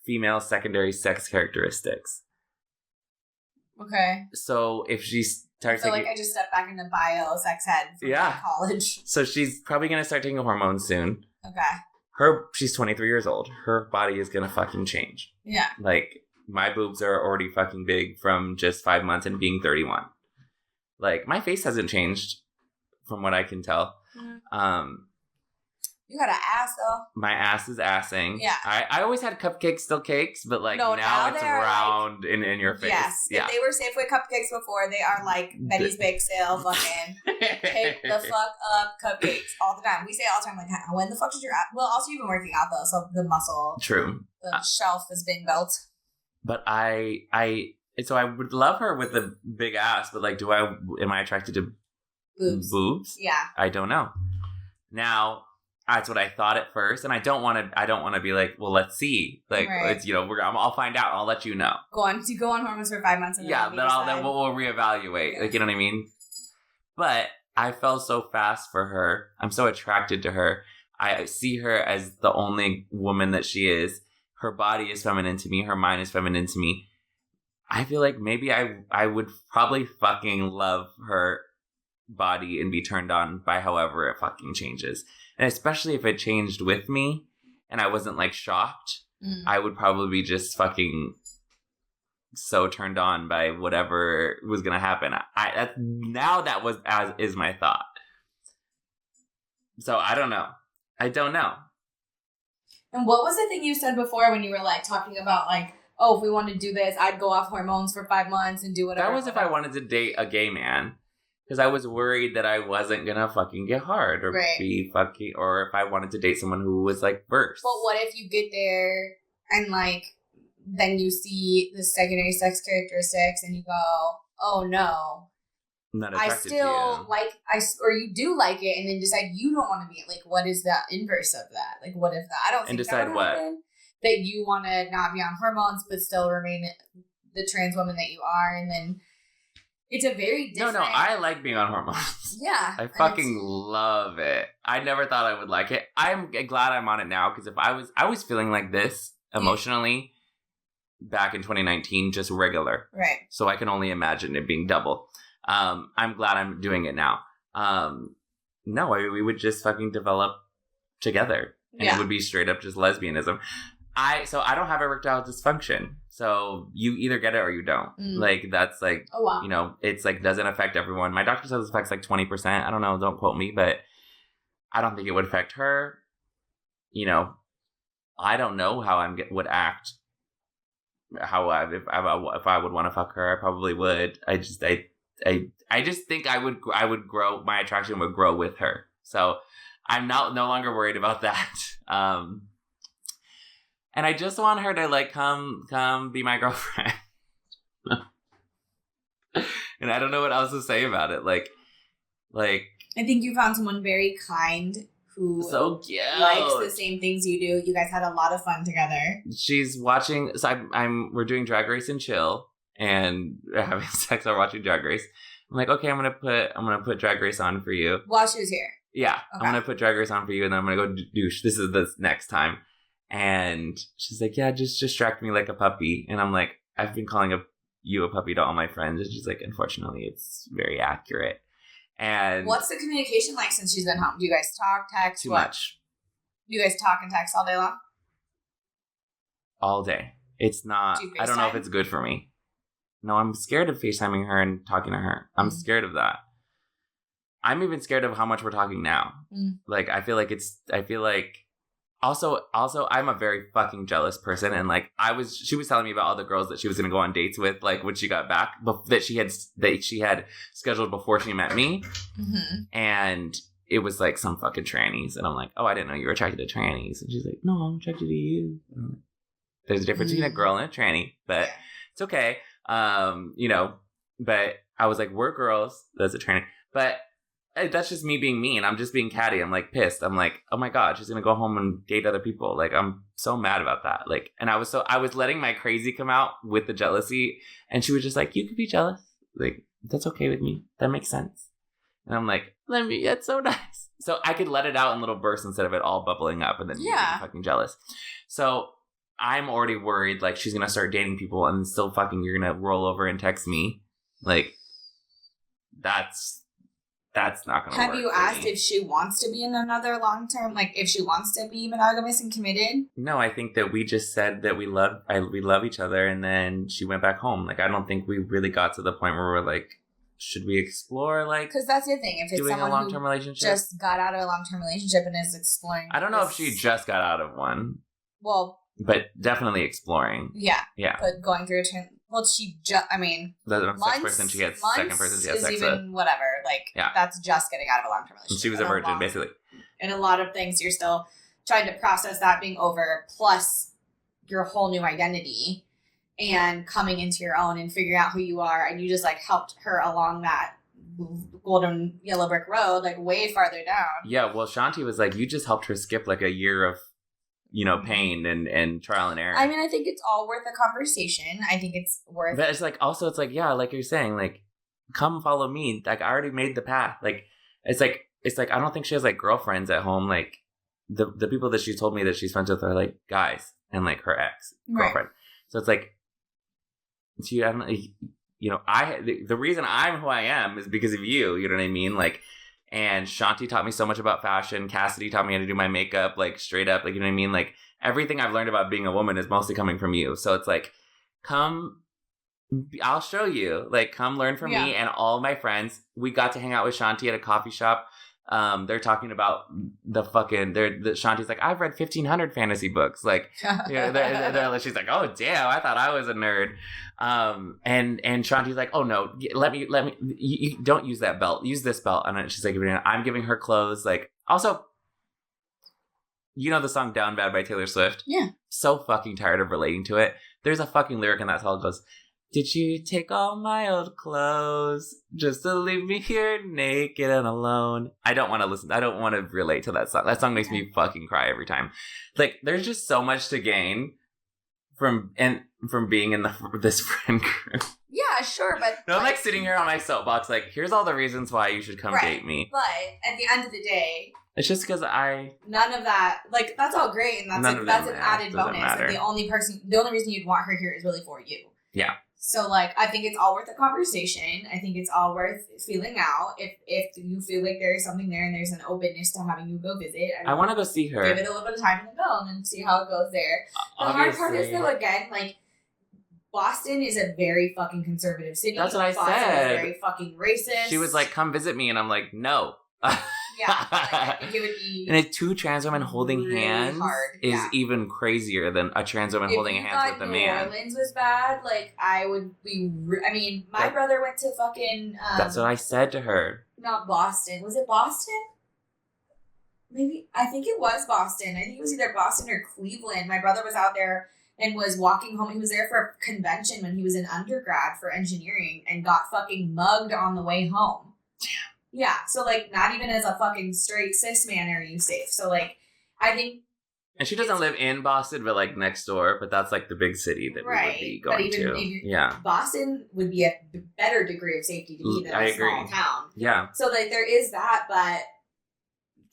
female secondary sex characteristics. Okay. So if she starts like I just stepped back into bio sex head from college. So she's probably gonna start taking hormones soon. Okay. She's 23 years old. Her body is gonna fucking change. Yeah. Like, my boobs are already fucking big from just 5 months and being 31. Like, my face hasn't changed from what I can tell. Mm-hmm. You got an ass though. My ass is assing. Yeah. I always had cupcakes, still cakes, but like now it's round in your face. Yes. Yeah. If they were Safeway cupcakes before, they are like Betty's Bake Sale fucking take the fuck up cupcakes all the time. We say it all the time, like, when the fuck did your ass? Well, also you've been working out though, so the muscle. True. The shelf is being built. But so I would love her with the big ass, but like, am I attracted to boobs? Yeah. I don't know. Now, that's what I thought at first, and I don't want to be like, well, let's see. Like, it's, you know, I'll find out. I'll let you know. Go on hormones for 5 months, and then then we'll reevaluate. Yeah. Like, you know what I mean? But I fell so fast for her. I'm so attracted to her. I see her as the only woman that she is. her body is feminine to me, her mind is feminine to me. I feel like maybe I would probably fucking love her body and be turned on by however it fucking changes. And especially if it changed with me and I wasn't like shocked, I would probably be just fucking so turned on by whatever was gonna happen. That is my thought. So I don't know. And what was the thing you said before when you were like talking about like, oh, if we wanted to do this, I'd go off hormones for 5 months and do whatever. That was if I wanted to date a gay man. Because I was worried that I wasn't gonna fucking get hard or be fucking, or if I wanted to date someone who was like verse. But what if you get there and like, then you see the secondary sex characteristics and you go, oh no, I'm not I attracted still to you. like, or you do like it and then decide you don't want to be, like, what is the inverse of that? Like, what if that, I don't think that would happen. That you want to not be on hormones but still remain the trans woman that you are, and then it's a very different... No, I like being on hormones. Yeah. I fucking love it. I never thought I would like it. I'm glad I'm on it now, because if I was feeling like this emotionally back in 2019, just regular. Right. So I can only imagine it being double. I'm glad I'm doing it now. No, we would just fucking develop together. And it would be straight up just lesbianism. So I don't have erectile dysfunction. So you either get it or you don't. Like, that's like, oh, wow. You know, it's like, doesn't affect everyone. My doctor says it affects like 20%. I don't know. Don't quote me, but I don't think it would affect her. You know, I don't know how I would act. If I would want to fuck her, I probably would. I just think I would grow, my attraction would grow with her. So I'm no longer worried about that. And I just want her to like come be my girlfriend. And I don't know what else to say about it. Like I think you found someone very kind who so cute, likes the same things you do. You guys had a lot of fun together. She's watching. So we're doing Drag Race and chill, and we're having sex while watching Drag Race. I'm like, okay, I'm gonna put Drag Race on for you while she was here. Yeah, okay. I'm gonna put Drag Race on for you, and then I'm gonna go douche. This is the next time. And she's like, yeah, just distract me like a puppy. And I'm like, I've been calling you a puppy to all my friends. And she's like, unfortunately, it's very accurate. And what's the communication like since she's been home? Do you guys talk, text? Too much. Do you guys talk and text all day long? All day. It's not, I don't know if it's good for me. No, I'm scared of FaceTiming her and talking to her. I'm scared of that. I'm even scared of how much we're talking now. Like, I feel like also, I'm a very fucking jealous person, and like she was telling me about all the girls that she was gonna go on dates with, like when she got back, that she had scheduled before she met me, and it was like some fucking trannies, and I'm like, oh, I didn't know you were attracted to trannies, and she's like, no, I'm attracted to you. There's a difference between a girl and a tranny, but it's okay, you know. But I was like, we're girls. That's a tranny, but. That's just me being mean. I'm just being catty. I'm like pissed. I'm like, oh my God, she's gonna go home and date other people. Like, I'm so mad about that. Like, and I was letting my crazy come out with the jealousy, and she was just like, you could be jealous. Like, that's okay with me. That makes sense. And I'm like, that's so nice. So I could let it out in little bursts instead of it all bubbling up and then being fucking jealous. So I'm already worried, like, she's gonna start dating people and still fucking you're gonna roll over and text me. Like, that's not going to work. Have you asked if she wants to be in another long-term, like if she wants to be monogamous and committed? No, I think that we just said that we love each other, and then she went back home. Like, I don't think we really got to the point where we're like, should we explore, like, because that's the thing. If it's doing someone a long-term relationship, just got out of a long-term relationship and is exploring, I don't know if she just got out of one. Well, but definitely exploring. Yeah. But going through she just, I mean, the sex person she gets, second person she has sex with. Whatever. Like, that's just getting out of a long-term relationship. And she was a virgin, basically. And a lot of things you're still trying to process that being over, plus your whole new identity and coming into your own and figuring out who you are. And you just, like, helped her along that golden yellow brick road, like, way farther down. Yeah, well, Shanti was like, you just helped her skip, like, a year of, you know, pain and trial and error. I mean, I think it's all worth a conversation. I think it's worth... But it's like, also, it's like, yeah, like you're saying, like, come follow me. Like, I already made the path. Like, it's like, I don't think she has, like, girlfriends at home. Like, the people that she told me that she's friends with are, like, guys. and like her ex girlfriend. Right. So it's like, I don't know, you know, the reason I'm who I am is because of you. You know what I mean? Like, and Shanti taught me so much about fashion. Cassidy taught me how to do my makeup, like straight up, like, you know what I mean? Like everything I've learned about being a woman is mostly coming from you. So it's like, come, I'll show you. Like, come learn from me and all my friends. We got to hang out with Shanti at a coffee shop. They're talking about Shanti's like, I've read 1,500 fantasy books. Like, you know, she's like, oh damn, I thought I was a nerd. And Shanti's like, oh no, let me, you don't use that belt, use this belt. And she's like, I'm giving her clothes. Like, also, you know the song Down Bad by Taylor Swift? Yeah. So fucking tired of relating to it. There's a fucking lyric in that song that goes, did you take all my old clothes just to leave me here naked and alone? I don't want to listen. I don't want to relate to that song. That song makes me fucking cry every time. Like, there's just so much to gain from being in this friend group. Yeah, sure, but... No, I'm like sitting here on my soapbox like, here's all the reasons why you should come date me. But at the end of the day... It's just because none of that... Like, that's all great, and that's an added bonus. And the only reason you'd want her here is really for you. Yeah. So, like, I think it's all worth the conversation. I think it's all worth feeling out. If you feel like there's something there and there's an openness to having you go visit. I want to go see her. Give it a little bit of time and then go and then see how it goes there. The hard part is, though, again, like, Boston is a very fucking conservative city. That's what Boston said. Is very fucking racist. She was like, come visit me. And I'm like, no. Yeah, like, I think it would be... And if two trans women holding really hands is even crazier than a trans woman holding hands with a man. If New Orleans was bad, like, I would be... I mean, my brother went to fucking... that's what I said to her. Not Boston. Was it Boston? Maybe... I think it was Boston. I think it was either Boston or Cleveland. My brother was out there and was walking home. He was there for a convention when he was in undergrad for engineering and got fucking mugged on the way home. Damn. Yeah, so, like, not even as a fucking straight cis man are you safe. So, like, I think... And she doesn't live in Boston, but, like, next door. But that's, like, the big city that we would be going to. Yeah. Boston would be a better degree of safety to be than a small town. Yeah. So, like, there is that, but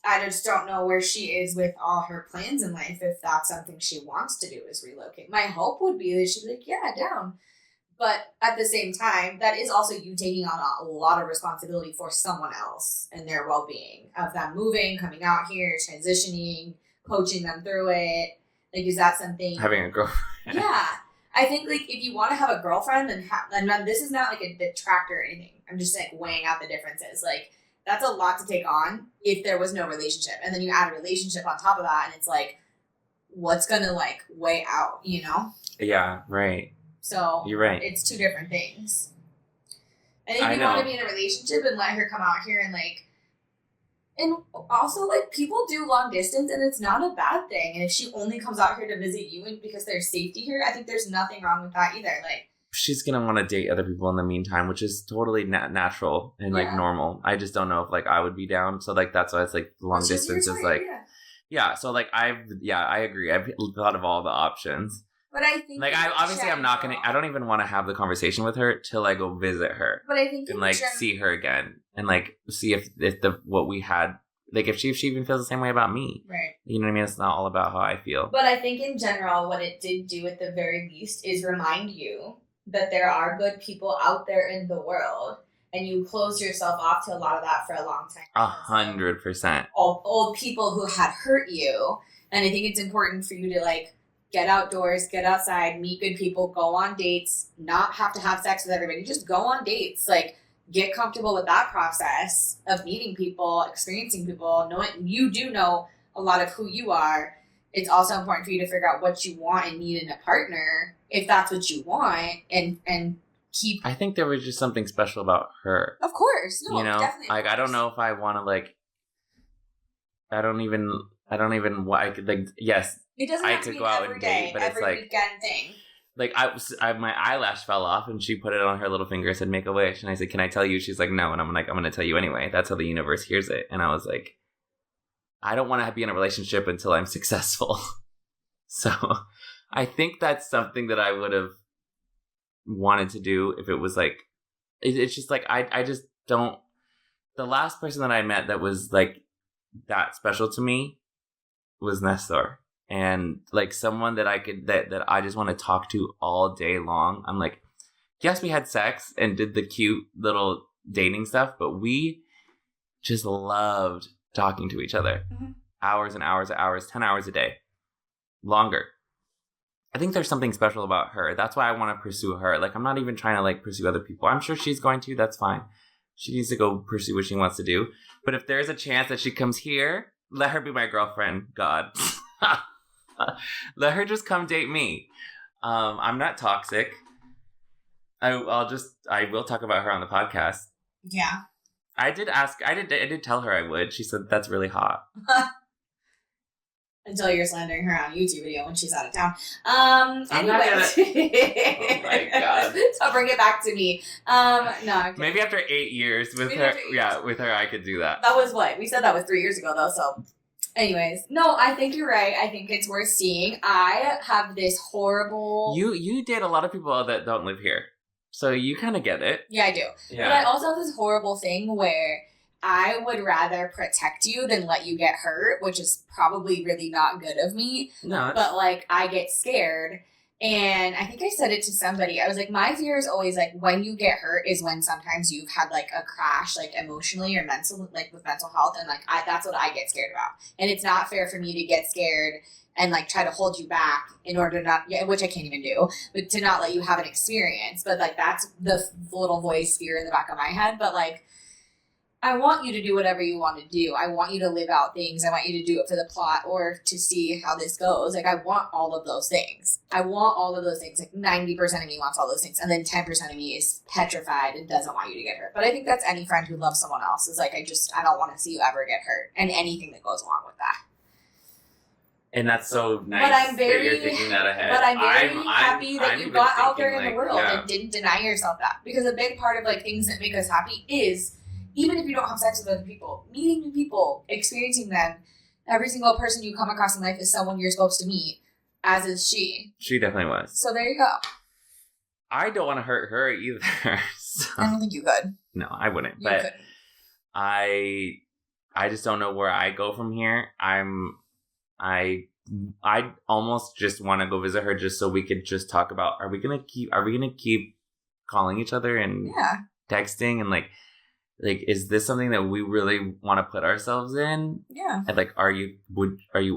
I just don't know where she is with all her plans in life if that's something she wants to do is relocate. My hope would be that she'd be like, yeah, down. But at the same time, that is also you taking on a lot of responsibility for someone else and their well-being of them moving, coming out here, transitioning, coaching them through it. Like, is that something? Having a girlfriend. Yeah. I think, like, if you want to have a girlfriend, then this is not, like, a detractor or anything. I'm just, like, weighing out the differences. Like, that's a lot to take on if there was no relationship. And then you add a relationship on top of that, and it's, like, what's going to, like, weigh out, you know? Yeah, right. So you're right. It's two different things. And if you want to be in a relationship and let her come out here and like, and also like people do long distance and it's not a bad thing. And if she only comes out here to visit you and because there's safety here, I think there's nothing wrong with that either. Like she's gonna want to date other people in the meantime, which is totally natural and like normal. I just don't know if like I would be down. So like that's why it's like long distance is like So like I agree. I've thought of all the options. But I think like I'm not gonna. I don't even want to have the conversation with her till I go visit her. But I think and like see her again and like see if what we had like if she even feels the same way about me. Right. You know what I mean? It's not all about how I feel. But I think in general, what it did do at the very least is remind you that there are good people out there in the world, and you closed yourself off to a lot of that for a long time. 100%. Old people who had hurt you, and I think it's important for you to like. Get outdoors, get outside, meet good people, go on dates, not have to have sex with everybody. Just go on dates. Like, get comfortable with that process of meeting people, experiencing people, knowing you do know a lot of who you are. It's also important for you to figure out what you want and need in a partner, if that's what you want, and keep... I think there was just something special about her. Of course. No, you know? Definitely. Like, I don't know if I want to, like... I don't even... Like, yes... It doesn't have to be go out and date, but it's like weekend thing. Like my eyelash fell off and she put it on her little finger and said, "Make a wish." And I said, "Can I tell you?" She's like, "No." And I'm like, "I'm going to tell you anyway. That's how the universe hears it." And I was like, I don't want to be in a relationship until I'm successful. So I think that's something that I would have wanted to do if it was like, it's just like, I just don't, the last person that I met that was like that special to me was Nestor. and like someone that I could that I just want to talk to all day long. I'm like, yes, we had sex and did the cute little dating stuff, but we just loved talking to each other. Hours and hours and hours, 10 hours a day. Longer. I think there's something special about her. That's why I want to pursue her. Like, I'm not even trying to like pursue other people. I'm sure she's going to. That's fine. She needs to go pursue what she wants to do. But if there's a chance that she comes here, let her be my girlfriend. God. Let her just come date me. I'm not toxic. I will talk about her on the podcast. Yeah. I did tell her I would. She said that's really hot. Until you're slandering her on YouTube video when she's out of town. I'm not gonna... Oh my God. So bring it back to me. No. Maybe after 8 years with her, with her, I could do that. That was what? We said that was 3 years ago, though, so... Anyways, no, I think you're right. I think it's worth seeing. I have this horrible... You date a lot of people that don't live here. So you kind of get it. Yeah, I do. Yeah. But I also have this horrible thing where I would rather protect you than let you get hurt, which is probably really not good of me. No. But, like, I get scared. And I think I said it to somebody. I was like, my fear is always, like, when you get hurt is when sometimes you've had, like, a crash, like, emotionally or mentally, like, with mental health. And, like, that's what I get scared about. And it's not fair for me to get scared and, like, try to hold you back in order to not, which I can't even do, but to not let you have an experience. But, like, that's the little voice fear in the back of my head. But, like, I want you to do whatever you want to do. I want you to live out things. I want you to do it for the plot or to see how this goes. Like, I want all of those things. I want all of those things. Like, 90% of me wants all those things. And then 10% of me is petrified and doesn't want you to get hurt. But I think that's any friend who loves someone else is like, I don't want to see you ever get hurt. And anything that goes along with that. And that's so nice that you're thinking that ahead. But I'm very happy that you got out there in the world and didn't deny yourself that. Because a big part of, like, things that make us happy is... Even if you don't have sex with other people, meeting new people, experiencing them, every single person you come across in life is someone you're supposed to meet, as is she. She definitely was. So there you go. I don't want to hurt her either. So. I don't think you could. No, I wouldn't. You but couldn't. I just don't know where I go from here. I almost just want to go visit her just so we could just talk about are we gonna keep calling each other and texting and like is this something that we really want to put ourselves in? Yeah. And like are you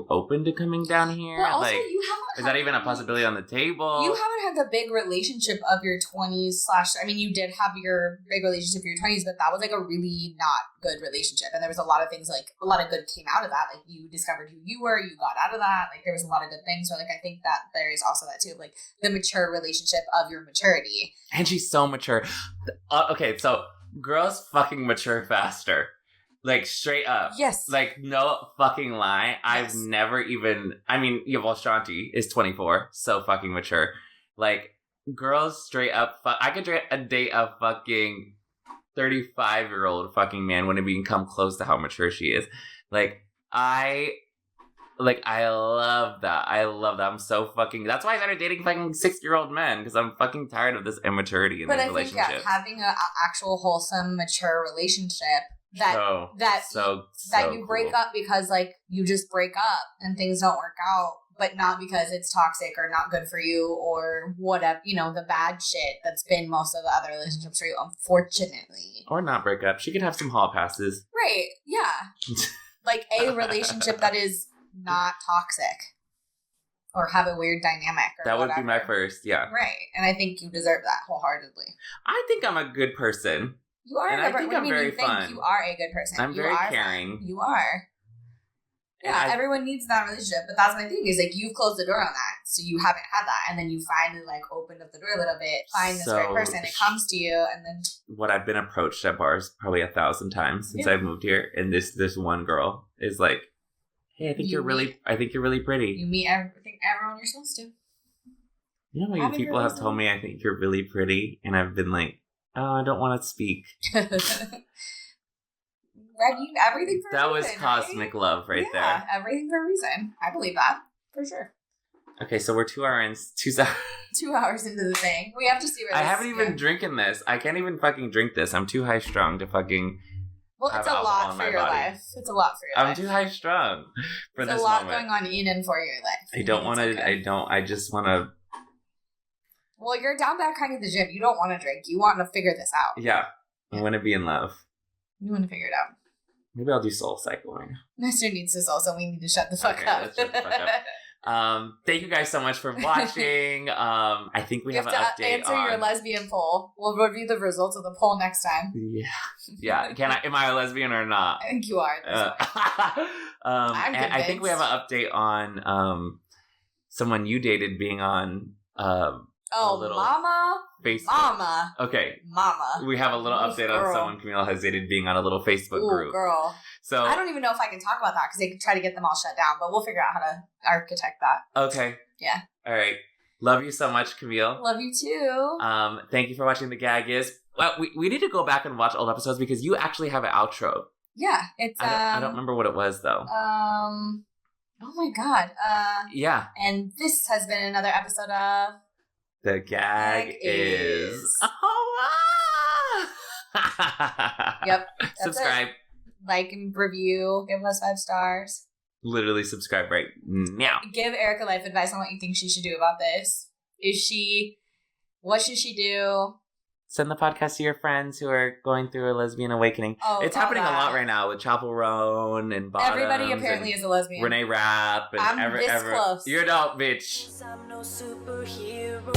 open to coming down here? But also, like you haven't is that even a possibility on the table? You haven't had the big relationship of your 20s / I mean, you did have your big relationship of your 20s, but that was like a really not good relationship. And there was a lot of things, like a lot of good came out of that. Like you discovered who you were, you got out of that. Like there was a lot of good things. So like I think that there is also that too, like the mature relationship of your maturity. And she's so mature. Okay, so girls fucking mature faster. Like, straight up. Yes. Like, no fucking lie. Yes. I've never even... I mean, Shanti is 24. So fucking mature. Like, girls straight up... I could date a fucking 35-year-old fucking man when it even come close to how mature she is. I love that. I love that. I'm so fucking... That's why I started dating fucking 6-year-old men. Because I'm fucking tired of this immaturity in this relationship. But I think having an actual wholesome, mature relationship... That you break up because like you just break up and things don't work out, but not because it's toxic or not good for you or whatever, the bad shit that's been most of the other relationships for you, unfortunately. Or not break up. She could have some hall passes. Right. Yeah. Like a relationship that is not toxic or have a weird dynamic or that would be my first, yeah. Right. And I think you deserve that wholeheartedly. I think I'm a good person. You are and a good person. I'm very fun. You are a good person. I'm very caring. Fun. You are. Yeah, everyone needs that relationship. But that's my thing is like you've closed the door on that. So you haven't had that. And then you finally like opened up the door a little bit, find this right person, it comes to you, and then what I've been approached at bars probably 1,000 times since I've moved here. And this one girl is like, hey, I think you're really pretty. You meet everyone you're supposed to. You know how many people have told me I think you're really pretty? And I've been like, oh, I don't want to speak. Everything for that a reason. That was cosmic love right there. Yeah, everything for a reason. I believe that. For sure. Okay, so we're 2 hours into the thing. We have to see where I haven't even drinking this. I can't even fucking drink this. I'm too high strung to fucking... Well, it's a lot for your life. It's a lot for your life. I'm too high strung for this moment. There's a lot going on in and for your life. I don't want to. Okay. I just want to. Well, you're down back crying at the gym. You don't want to drink. You want to figure this out. Yeah. I want to be in love. You want to figure it out. Maybe I'll do soul cycling. Master needs to soul, so we need to shut the fuck up. Let's shut the fuck up. Thank you guys so much for watching. I think we have an update. Answer your lesbian poll. We'll review the results of the poll next time. Yeah. Am I a lesbian or not? I think you are. I'm convinced. I think we have an update on someone you dated being on. Mama. Facebook. Mama. Okay. Mama. We have a little update on someone Camille has dated being on a little Facebook group. Girl. So I don't even know if I can talk about that because they could try to get them all shut down, but we'll figure out how to architect that. Okay. Yeah. All right. Love you so much, Camille. Love you too. Thank you for watching The Gag Is. Well, we need to go back and watch old episodes because you actually have an outro. Yeah. It's I don't remember what it was though. Oh my god. Yeah. And this has been another episode of The Gag Is. Yep. Subscribe. It. Like and review. Give us 5 stars. Literally subscribe right now. Give Erica life advice on what you think she should do about this. What should she do? Send the podcast to your friends who are going through a lesbian awakening. It's happening a lot right now with Chapel Roan and Bottoms. Everybody apparently is a lesbian. Renee Rapp. And I'm this close. You're dope, bitch. I'm no superhero.